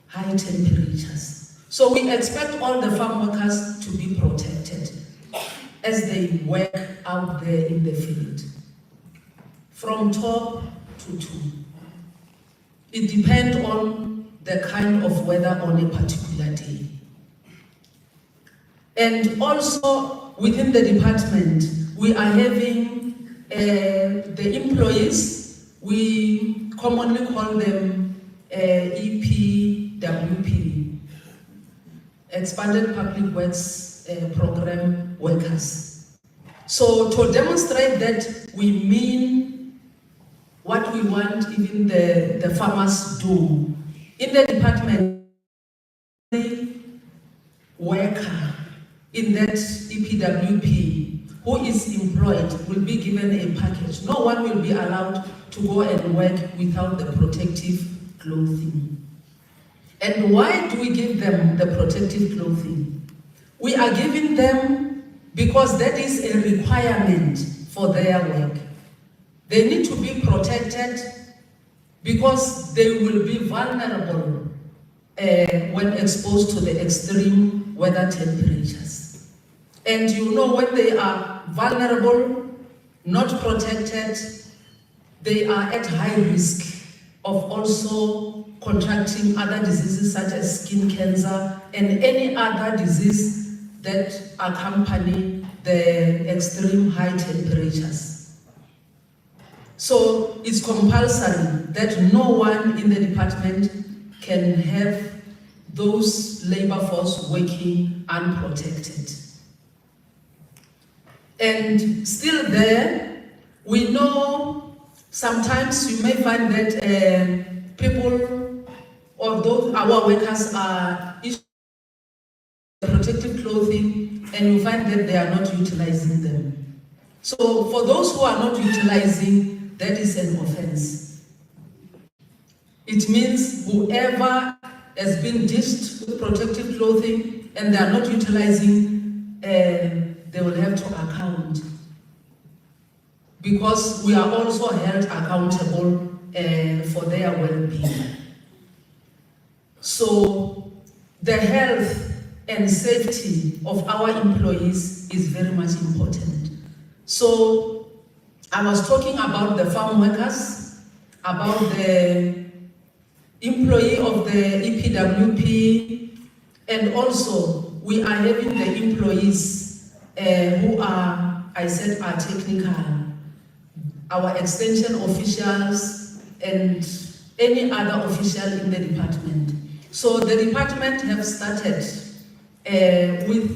high temperatures. So we expect all the farm workers to be protected as they work out there in the field, from top to toe. It depends on the kind of weather on a particular day. And also within the department, we are having the employees, we commonly call them EPWP, Expanded Public Works Program Workers. So to demonstrate that we mean what we want even the farmers do, in the department, worker in that EPWP who is employed will be given a package. No one will be allowed to go and work without the protective clothing. And why do we give them the protective clothing? We are giving them because that is a requirement for their work. They need to be protected because they will be vulnerable when exposed to the extreme weather temperatures. And you know, when they are vulnerable, not protected, they are at high risk of also contracting other diseases such as skin cancer and any other disease that accompany the extreme high temperatures. So it's compulsory that no one in the department can have those labor force working unprotected. And still there, we know sometimes you may find that people, although our workers are issuing protective clothing, and you find that they are not utilizing them. So for those who are not utilizing, that is an offense. It means whoever has been dished with protective clothing and they are not utilizing, they will have to account. Because we are also held accountable for their well-being. So the health and safety of our employees is very much important. So I was talking about the farm workers, about the employee of the EPWP, and also we are having the employees who are, I said, are technical, our extension officials and any other official in the department. So the department have started with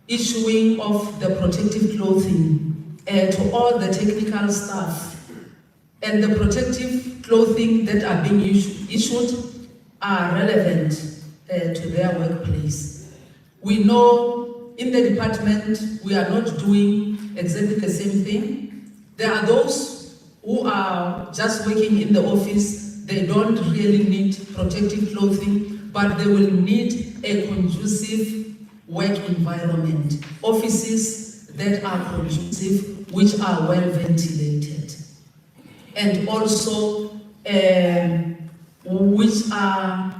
issuing of the protective clothing to all the technical staff. And the protective clothing that are being issued are relevant to their workplace. We know in the department we are not doing exactly the same thing. There are those who are just working in the office, they don't really need protective clothing, but they will need a conducive work environment, offices that are conducive, which are well ventilated, and also which are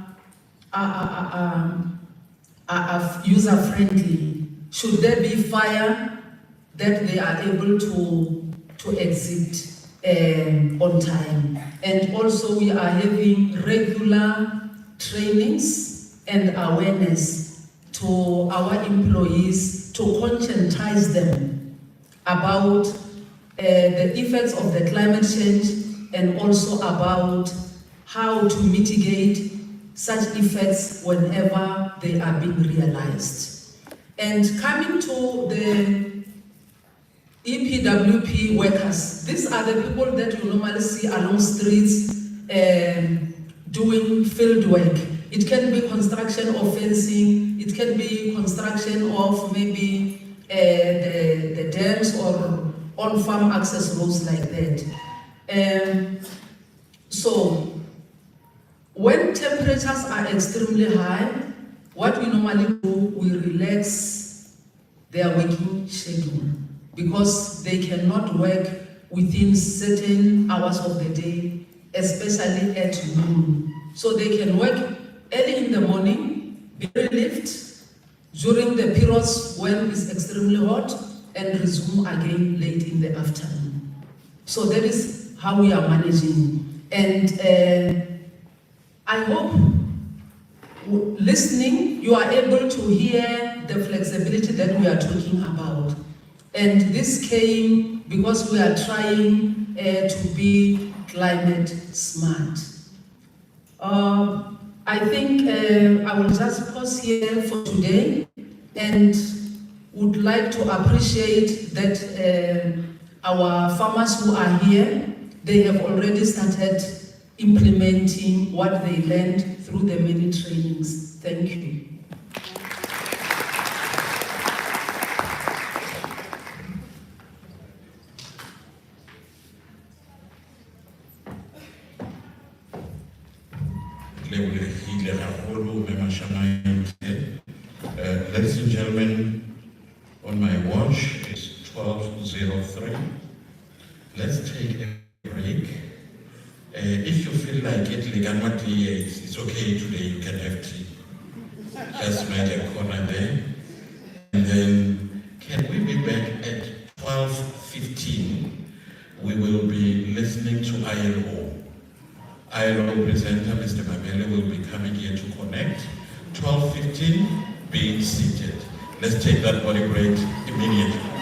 user-friendly. Should there be fire, that they are able to exit on time. And also we are having regular trainings and awareness to our employees to conscientize them about the effects of the climate change and also about how to mitigate such effects whenever they are being realized. And coming to the EPWP workers, these are the people that you normally see along streets doing field work. It can be construction of fencing, it can be construction of maybe the dams or on-farm access roads like that. So, when temperatures are extremely high, what we normally do, we relax their working schedule because they cannot work within certain hours of the day, especially at noon. So they can work early in the morning, be relieved during the periods when it's extremely hot, and resume again late in the afternoon. So that is how we are managing. And I hope listening, you are able to hear the flexibility that we are talking about. And this came because we are trying to be climate smart. I think I will just pause here for today and would like to appreciate that our farmers who are here, they have already started implementing what they learned through the many trainings. Thank you. Ladies and gentlemen, on my watch it's 12:03. Let's take a break. If you feel like it, it's okay today, you can have tea. Just make a corner there. And then, can we be back at 12:15? We will be listening to ILO. ILO presenter, Mr. Mamele, will be coming here to connect. 12:15, being seated. let's take that body break immediately.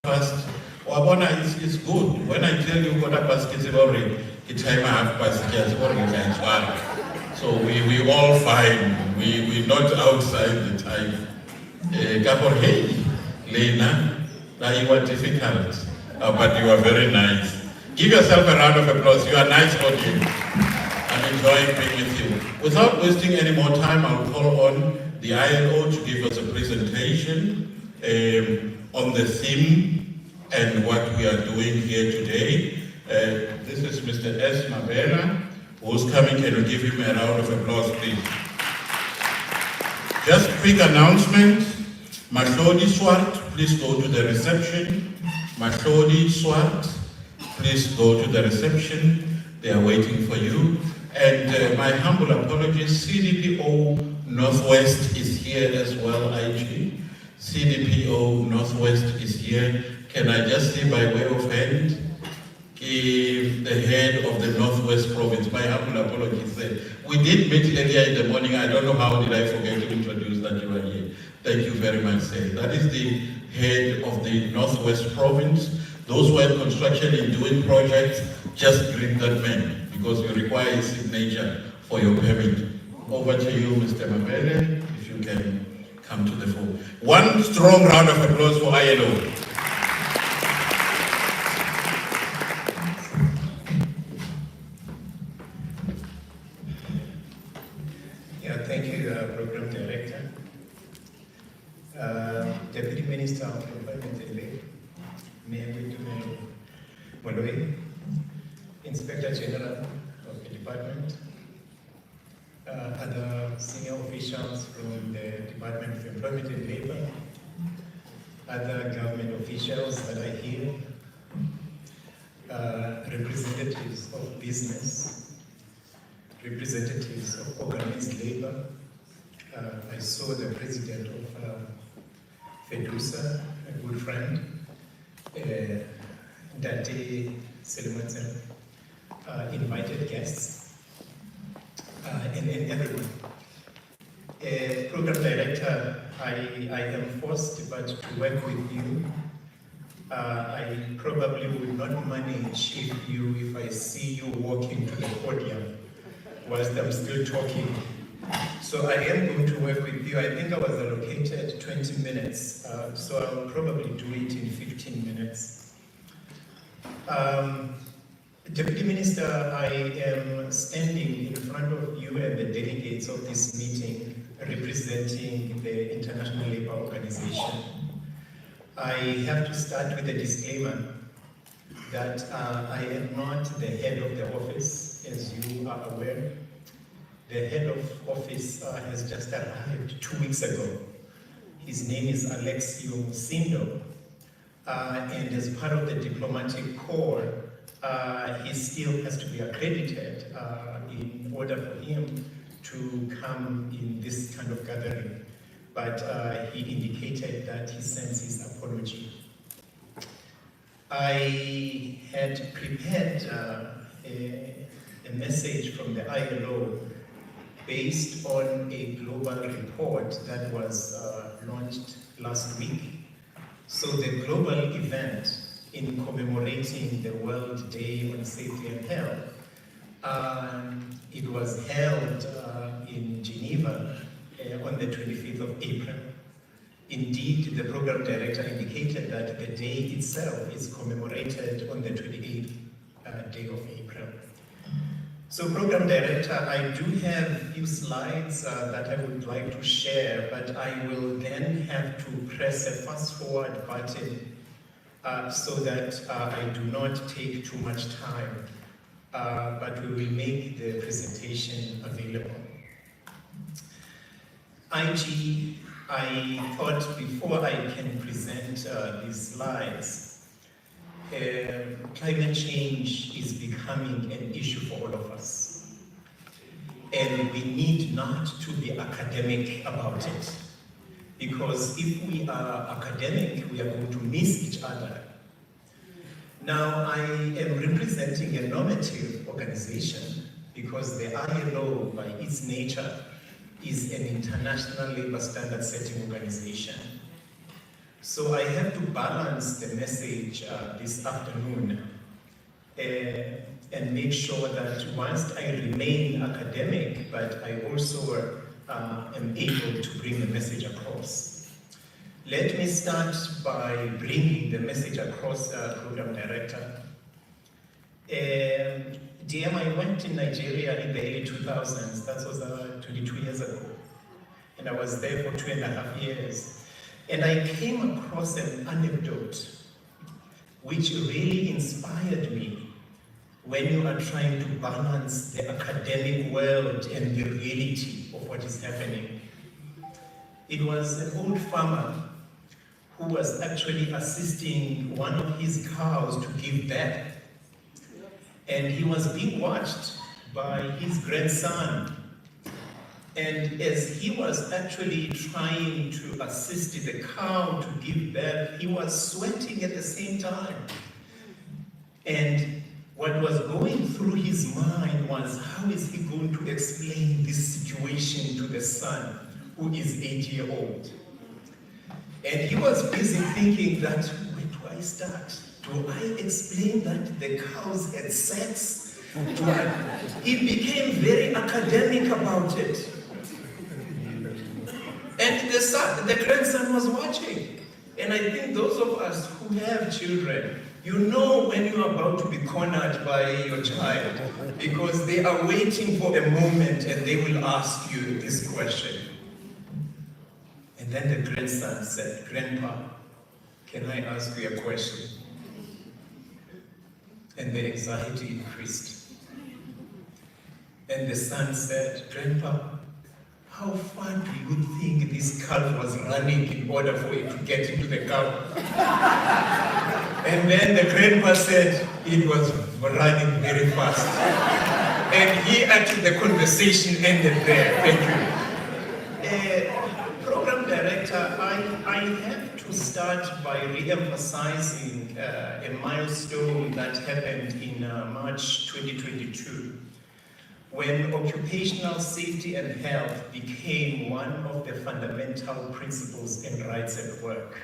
past. Wabona is good. When I tell you quarter past it's already, it's time half past it's already. So we all fine. We not outside the time. Gabor, hey, Lena, now you are difficult, but you are very nice. Give yourself a round of applause. You are a nice audience. I'm enjoying being with you. Without wasting any more time, I'll call on the ILO to give us a presentation on the theme and what we are doing here today. This is Mr. S. Mabela, who's coming. Can you give him a round of applause, please? Just a quick announcement. Mashodi Swart, please go to the reception. Mashodi Swart, please go to the reception. They are waiting for you. And my humble apologies, CDPO Northwest is here as well, IG. CDPO Northwest is here. Can I just say by way of hand, the head of the Northwest Province, my humble apologies, said, we did meet earlier in the morning. I don't know how did I forget to introduce that you are here. Thank you very much, sir. That is the head of the Northwest Province. Those who are in construction and doing projects, just greet that man because you require a signature for your permit. Over to you, Mr. Mabele, if you can come to the fore. One strong round of applause for ILO. Thank you, Program Director. Deputy Minister of Employment and Labour, Mayor Moloi, Inspector General of the Department, other senior officials from the Department of Employment and Labour, other government officials that are here, representatives of business, representatives of organized labor. I saw the president of FEDUSA, a good friend, Dati Selimansen, invited guests, and everyone. Program Director, I am forced but to work with you. I probably would not manage if I see you walking to the podium whilst I'm still talking. So I am going to work with you. I think I was allocated 20 minutes, so I'll probably do it in 15 minutes. Deputy Minister, I am standing in front of you and the delegates of this meeting representing the International Labour Organization. I have to start with a disclaimer that I am not the head of the office, as you are aware. The head of office has just arrived 2 weeks ago. His name is Alexio Musindo, and as part of the diplomatic corps, he still has to be accredited in order for him to come in this kind of gathering. But he indicated that he sends his apology. I had prepared a message from the ILO based on a global report that was launched last week. So the global event in commemorating the World Day on Safety and Health, it was held in Geneva on the 25th of April. Indeed, the program director indicated that the day itself is commemorated on the 28th day of April. So, Program Director, I do have a few slides that I would like to share, but I will then have to press a fast forward button so that I do not take too much time, but we will make the presentation available. IG, I thought before I can present these slides, climate change is becoming an issue for all of us. And we need not to be academic about it. Because if we are academic, we are going to miss each other. Now, I am representing a normative organization because the ILO, by its nature, is an international labor standard setting organization. So I have to balance the message this afternoon and make sure that whilst I remain academic, but I also am able to bring the message across. Let me start by bringing the message across, Program Director. DM, I went to Nigeria in the early 2000s, that was 22 years ago. And I was there for 2.5 years. And I came across an anecdote which really inspired me when you are trying to balance the academic world and the reality of what is happening. It was an old farmer who was actually assisting one of his cows to give birth. And he was being watched by his grandson. And as he was actually trying to assist the cow to give birth, he was sweating at the same time. And what was going through his mind was, how is he going to explain this situation to the son, who is 8-year-old? And he was busy thinking that, where do I start? Do I explain that the cows had sex? He became very academic about it. And the grandson was watching. And I think those of us who have children, you know when you are about to be cornered by your child, because they are waiting for a moment and they will ask you this question. And then the grandson said, "Grandpa, can I ask you a question?" And the anxiety increased. And the son said, "Grandpa, how far do you think this calf was running in order for it to get into the cow?" And then the grandpa said, "It was running very fast." And he actually, the conversation ended there. Thank you. Program Director, I have to start by re-emphasizing a milestone that happened in March 2022. When occupational safety and health became one of the fundamental principles and rights at work.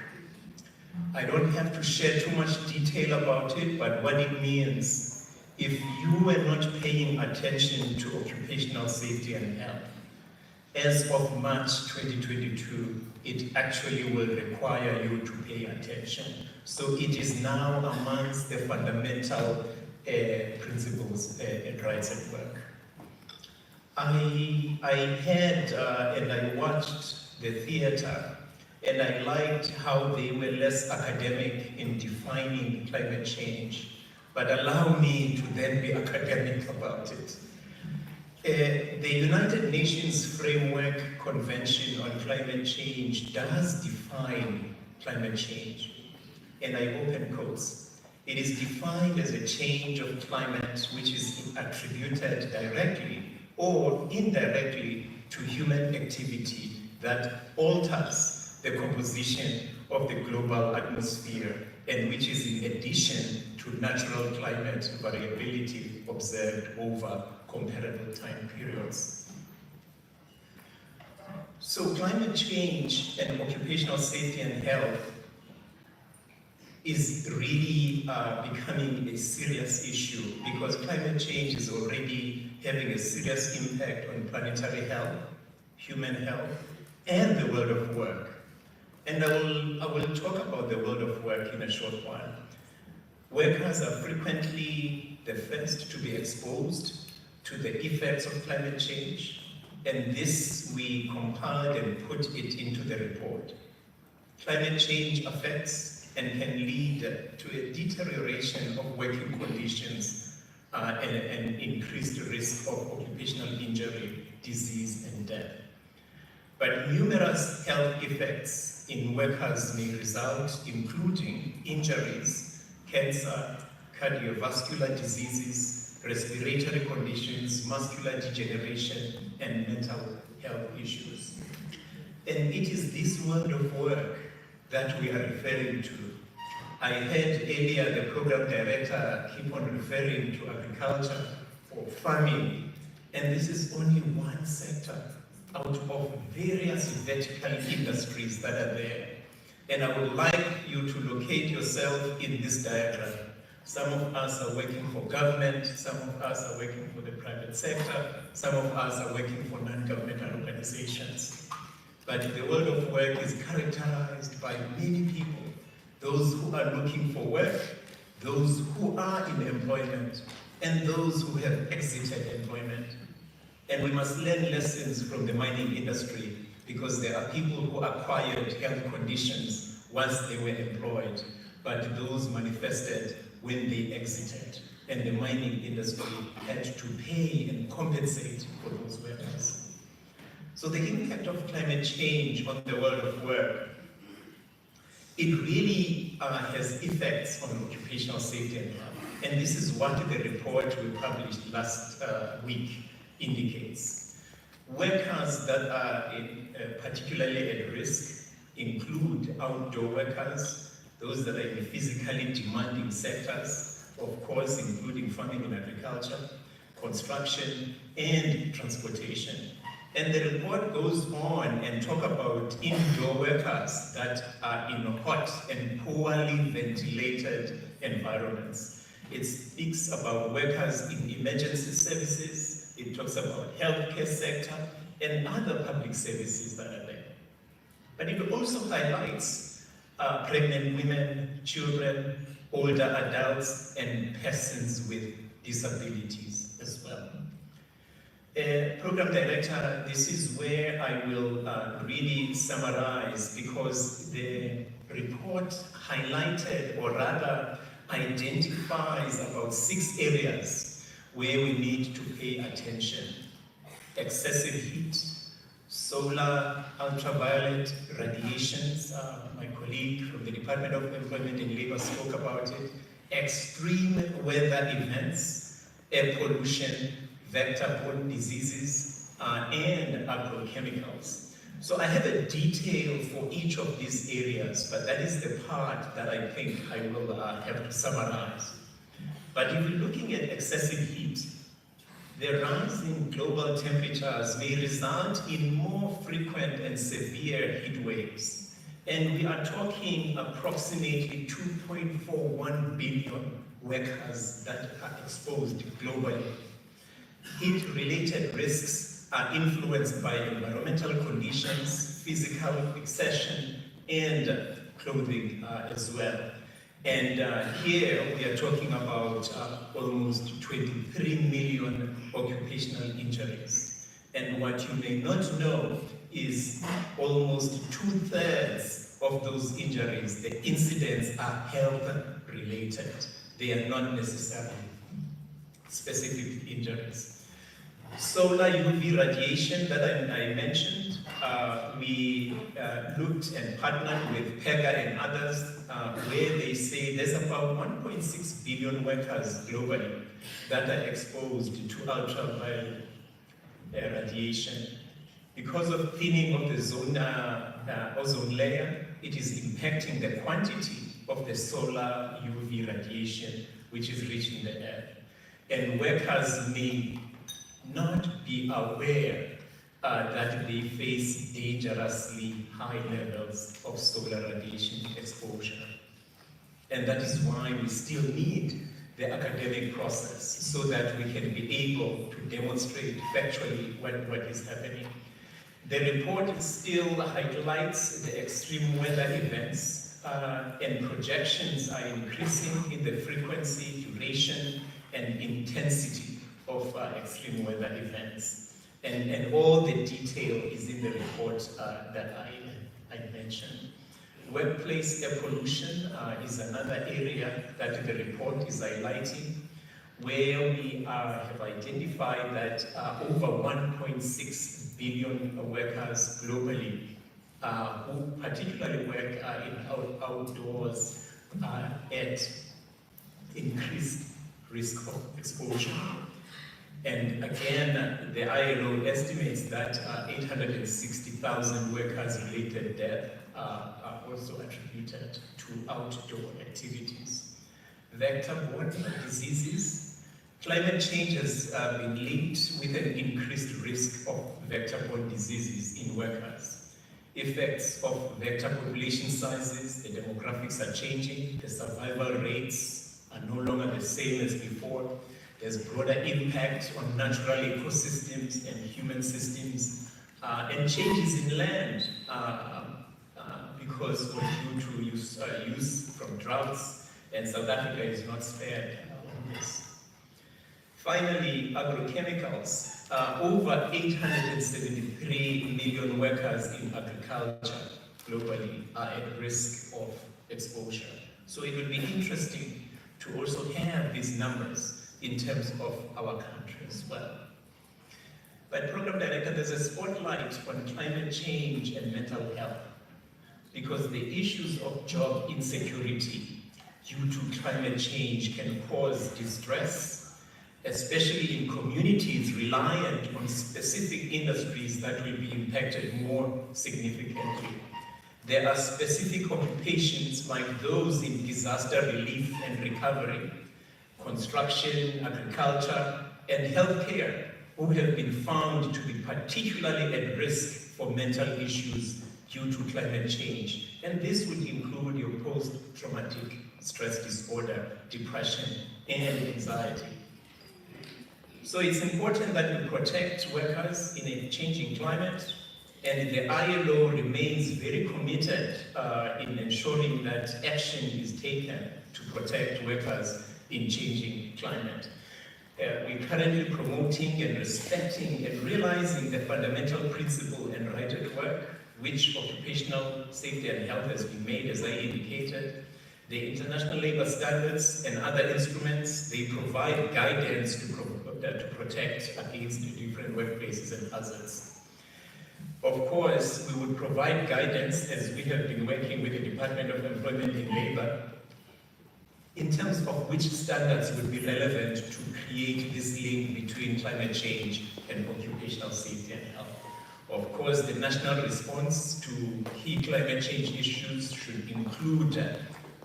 I don't have to share too much detail about it, but what it means, if you were not paying attention to occupational safety and health, as of March 2022, it actually will require you to pay attention. So it is now amongst the fundamental principles and rights at work. I had and I watched the theater, and I liked how they were less academic in defining climate change, but allow me to then be academic about it. The United Nations Framework Convention on Climate Change does define climate change, and I open quotes. It is defined as a change of climate which is attributed directly or indirectly to human activity that alters the composition of the global atmosphere, and which is in addition to natural climate variability observed over comparable time periods. So climate change and occupational safety and health is really becoming a serious issue, because climate change is already having a serious impact on planetary health, human health, and the world of work. And I will talk about the world of work in a short while. Workers are frequently the first to be exposed to the effects of climate change, and this we compiled and put it into the report. Climate change affects and can lead to a deterioration of working conditions and increased risk of occupational injury, disease, and death. But numerous health effects in workers may result, including injuries, cancer, cardiovascular diseases, respiratory conditions, muscular degeneration, and mental health issues. And it is this world of work that we are referring to. I heard earlier the program director keep on referring to agriculture or farming, and this is only one sector out of various vertical industries that are there. And I would like you to locate yourself in this diagram. Some of us are working for government, some of us are working for the private sector, some of us are working for non-governmental organizations. But the world of work is characterized by many people, those who are looking for work, those who are in employment, and those who have exited employment. And we must learn lessons from the mining industry because there are people who acquired health conditions once they were employed, but those manifested when they exited. And the mining industry had to pay and compensate for those workers. So the impact of climate change on the world of work, it really has effects on occupational safety and health. And this is what the report we published last week indicates. Workers that are particularly at risk include outdoor workers, those that are in physically demanding sectors, of course, including farming and agriculture, construction, and transportation. And the report goes on and talk about indoor workers that are in hot and poorly ventilated environments. It speaks about workers in emergency services, it talks about healthcare sector, and other public services that are there. But it also highlights pregnant women, children, older adults, and persons with disabilities as well. Program Director, this is where I will really summarize, because the report highlighted, or rather identifies, about 6 areas where we need to pay attention. Excessive heat, solar, ultraviolet radiations, my colleague from the Department of Employment and Labor spoke about it, extreme weather events, air pollution, vector-borne diseases, and agrochemicals. So I have a detail for each of these areas, but that is the part that I think I will have to summarize. But if you're looking at excessive heat, the rise in global temperatures may result in more frequent and severe heat waves. And we are talking approximately 2.41 billion workers that are exposed globally. Heat-related risks are influenced by environmental conditions, physical exertion, and clothing as well. And here we are talking about almost 23 million occupational injuries. And what you may not know is almost 2/3 of those injuries, the incidents are health-related. They are not necessarily specific injuries. Solar UV radiation that I mentioned, we looked and partnered with PEGA and others, where they say there's about 1.6 billion workers globally that are exposed to ultraviolet radiation. Because of thinning of the ozone layer, it is impacting the quantity of the solar UV radiation which is reaching the earth. And workers may not be aware that they face dangerously high levels of solar radiation exposure. And that is why we still need the academic process, so that we can be able to demonstrate factually what is happening. The report still highlights the extreme weather events, and projections are increasing in the frequency, duration, and intensity of extreme weather events. And all the detail is in the report that I mentioned. Workplace air pollution is another area that the report is highlighting, where we have identified that over 1.6 billion workers globally who particularly work in outdoors are at increased risk of exposure. And again, the ILO estimates that 860,000 workers-related deaths are also attributed to outdoor activities. Vector-borne diseases. Climate change has been linked with an increased risk of vector-borne diseases in workers. effects of vector population sizes. The demographics are changing, the survival rates are no longer the same as before. There's broader impact on natural ecosystems and human systems, and changes in land because of due to use from droughts, and South Africa is not spared on this. Finally, agrochemicals. Over 873 million workers in agriculture globally are at risk of exposure. So it will be interesting to also have these numbers in terms of our country as well. But Program Director, there's a spotlight on climate change and mental health, because the issues of job insecurity due to climate change can cause distress, especially in communities reliant on specific industries that will be impacted more significantly. There are specific occupations like those in disaster relief and recovery, construction, agriculture, and healthcare, who have been found to be particularly at risk for mental issues due to climate change. And this would include your post-traumatic stress disorder, depression, and anxiety. So it's important that we protect workers in a changing climate, and the ILO remains very committed in ensuring that action is taken to protect workers in changing climate. We're currently promoting and respecting and realizing the fundamental principle and right at work, which occupational safety and health has been made, as I indicated. The international labor standards and other instruments, they provide guidance to protect against the different workplaces and hazards. Of course, we would provide guidance, as we have been working with the Department of Employment and Labor, in terms of which standards would be relevant to create this link between climate change and occupational safety and health. Of course, the national response to key climate change issues should include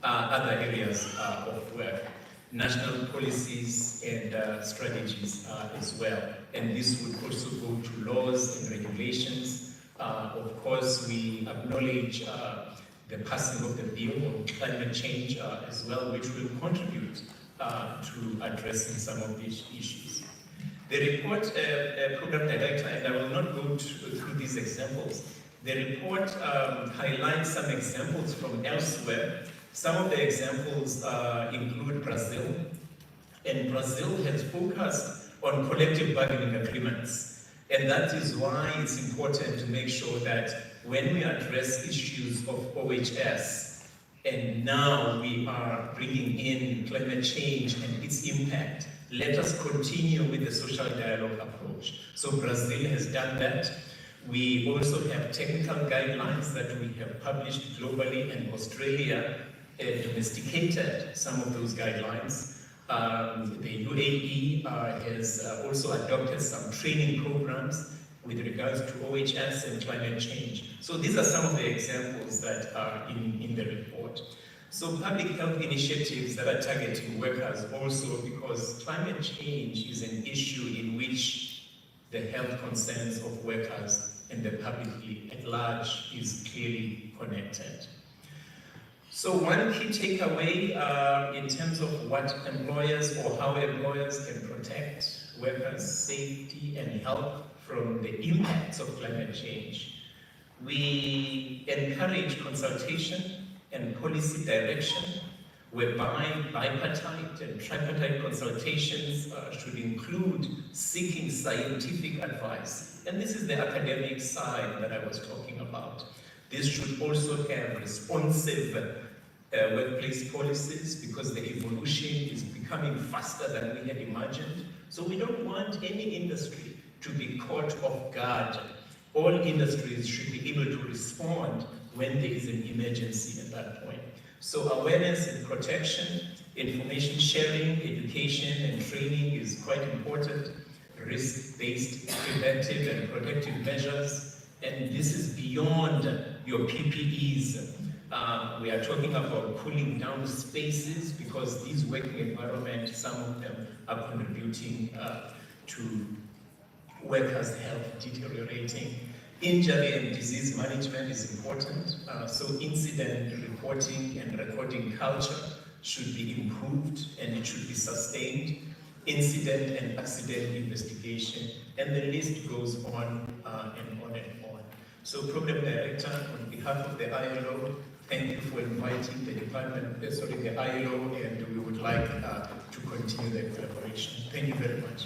other areas of work, national policies and strategies as well. And this would also go to laws and regulations. Of course, we acknowledge the passing of the bill on climate change as well, which will contribute to addressing some of these issues. The report, Program Director, and I will not go through these examples, the report highlights some examples from elsewhere. Some of the examples include Brazil, and Brazil has focused on collective bargaining agreements. And that is why it's important to make sure that when we address issues of OHS, and now we are bringing in climate change and its impact, let us continue with the social dialogue approach. So Brazil has done that. We also have technical guidelines that we have published globally, and Australia domesticated some of those guidelines. The UAE has also adopted some training programs with regards to OHS and climate change. So these are some of the examples that are in the report. So public health initiatives that are targeting workers also, because climate change is an issue in which the health concerns of workers and the public at large is clearly connected. So one key takeaway in terms of what employers or how employers can protect workers' safety and health from the impacts of climate change. We encourage consultation and policy direction, whereby bipartite and tripartite consultations should include seeking scientific advice. And this is the academic side that I was talking about. This should also have responsive workplace policies, because the evolution is becoming faster than we had imagined. So we don't want any industry to be caught off guard. All industries should be able to respond when there is an emergency at that point. So awareness and protection, information sharing, education and training is quite important. Risk-based preventive and protective measures. And this is beyond your PPEs. We are talking about cooling down spaces, because these working environments, some of them are contributing to workers' health deteriorating. Injury and disease management is important, so incident reporting and recording culture should be improved and it should be sustained. Incident and accident investigation, and the list goes on and on and on. So, Program Director, on behalf of the ILO, thank you for inviting the department, the ILO, and we would like to continue the collaboration. Thank you very much.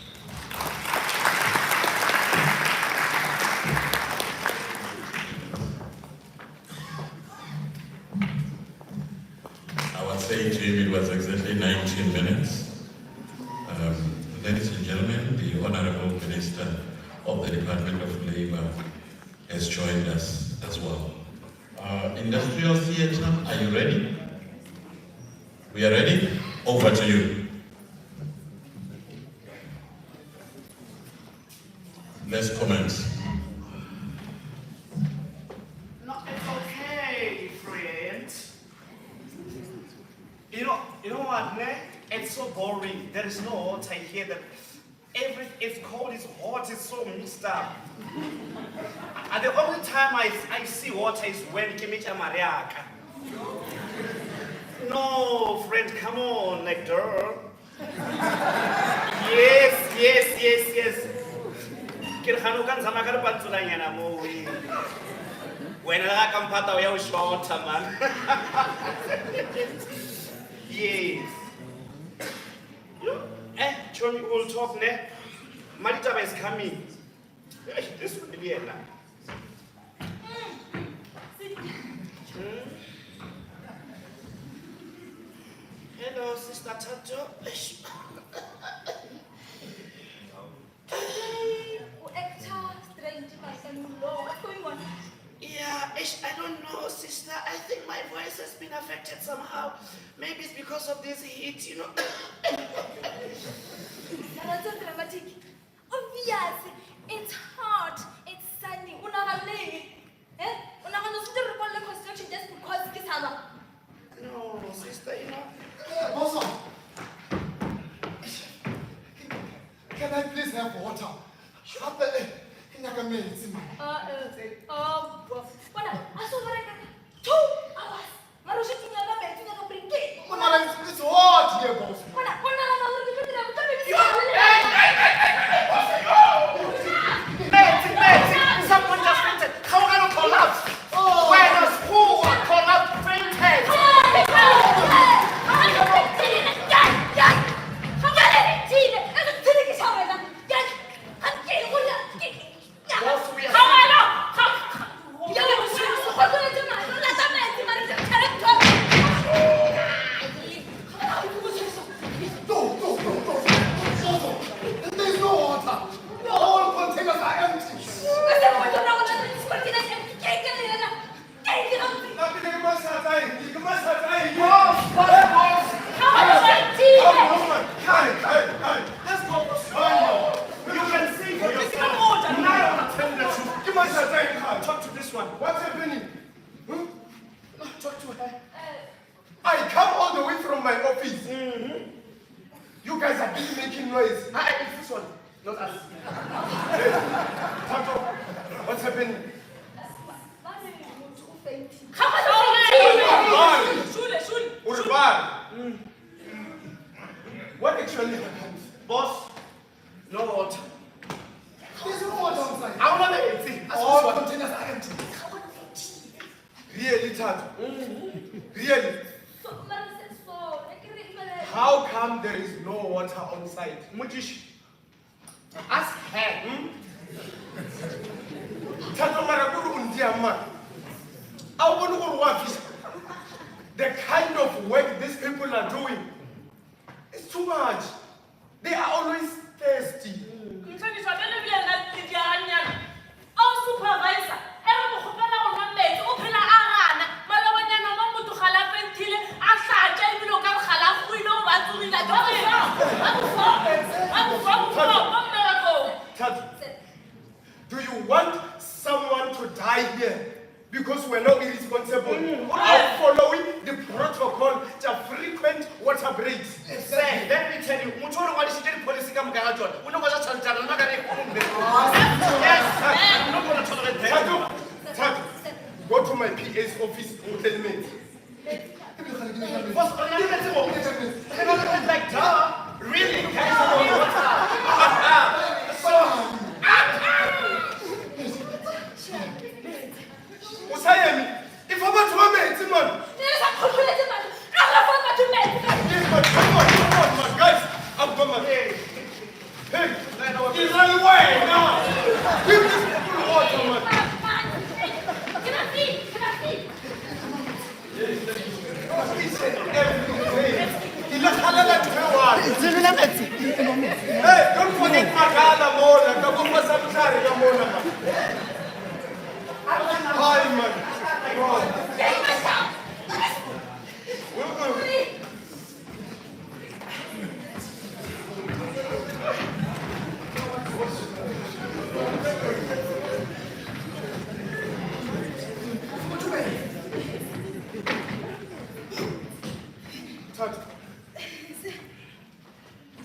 I was saying to him it was exactly 19 minutes. Ladies and gentlemen, the Honorable Minister of the Department of Labor has joined us as well. Industrial Theatre, are you ready? We are ready? Over to you. Let's commence. No, it's okay, friend. You know what, ne? It's so boring. There is no water here. It's cold, it's hot, it's so mixed up. And the only time I see water is when Kimicha Mariaka. No, friend, come on, like girl. Yes. When I come part of your short, man. Yes. John, we will talk ne. Maritaba is coming. This will be a night. Hello, Sister Tato. What's going on? Yeah, I don't know, sister. I think my voice has been affected somehow. Maybe it's because of this heat, you know. That's so dramatic. Obviously, it's hot, it's sunny. Construction just because it's hot. No, sister, you know. Bossa, can I please have water? Shut the in like a minute. It's hot here, boss. Someone just fainted. How can you collapse? When a school collapsed, fainted. There's no water. All containers are empty. Let's go. You can see for yourself. Now I'm telling the truth. Talk to this one. What's happening? No, talk to her. I come all the way from my office. You guys are busy making noise. It's this one, not us. Hey, Tato, what's happening? What actually happened? Boss, no water. There's no water outside. I want to see. All containers are empty. Really, Tato? Really? How come there is no water on site? Mujish, ask her. Tato Maraguru Undiama. I want to work. The kind of work these people are doing is too much. They are always thirsty. Tato, do you want someone to die here because we're not irresponsible? Are following the protocol to frequent water breaks? Say, let me tell you, Muchoro Walishiri policy come Garajon. We're not going to tell you. Yes, I'm not going to tolerate that. my PA's office to tell me. Boss, like, duh. Really, guys, Usayemi, if I'm not one man, man. Yes, man, come on, man, guys. I'm coming. Hey, he's running away now. Give this people water, man. He said everything. He left Halala to her wife. Hey, don't forget Magala Mona. Don't go for some charity, Mona. Hi, man.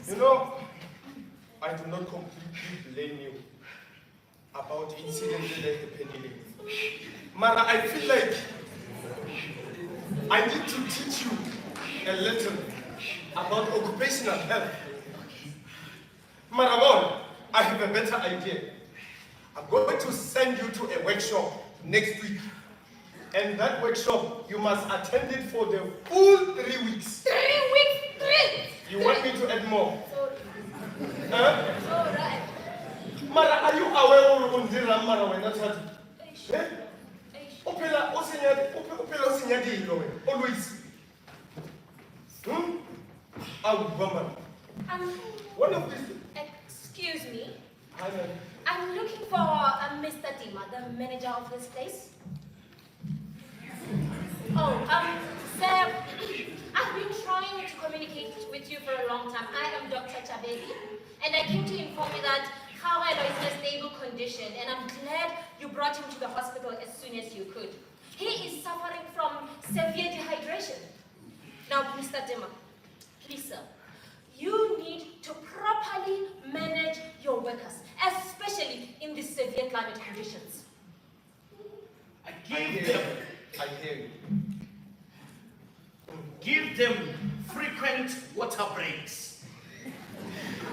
You know, I do not completely blame you about the incident that happened. Mara, I feel like I need to teach you a little about occupational health. Maramon, I have a better idea. I'm going to send you to a workshop next week. And that workshop, you must attend it for the full 3 weeks. 3 weeks? 3? You want me to add more? Sorry. Huh? Alright. Mara, are you aware of Undira Mara when that's what? Opela Osinyadi, always. One of these. Excuse me. Hi, ma'am. I'm looking for Mr. Dima, the manager of this place. Oh, sir, I've been trying to communicate with you for a long time. I am Dr. Chabeli, and I came to inform you that Kawelo is in a stable condition, and I'm glad you brought him to the hospital as soon as you could. He is suffering from severe dehydration. Now, Mr. Dima, please, sir, you need to properly manage your workers, especially in these severe climate conditions. I hear you. Give them frequent water breaks.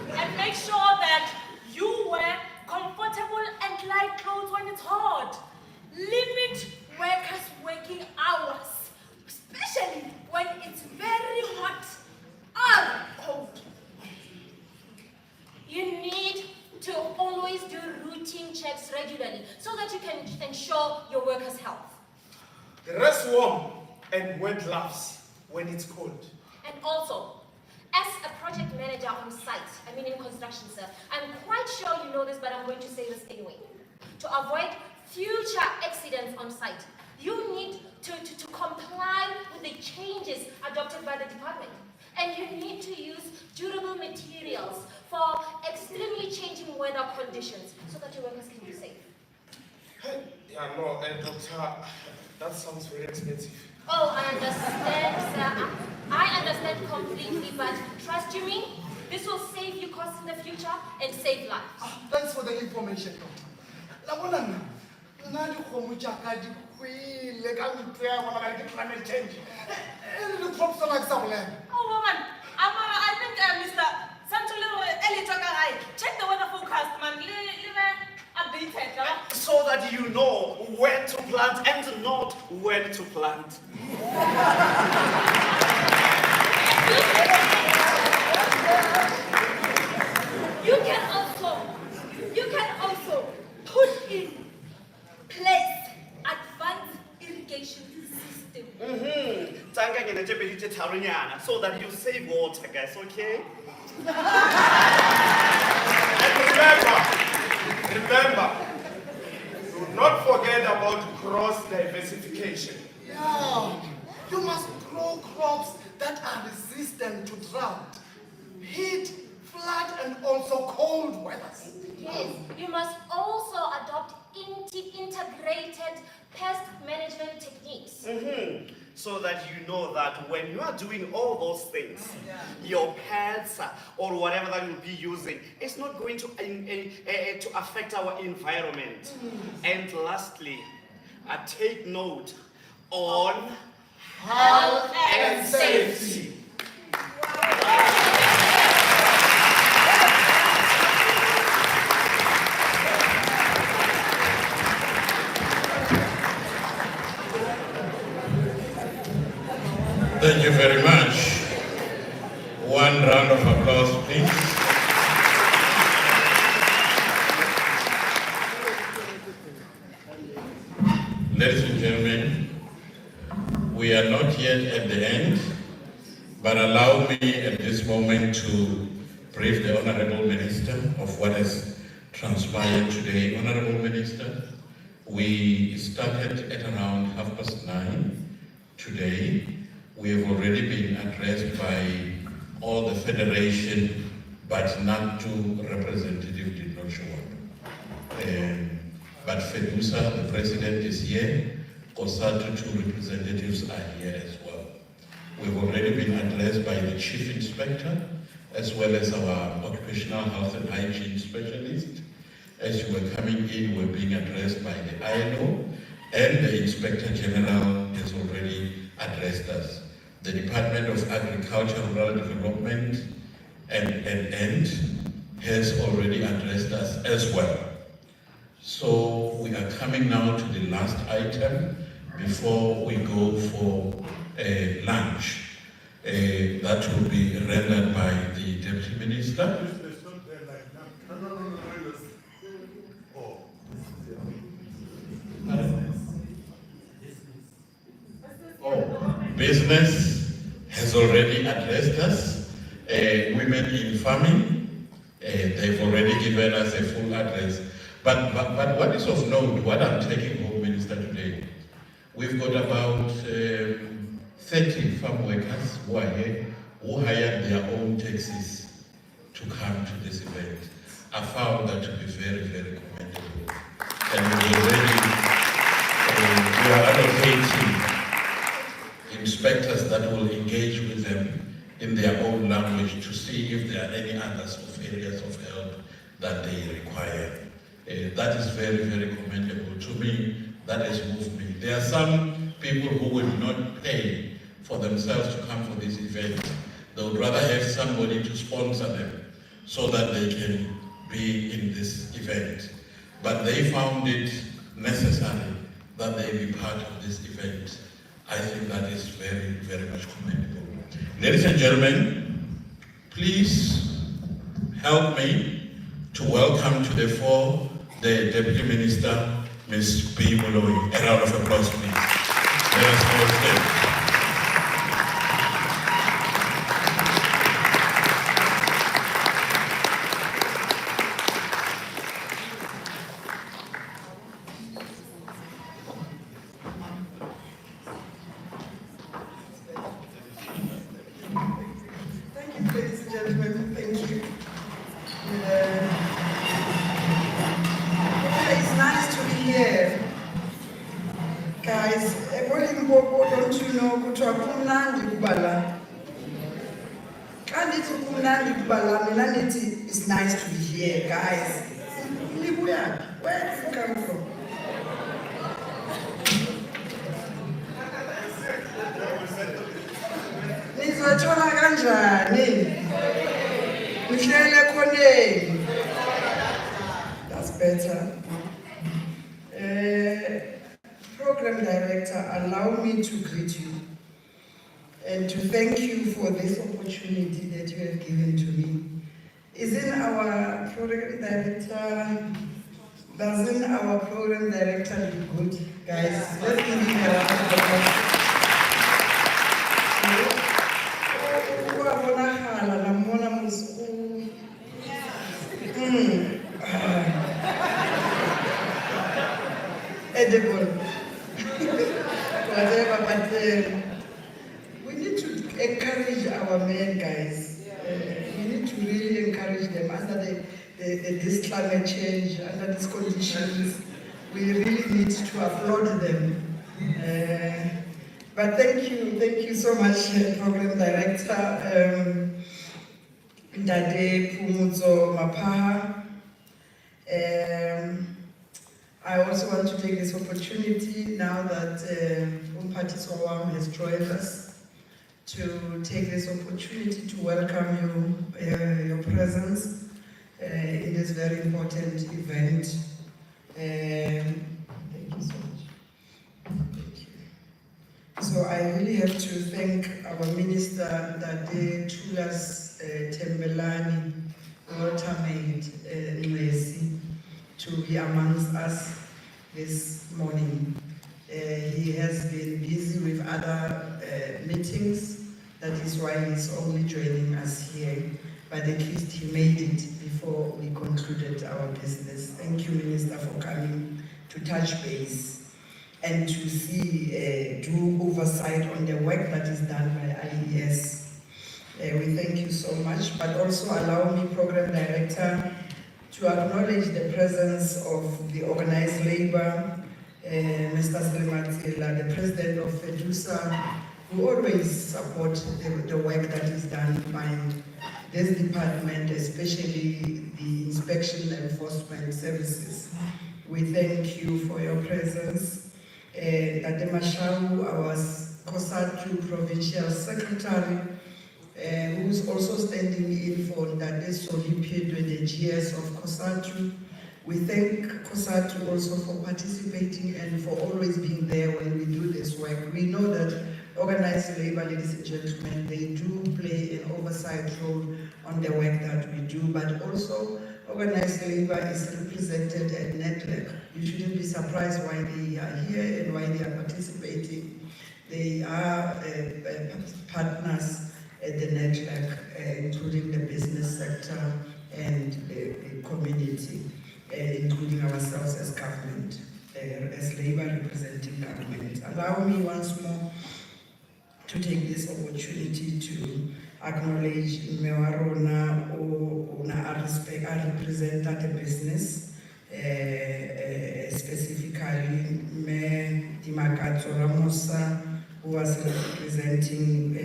And make sure that you wear comfortable and light clothes when it's hot. Limit workers' working hours, especially when it's very hot or cold. You need to always do routine checks regularly so that you can ensure your workers' health. Dress warm and wear gloves when it's cold. And also, as a project manager on site, in construction, sir, I'm quite sure you know this, but I'm going to say this anyway. To avoid future accidents on site, you need to comply with the changes adopted by the department. And you need to use durable materials for extremely changing weather conditions so that your workers can be safe. Yeah, no, doctor, that sounds very expensive. Oh, I understand, sir. I understand completely, but trust you me, this will save you costs in the future and save lives. Thanks for the information, doctor. Climate change. The crops are like some land. Oh, woman, I think Mr. Santulero Elitokai, check the weather forecast, man. Updated. So that you know when to plant and not when to plant. You can also put in place advanced irrigation system. So that you save water, guys, okay? And remember, do not forget about cross diversification. Yeah, you must grow crops that are resistant to drought, heat, flood, and also cold weathers. Yes, you must also adopt integrated pest management techniques. So that you know that when you are doing all those things, your pets or whatever that you'll be using, it's not going to affect our environment. And lastly, take note on Health and safety. Thank you very much. One round of applause, please. Ladies and gentlemen, we are not yet at the end, but allow me at this moment to brief the Honorable Minister of what has transpired today. Honorable Minister, we started at around 9:30 today. We have already been addressed by all the federation, but not two representatives did not show up. But FEDUSA, the president, is here. COSATU, two representatives are here as well. We've already been addressed by the chief inspector, as well as our occupational health and hygiene specialist. As you were coming in, we're being addressed by the ILO, and the Inspector General has already addressed us. The Department of Agriculture, Rural Development, and has already addressed us as well. So we are coming now to the last item before we go for lunch. That will be rendered by the Deputy Minister. Business has already addressed us. Women in farming, they've already given us a full address. But what is of note, what I'm taking home, Minister, today, we've got about 30 farm workers who are here, who hired their own taxis to come to this event. I found that to be very, very commendable. And we are allocating inspectors that will engage with them in their own language to see if there are any others of areas of help that they require. That is very, very commendable. To me, that has moved me. There are some people who would not pay for themselves to come for this event. They would rather have somebody to sponsor them so that they can be in this event. But they found it necessary that they be part of this event. I think that is very, very much commendable. Ladies and gentlemen, please help me to welcome to the fore the Deputy Minister, Ms. B. Moloi. A round of applause, please. Let us all stand. Thank you, ladies and gentlemen. Thank you. It's nice to be here. Guys, don't you know, it's nice to be here, guys. Where did you come from? Nizothola kanjani? Nihlele khoneni. That's better. Program Director, allow me to greet you and to thank you for this opportunity that you have given to me. Isn't our Program Director, doesn't our Program Director look good? Guys, let's give him a round of applause. Edible. Whatever, but we need to encourage our men, guys. We need to really encourage them under this climate change, under these conditions. We really need to applaud them. But thank you so much, Program Director Ndade Pumuzo Mapaha. I also want to take this opportunity now that Umpati Sowam has joined us to take this opportunity to welcome you, your presence in this very important event. Thank you so much. Thank you. So I really have to thank our Minister Dade Tulas Tembelani, watermaid Ngesi, to be amongst us this morning. He has been busy with other meetings. That is why he's only joining us here. But at least he made it before we concluded our business. Thank you, Minister, for coming to touch base and to see, do oversight on the work that is done by IES. We thank you so much, but also allow me, Program Director, to acknowledge the presence of the organized labor, Mr. Srimatsila, the President of FEDUSA, who always support the work that is done by this department, especially the inspection and enforcement services. We thank you for your presence. Tate Mashau, our COSATU Provincial Secretary, who's also standing in for Tate Solipie, the GS of COSATU. We thank COSATU also for participating and for always being there when we do this work. We know that organized labor, ladies and gentlemen, they do play an oversight role on the work that we do, but also organized labor is represented at NETLEC. You shouldn't be surprised why they are here and why they are participating. They are partners at the NETLEC, including the business sector and the community, including ourselves as government, as labor representing government. Allow me once more to take this opportunity to acknowledge Mewarona Ona represent the business, specifically Me Dimakato Ramosa, who was representing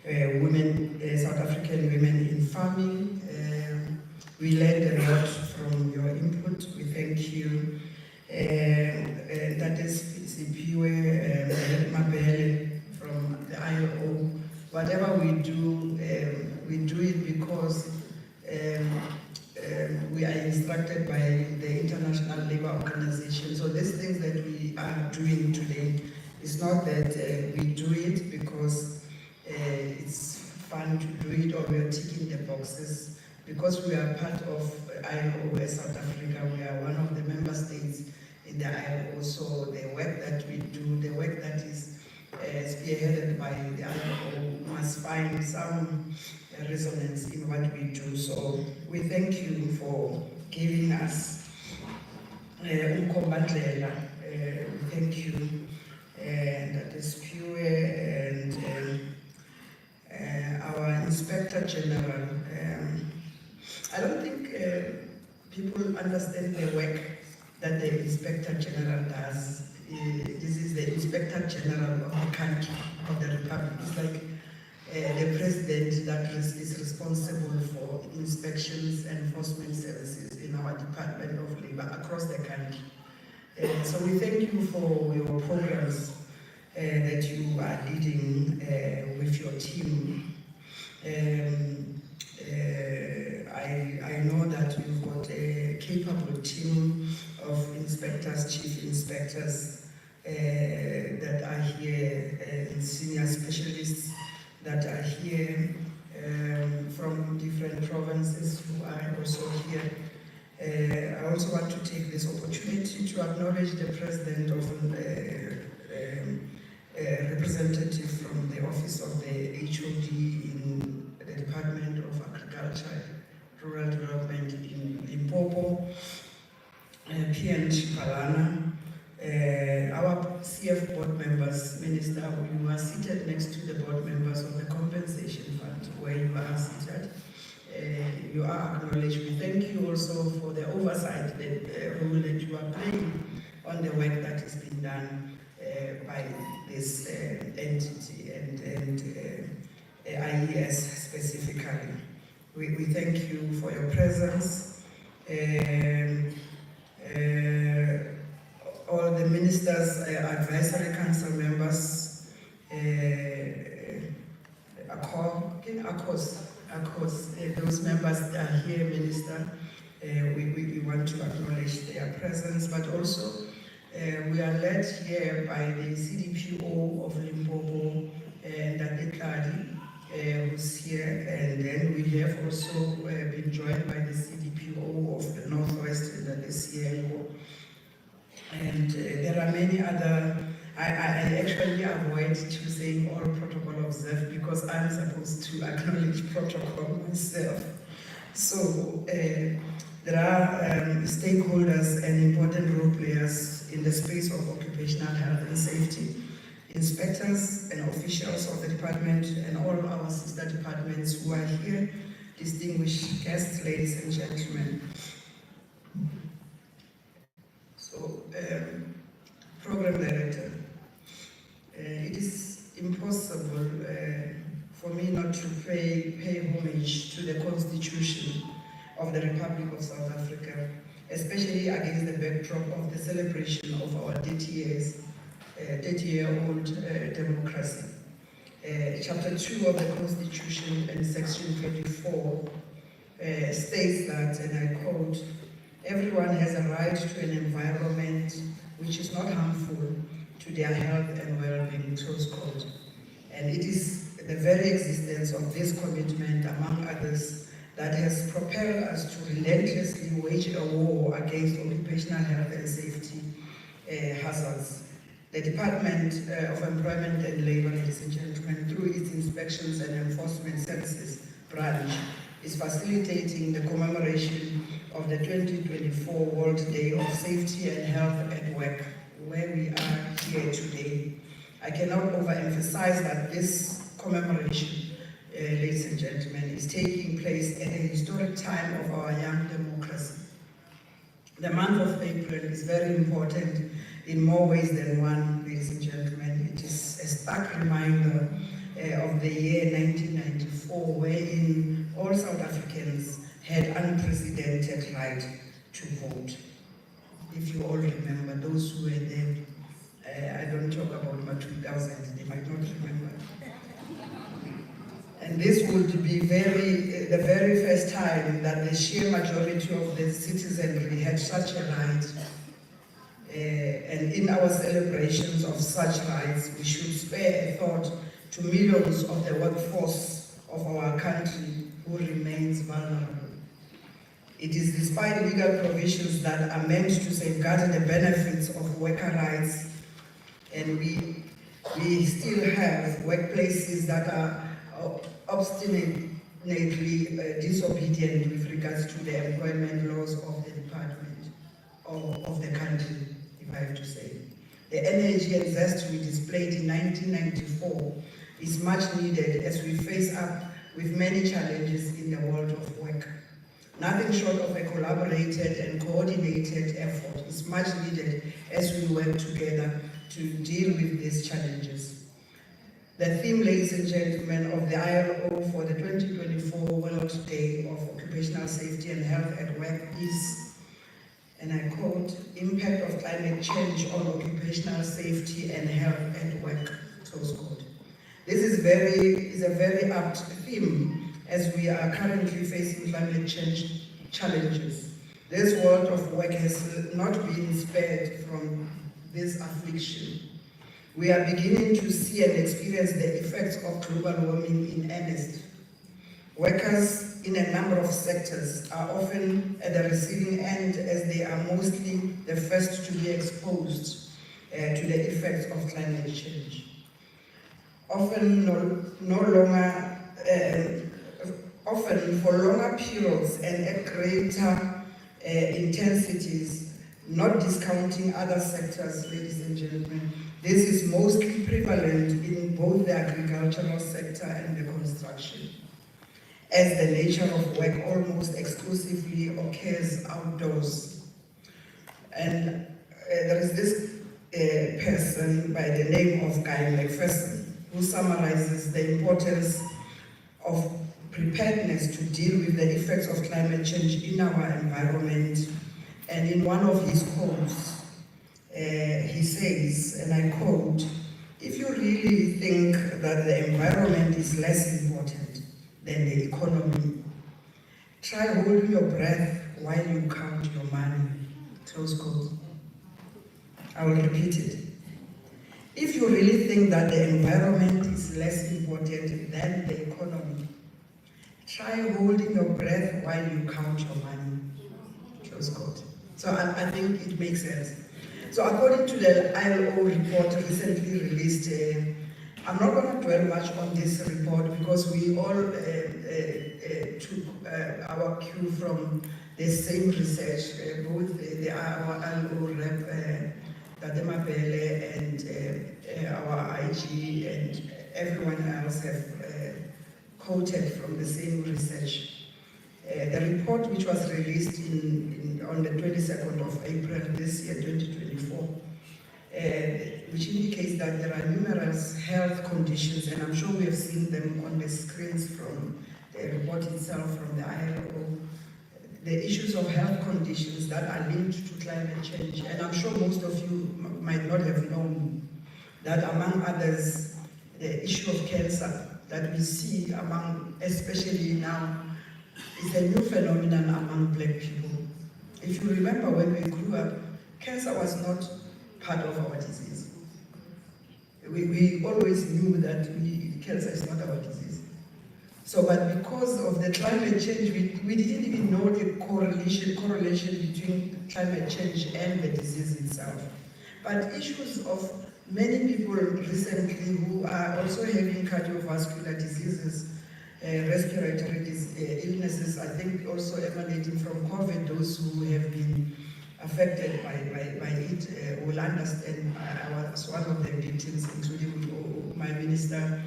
women, South African women in farming. We learned a lot from your input. We thank you. That is Sipiwe Mabele from the ILO. Whatever we do it because we are instructed by the International Labour Organization. So these things that we are doing today, it's not that we do it because it's fun to do it or we are ticking the boxes. Because we are part of ILO South Africa, we are one of the member states in the ILO. So the work that we do, the work that is spearheaded by the ILO must find some resonance in what we do. So we thank you for giving us Umkombatlela. We thank you, and that is pure, and our Inspector General. I don't think people understand the work that the Inspector General does. This is the Inspector General of the country, of the Republic. It's like the President that is responsible for inspections and enforcement services in our Department of Labor across the country. So we thank you for your programs that you are leading with your team. I know that you've got a capable team of inspectors, chief inspectors that are here, and senior specialists that are here from different provinces who are also here. I also want to take this opportunity to acknowledge the President of representative from the Office of the HOD in the Department of Agriculture, Rural Development in Limpopo, PN Chipalana, our CF board members, Minister, you are seated next to the board members of the Compensation Fund, where you are seated. You are acknowledged. We thank you also for the oversight, the role that you are playing on the work that has been done by this entity and IES specifically. We thank you for your presence. ministers, advisory council members, those members are here, Minister. We want to acknowledge their presence, but also we are led here by the CDPO of Limpopo, Ndate Tladi, who's here, and then we have also been joined by the CDPO of the Northwest, Ndate Siengo. And there are many other. I actually avoid to saying all protocol observed because I'm supposed to acknowledge protocol myself. So there are stakeholders and important role players in the space of occupational health and safety, inspectors and officials of the department and all our sister departments who are here, distinguished guests, ladies and gentlemen. So, Program Director, it is impossible for me not to pay homage to the Constitution of the Republic of South Africa, especially against the backdrop of the celebration of our 30-year-old democracy. Chapter 2 of the Constitution and Section 24 states that, and I quote, "Everyone has a right to an environment which is not harmful to their health and well-being," close quote. And it is the very existence of this commitment, among others, that has propelled us to relentlessly wage a war against occupational health and safety hazards. The Department of Employment and Labour, ladies and gentlemen, through its Inspections and Enforcement Services branch, is facilitating the commemoration of the 2024 World Day of Safety and Health at Work, where we are here today. I cannot overemphasize that this commemoration, ladies and gentlemen, is taking place at a historic time of our young democracy. The month of April is very important in more ways than one, ladies and gentlemen. It is a stark reminder of the year 1994, wherein all South Africans had unprecedented right to vote. If you all remember, those who were there, I don't talk about my 2000, they might not remember. And this would be the very first time that the sheer majority of the citizenry had such a right. And in our celebrations of such rights, we should spare a thought to millions of the workforce of our country who remains vulnerable. It is despite legal provisions that are meant to safeguard the benefits of worker rights, and we still have workplaces that are obstinately disobedient with regards to the employment laws of the department, of the country, if I have to say. The energy and zest we displayed in 1994 is much needed as we face up with many challenges in the world of work. Nothing short of a collaborated and coordinated effort is much needed as we work together to deal with these challenges. The theme, ladies and gentlemen, of the ILO for the 2024 World Day of Occupational Safety and Health at Work is, and I quote, "Impact of climate change on occupational safety and health at work," close quote. This is a very apt theme as we are currently facing climate change challenges. This world of work has not been spared from this affliction. We are beginning to see and experience the effects of global warming in earnest. Workers in a number of sectors are often at the receiving end as they are mostly the first to be exposed to the effects of climate change. Often for longer periods and at greater intensities, not discounting other sectors, ladies and gentlemen. This is mostly prevalent in both the agricultural sector and the construction, as the nature of work almost exclusively occurs outdoors. And there is this person by the name of Guy McPherson who summarizes the importance of preparedness to deal with the effects of climate change in our environment. And in one of his quotes, he says, and I quote, "If you really think that the environment is less important than the economy, try holding your breath while you count your money." Close quote. I will repeat it. If you really think that the environment is less important than the economy, try holding your breath while you count your money. Close quote. So I think it makes sense. So according to the ILO report recently released, I'm not going to dwell much on this report because we all took our cue from the same research, both our ILO rep, Tadema Pele, and our IG and everyone else have quoted from the same research. The report, which was released on the 22nd of April this year, 2024, which indicates that there are numerous health conditions, and I'm sure we have seen them on the screens from the report itself from the ILO, the issues of health conditions that are linked to climate change. And I'm sure most of you might not have known that, among others, the issue of cancer that we see among, especially now, is a new phenomenon among Black people. If you remember when we grew up, cancer was not part of our disease. We always knew that cancer is not our disease. So, but because of the climate change, we didn't even know the correlation between climate change and the disease itself. But issues of many people recently who are also having cardiovascular diseases, respiratory illnesses, I think also emanating from COVID, those who have been affected by it will understand. I was one of the victims, including my minister.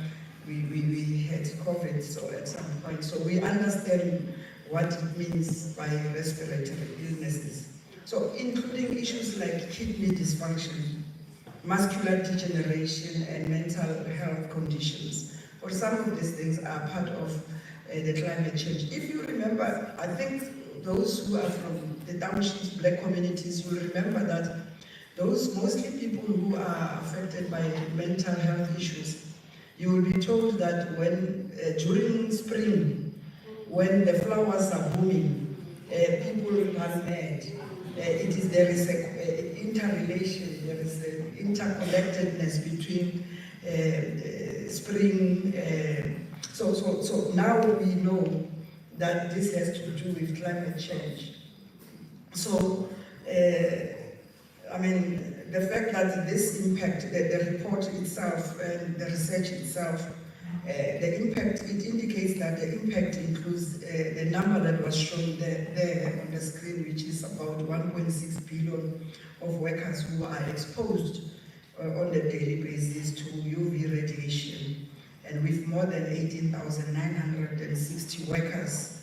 We had COVID so at some point, so we understand what it means by respiratory illnesses. So including issues like kidney dysfunction, muscular degeneration, and mental health conditions. For some of these things are part of the climate change. If you remember, I think those who are from the townships, Black communities, will remember that those mostly people who are affected by mental health issues, you will be told that when during spring, when the flowers are blooming, people run mad. There is an interrelation, there is an interconnectedness between spring. So now we know that this has to do with climate change. So, I mean, the fact that this impact, the report itself and the research itself, the impact, it indicates that the impact includes the number that was shown there on the screen, which is about 1.6 billion of workers who are exposed on a daily basis to UV radiation, and with more than 18,960 workers,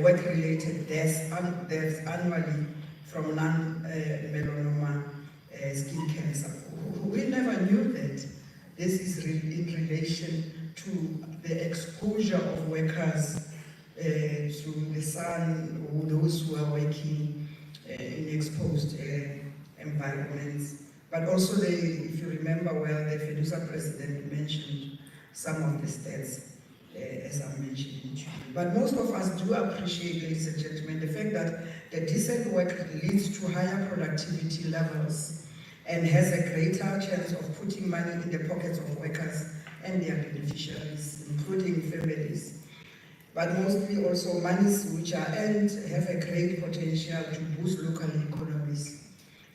work-related deaths annually from non-melanoma skin cancer. We never knew that this is in relation to the exposure of workers to the sun, or those who are working in exposed environments. But also, if you remember well, the FEDUSA president mentioned some of the stats, as I mentioned to you. But most of us do appreciate, ladies and gentlemen, the fact that the decent work leads to higher productivity levels and has a greater chance of putting money in the pockets of workers and their beneficiaries, including families. But mostly also monies which are earned have a great potential to boost local economies.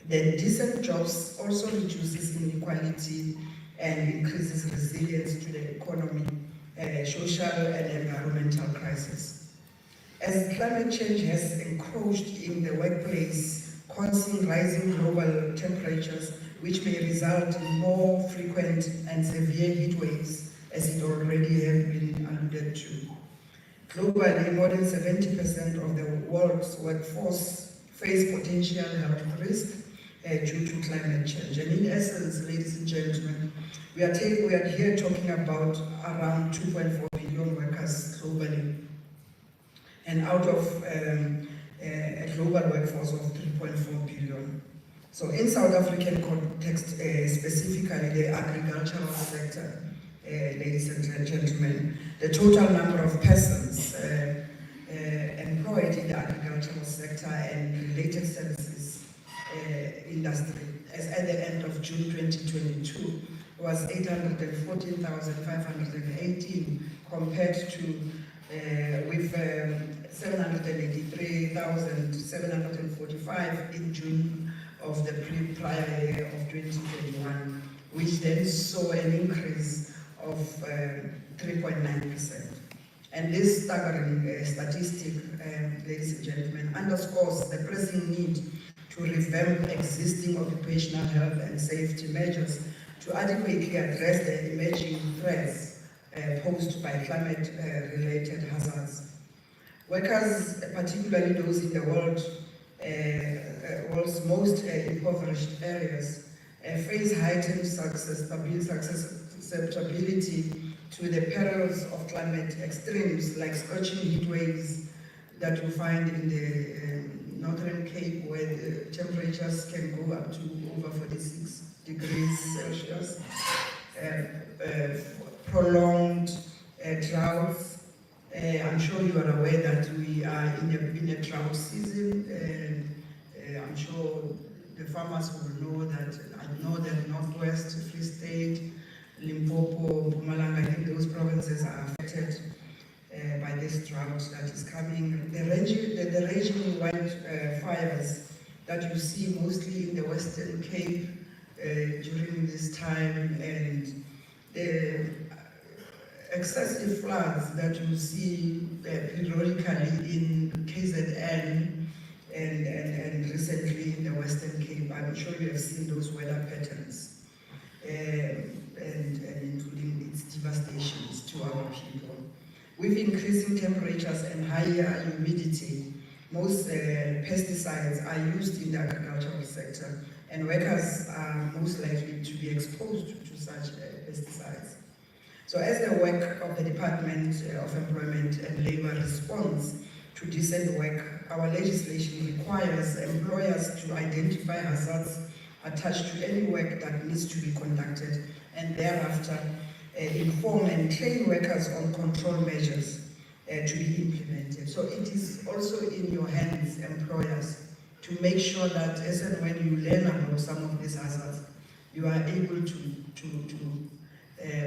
Then decent jobs also reduces inequality and increases resilience to the economy, social and environmental crisis. As climate change has encroached in the workplace, causing rising global temperatures, which may result in more frequent and severe heat waves, as it already has been alluded to. Globally, more than 70% of the world's workforce face potential health risk due to climate change. And in essence, ladies and gentlemen, we are here talking about around 2.4 billion workers globally, and out of a global workforce of 3.4 billion. So in South African context, specifically the agricultural sector, ladies and gentlemen, the total number of persons employed in the agricultural sector and related services industry as at the end of June 2022 was 814,518 compared to with 783,745 in June of the prior year of 2021, which then saw an increase of 3.9%. And this staggering statistic, ladies and gentlemen, underscores the pressing need to revamp existing occupational health and safety measures to adequately address the emerging threats posed by climate-related hazards. Workers, particularly those in the world's most impoverished areas, face heightened susceptibility to the perils of climate extremes like scorching heat waves that you find in the Northern Cape, where the temperatures can go up to over 46 degrees Celsius, prolonged droughts. I'm sure you are aware that we are in a drought season. I'm sure the farmers will know that. I know that Northwest, Free State, Limpopo, Mpumalanga, I think those provinces are affected by this drought that is coming. The raging wildfires that you see mostly in the Western Cape during this time, and the excessive floods that you see periodically in KZN and recently in the Western Cape. I'm sure you have seen those weather patterns and including its devastations to our people. With increasing temperatures and higher humidity, most pesticides are used in the agricultural sector, and workers are most likely to be exposed to such pesticides. So as the work of the Department of Employment and Labour responds to decent work, our legislation requires employers to identify hazards attached to any work that needs to be conducted, and thereafter inform and train workers on control measures to be implemented. So it is also in your hands, employers, to make sure that as and when you learn about some of these hazards, you are able to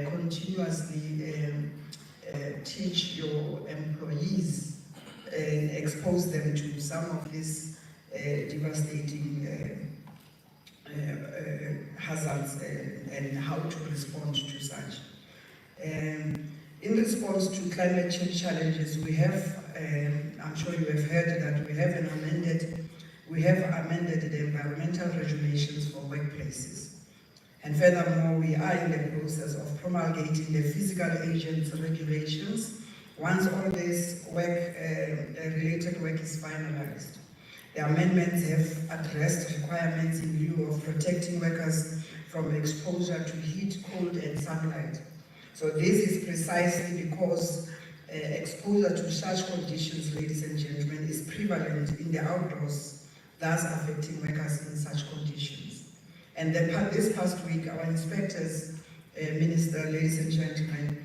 continuously teach your employees and expose them to some of these devastating hazards and how to respond to such. In response to climate change challenges, we have, I'm sure you have heard that we have amended the environmental regulations for workplaces. And furthermore, we are in the process of promulgating the physical agents regulations once all this related work is finalized. The amendments have addressed requirements in lieu of protecting workers from exposure to heat, cold, and sunlight. So this is precisely because exposure to such conditions, ladies and gentlemen, is prevalent in the outdoors, thus affecting workers in such conditions. And this past week, our inspectors, Minister, ladies and gentlemen,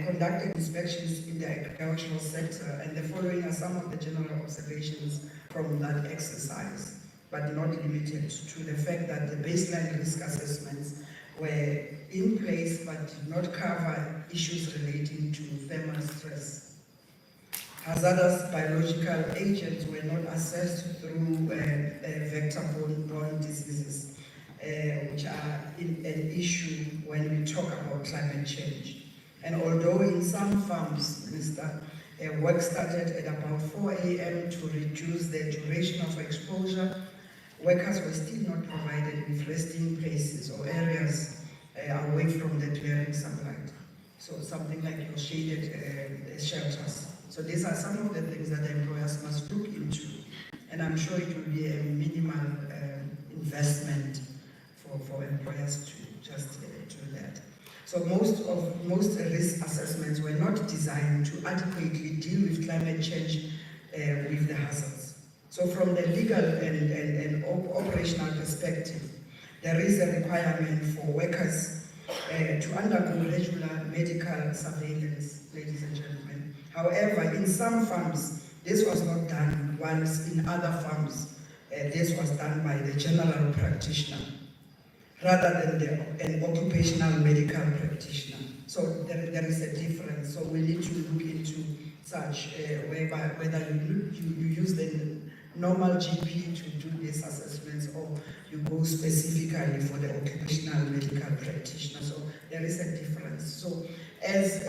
conducted inspections in the agricultural sector, and the following are some of the general observations from that exercise, but not limited to the fact that the baseline risk assessments were in place but did not cover issues relating to thermal stress. Hazardous biological agents were not assessed through vector-borne diseases, which are an issue when we talk about climate change. And although in some farms, work started at about 4 a.m. to reduce the duration of exposure, workers were still not provided with resting places or areas away from the glaring sunlight. So something like your shaded shelters. So these are some of the things that the employers must look into. And I'm sure it will be a minimal investment for employers to just do that. So most risk assessments were not designed to adequately deal with climate change with the hazards. So from the legal and operational perspective, perspective. There is a requirement for workers to undergo regular medical surveillance, ladies and gentlemen. However, in some farms, this was not done, whilst in other farms, this was done by the general practitioner, rather than an occupational medical practitioner. So there is a difference. So we need to look into such, whether you use the normal GP to do these assessments or you go specifically for the occupational medical practitioner. So there is a difference. So as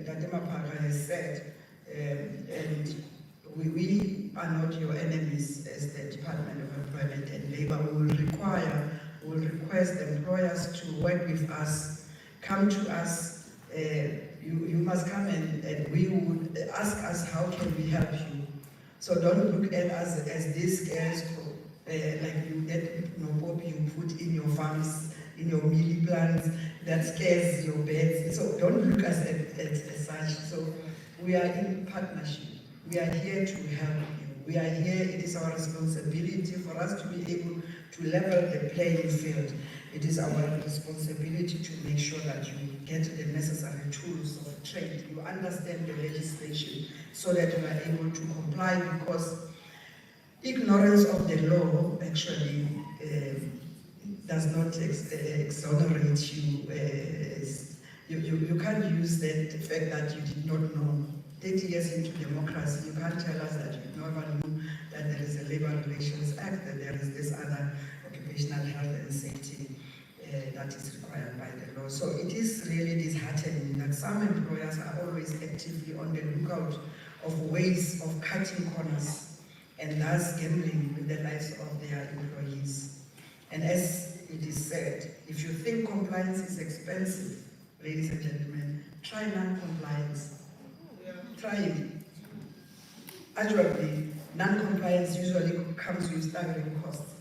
Dr. Mapaga has said, and we are not your enemies as the Department of Employment and Labor. We will request employers to work with us, come to us. You must come and we would ask us how can we help you. So don't look at us as these guys like you get you put in your farms, in your mealie plans that scares your beds. So don't look at us as such. So we are in partnership. We are here to help you. We are here, it is our responsibility for us to be able to level the playing field. It is our responsibility to make sure that you get the necessary tools of trade. You understand the legislation so that you are able to comply, because ignorance of the law actually does not exonerate you. You can't use the fact that you did not know. 30 years into democracy, you can't tell us that you never knew that there is a Labor Relations Act, that there is this other occupational health and safety that is required by the law. So it is really disheartening that some employers are always actively on the lookout of ways of cutting corners and thus gambling with the lives of their employees. And as it is said, if you think compliance is expensive, ladies and gentlemen, try non-compliance. Try it. Actually, non-compliance usually comes with staggering costs.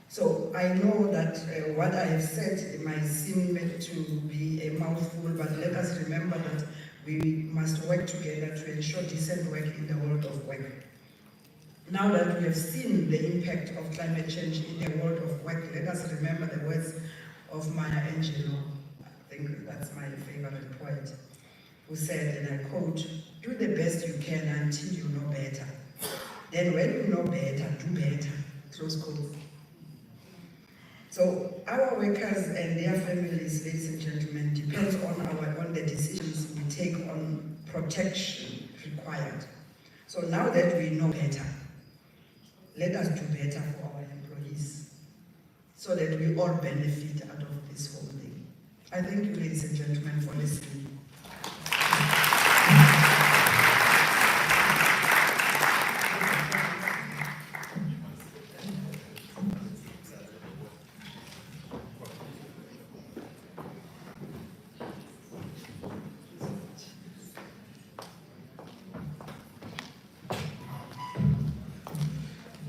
So I know that what I have said might seem to be a mouthful, but let us remember that we must work together to ensure decent work in the world of work. Now that we have seen the impact of climate change in the world of work, let us remember the words of Maya Angelou. I think that's my favorite poet, who said, and I quote, "Do the best you can until you know better. Then when you know better, do better." Close quote. So our workers and their families, ladies and gentlemen, depends on the decisions we take on protection required. So now that we know better, let us do better for our employees so that we all benefit out of this whole thing. I thank you, ladies and gentlemen, for listening.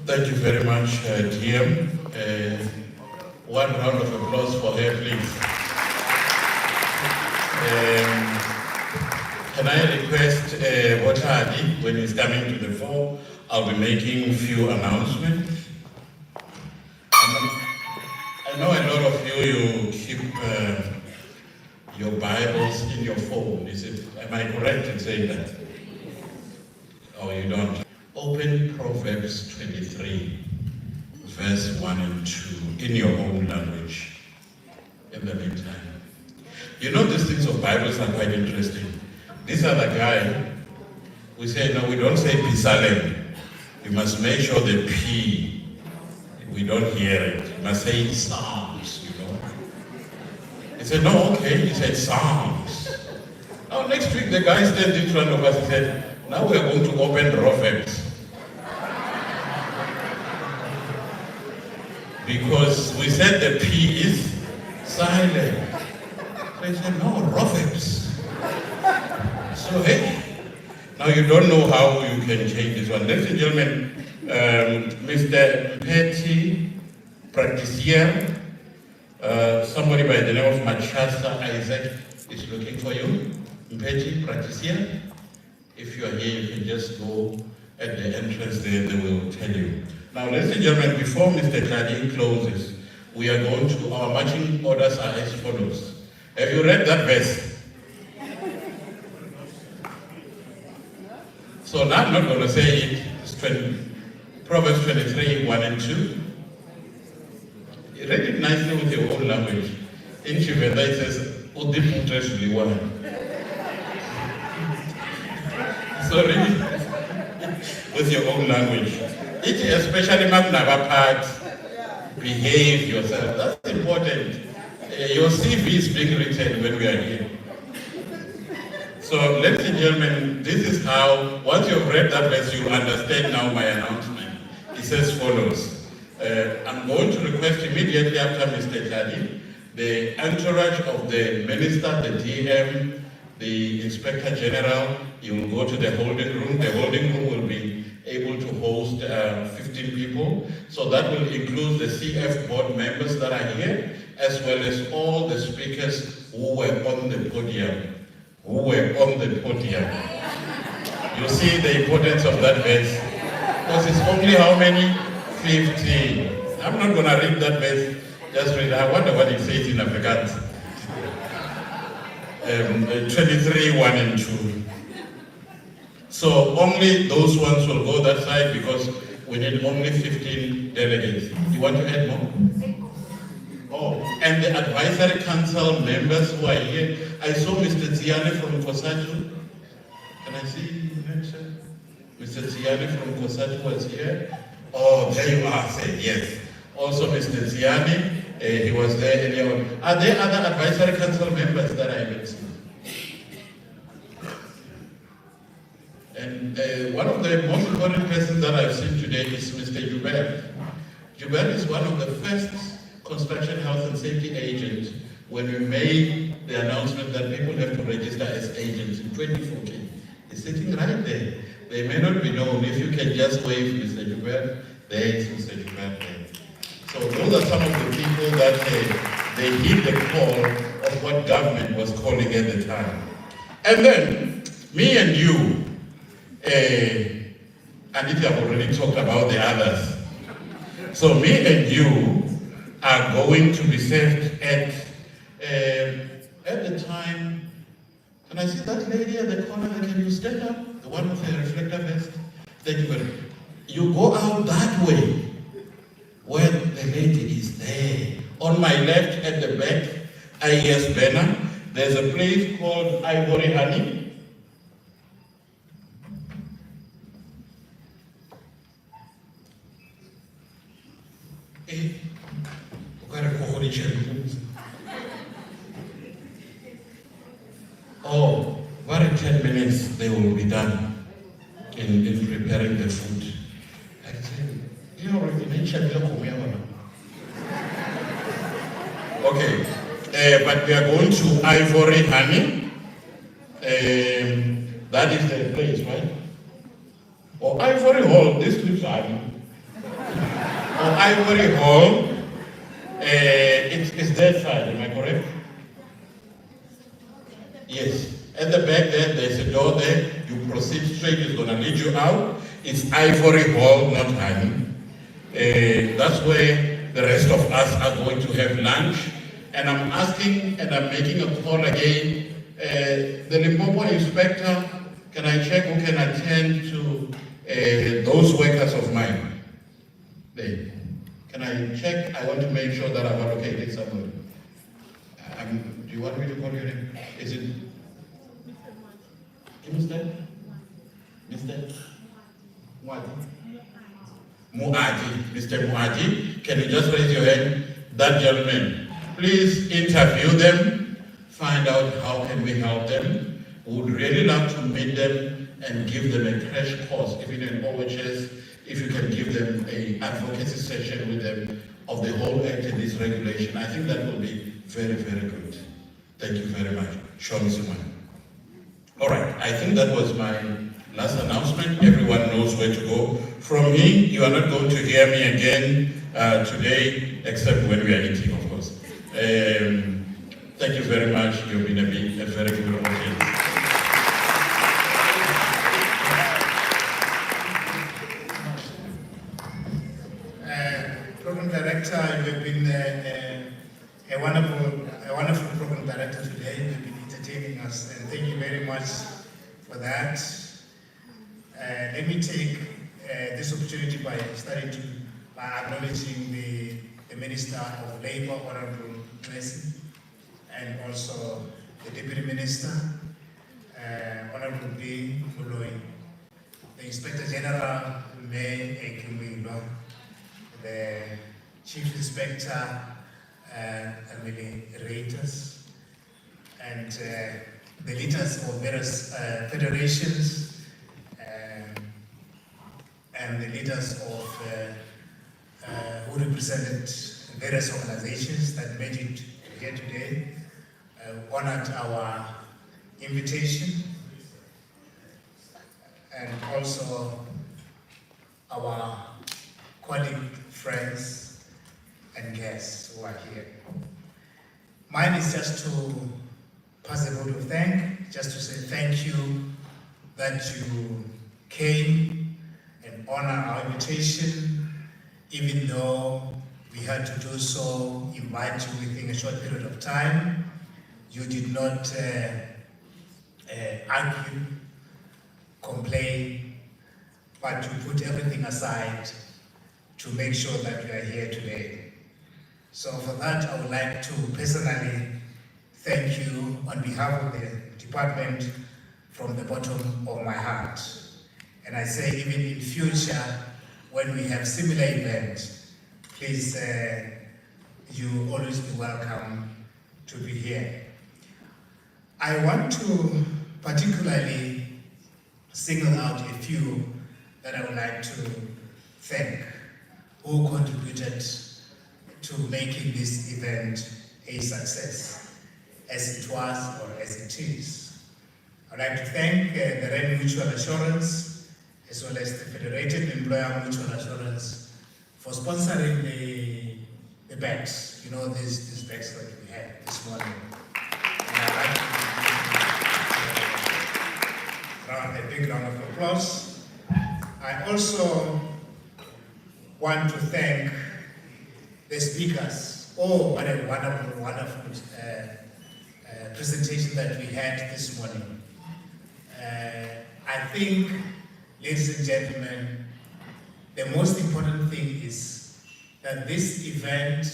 Thank you very much, DM. One round of applause for her, please. Can I request Wotadi, when he's coming to the fore, I'll be making a few announcements. I know a lot of you keep your Bibles in your phone. Am I correct in saying that? Or you don't? Open Proverbs 23, verse 1 and 2, in your own language, in the meantime. You know, these things of Bibles are quite interesting. This other guy, we say, no, we don't say Pisalem. You must make sure the P, we don't hear it. You must say Psalms, you know. He said, no, okay. He said Psalms. Now, next week, the guy stands in front of us and said, now we are going to open Proverbs. Because we said the P is silent. So he said, no, Proverbs. So, hey, now you don't know how you can change this one. Ladies and gentlemen, Mr. Petty Practitioner, somebody by the name of Machasa Isaac is looking for you. Petty Practitioner. If you are here, you can just go at the entrance there, they will tell you. Now, ladies and gentlemen, before Mr. Claudine closes, we are going to, our marching orders are as follows. Have you read that verse? So now I'm not going to say it. It's Proverbs 23, 1 and 2. You read it nicely with your own language. In Shivenda it says, Udiputeshli one. So read it with your own language. It especially Magnava part, behave yourself. That's important. Your CV is being written when we are here. So, ladies and gentlemen, this is how, once you've read that verse, you understand now my announcement. It says follows. I'm going to request immediately after Mr. Tadi, the entourage of the minister, the DM, the Inspector General, you will go to the holding room. The holding room will be able to host 15 people. So that will include the CF board members that are here, as well as all the speakers who were on the podium. You see the importance of that verse. Because it's only how many? 15. I'm not going to read that verse. Just read. I wonder what it says in Afrikaans. 23, 1 and 2. So only those ones will go that side because we need only 15 delegates. You want to add more? Oh, and the advisory council members who are here. I saw Mr. Ziane from Kosatu. Can I see you mention? Mr. Ziane from Kosatu was here. Oh, there you are, say yes. Also Mr. Ziane, he was there earlier on. Are there other advisory council members that I haven't seen? And one of the most important persons that I've seen today is Mr. Joubert. Joubert is one of the first construction health and safety agents when we made the announcement that people have to register as agents in 2014. He's sitting right there. They may not be known. If you can just wave Mr. Joubert, there is Mr. Joubert there. So those are some of the people that they heed the call of what government was calling at the time. And then, me and you, Anita have already talked about the others. So me and you are going to be served at the time. Can I see that lady at the corner? Can you stand up? The one with the reflector vest? Thank you very much. You go out that way where the lady is there. On my left at the back, IES banner, there's a place called Ivory Honey. Oh, very 10 minutes they will be done in preparing the food. I said, you already mentioned okay, but we are going to Ivory Honey. That is the place, right? Or Ivory Hall, this looks honey. Or Ivory Hall, it's that side, am I correct? Yes. At the back there's a door there. You proceed straight, it's going to lead you out. It's Ivory Hall, not honey. That's where the rest of us are going to have lunch. And I'm asking, and I'm making a call again. The Limpopo inspector, can I check who can attend to those workers of mine? There. Can I check? I want to make sure that I've allocated somebody. Do you want me to call your name? Is it? Mr. Muadi. Mr. Muadi, can you just raise your hand? That gentleman. Please interview them, find out how can we help them. We would really love to meet them and give them a crash course, even in OHS, if you can give them an advocacy session with them of the whole act and this regulation. I think that will be very, very good. Thank you very much. Sean Suman. All right, I think that was my last announcement. Everyone knows where to go. From me, you are not going to hear me again today, except when we are eating, of course. Thank you very much. You've been a very good audience. Program Director, you have been a wonderful program director today. You have been entertaining us, and thank you very much for that. Let me take this opportunity by acknowledging the Minister of Labour, Honourable Tracy, and also the Deputy Minister, Honourable B. Muloi, the Inspector General, May Ekimwilo, the Chief Inspector, Emily Reiters, and the leaders of various federations, and the leaders of who represented various organizations that made it here today, honored our invitation, and also our colleague, friends, and guests who are here. Mine is just to pass a vote of thanks, just to say thank you that you came and honor our invitation, even though we had to do so, invite you within a short period of time. You did not argue, complain, but you put everything aside to make sure that we are here today. So for that, I would like to personally thank you on behalf of the department from the bottom of my heart. And I say, even in future, when we have similar events, please, you always be welcome to be here. I want to particularly single out a few that I would like to thank, who contributed to making this event a success, as it was or as it is. I'd like to thank the REN Mutual Assurance, as well as the Federated Employer Mutual Assurance, for sponsoring the bags. You know, these bags that we had this morning. And I'd like to give a big round of applause. I also want to thank the speakers. Oh, what a wonderful presentation that we had this morning. I think, ladies and gentlemen, the most important thing is that this event,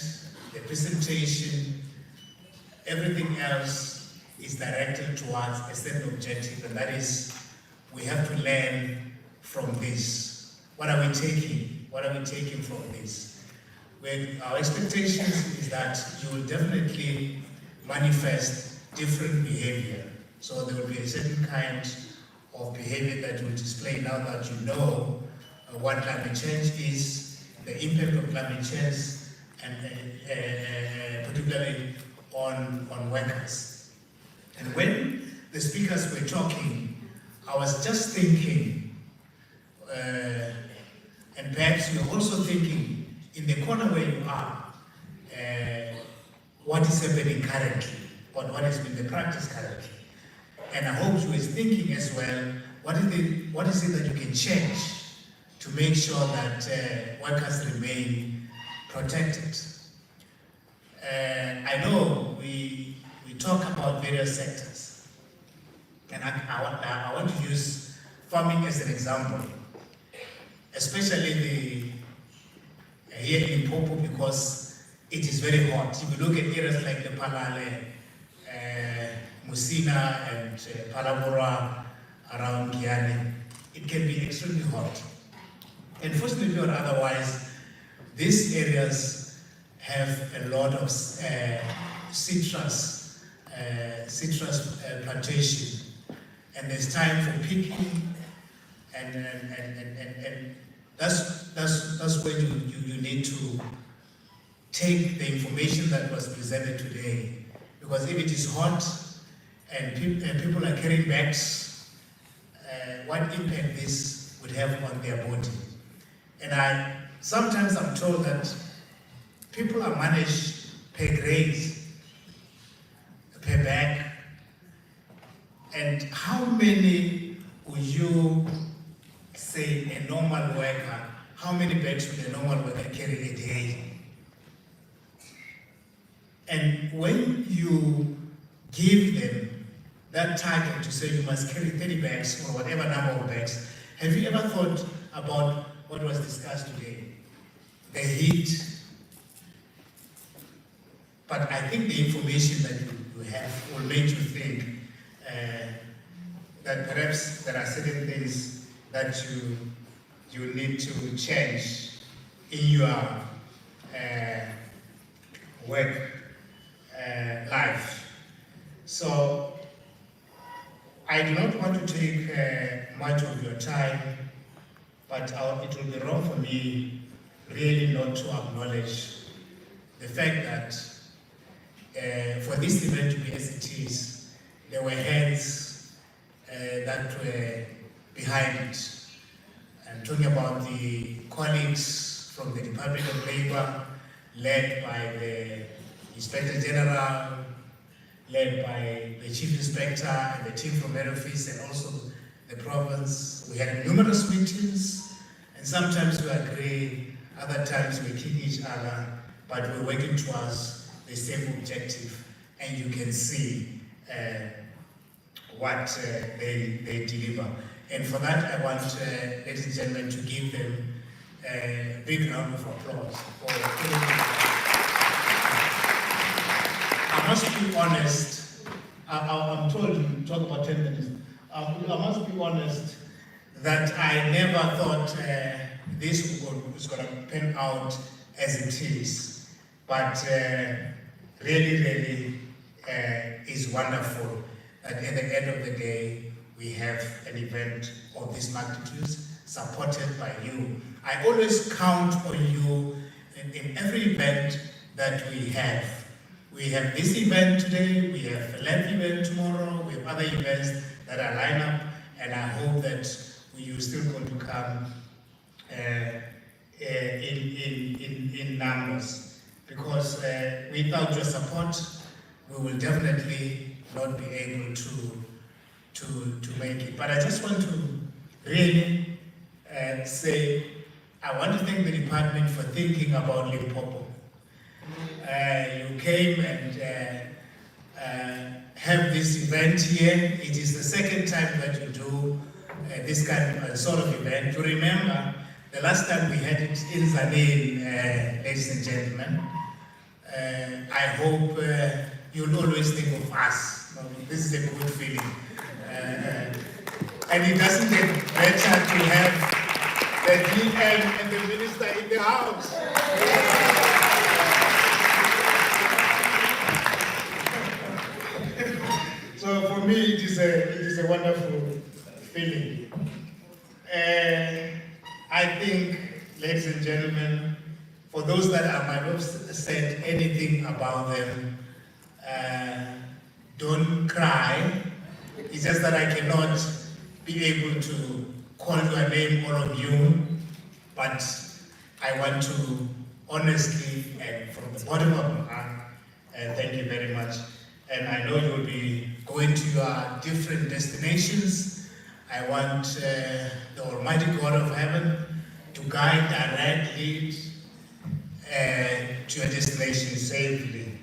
the presentation, everything else is directed towards a certain objective, and that is, we have to learn from this. What are we taking? What are we taking from this? Our expectations is that you will definitely manifest different behavior. So there will be a certain kind of behavior that will display now that you know what climate change is, the impact of climate change, and particularly on workers. And when the speakers were talking, I was just thinking, and perhaps you're also thinking, in the corner where you are, what is happening currently, or what has been the practice currently. And I hope you are thinking as well, what is it that you can change to make sure that workers remain protected. I know we talk about various sectors, and I want to use farming as an example, especially here in Limpopo, because it is very hot. If you look at areas like the Palale, Musina, and Palabora around Kiane, it can be extremely hot. And fortunately or otherwise, these areas have a lot of citrus plantation, and there's time for picking, and that's where you need to take the information that was presented today, because if it is hot and people are carrying bags, what impact this would have on their body. And sometimes I'm told that people are managed per grade, per bag, and how many would you say a normal worker, how many bags would a normal worker carry a day? And when you give them that target to say you must carry 30 bags or whatever number of bags, have you ever thought about what was discussed today? The heat. But I think the information that you have will make you think that perhaps there are certain things that you need to change in your work life. So I do not want to take much of your time, but it will be wrong for me really not to acknowledge the fact that for this event to be as it is, there were hands that were behind it. I'm talking about the colleagues from the Department of Labor, led by the Inspector General, led by the Chief Inspector and the team from head office and also the province. We had numerous meetings, and sometimes we agree, other times we kick each other, but we're working towards the same objective, and you can see what they deliver. And for that, I want, ladies and gentlemen, to give them a big round of applause. I must be honest, I'm told you talk about 10 minutes. I must be honest that I never thought this was going to pan out as it is. But really is wonderful that at the end of the day, we have an event of this magnitude supported by you. I always count on you in every event that we have. We have this event today, we have a live event tomorrow, we have other events that are lined up, and I hope that you're still going to come in numbers, because without your support, we will definitely not be able to make it. But I just want to really say, I want to thank the department for thinking about Limpopo. You came and have this event here. It is the second time that you do this kind of sort of event. You remember the last time we had it in Zanin, ladies and gentlemen. I hope you'll always think of us. This is a good feeling. And it doesn't get better to have the DM and the minister in the house. So for me, it is a wonderful feeling. I think, ladies and gentlemen, for those that I might have said anything about them, don't cry. It's just that I cannot be able to call your name, all of you, but I want to honestly and from the bottom of my heart, thank you very much. And I know you'll be going to your different destinations. I want the Almighty God of Heaven to guide, direct, lead to your destination safely.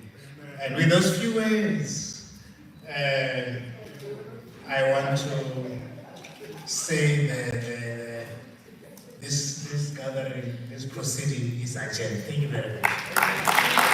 And with those few words, I want to say that this gathering, this proceeding is adjourned. Thank you very much.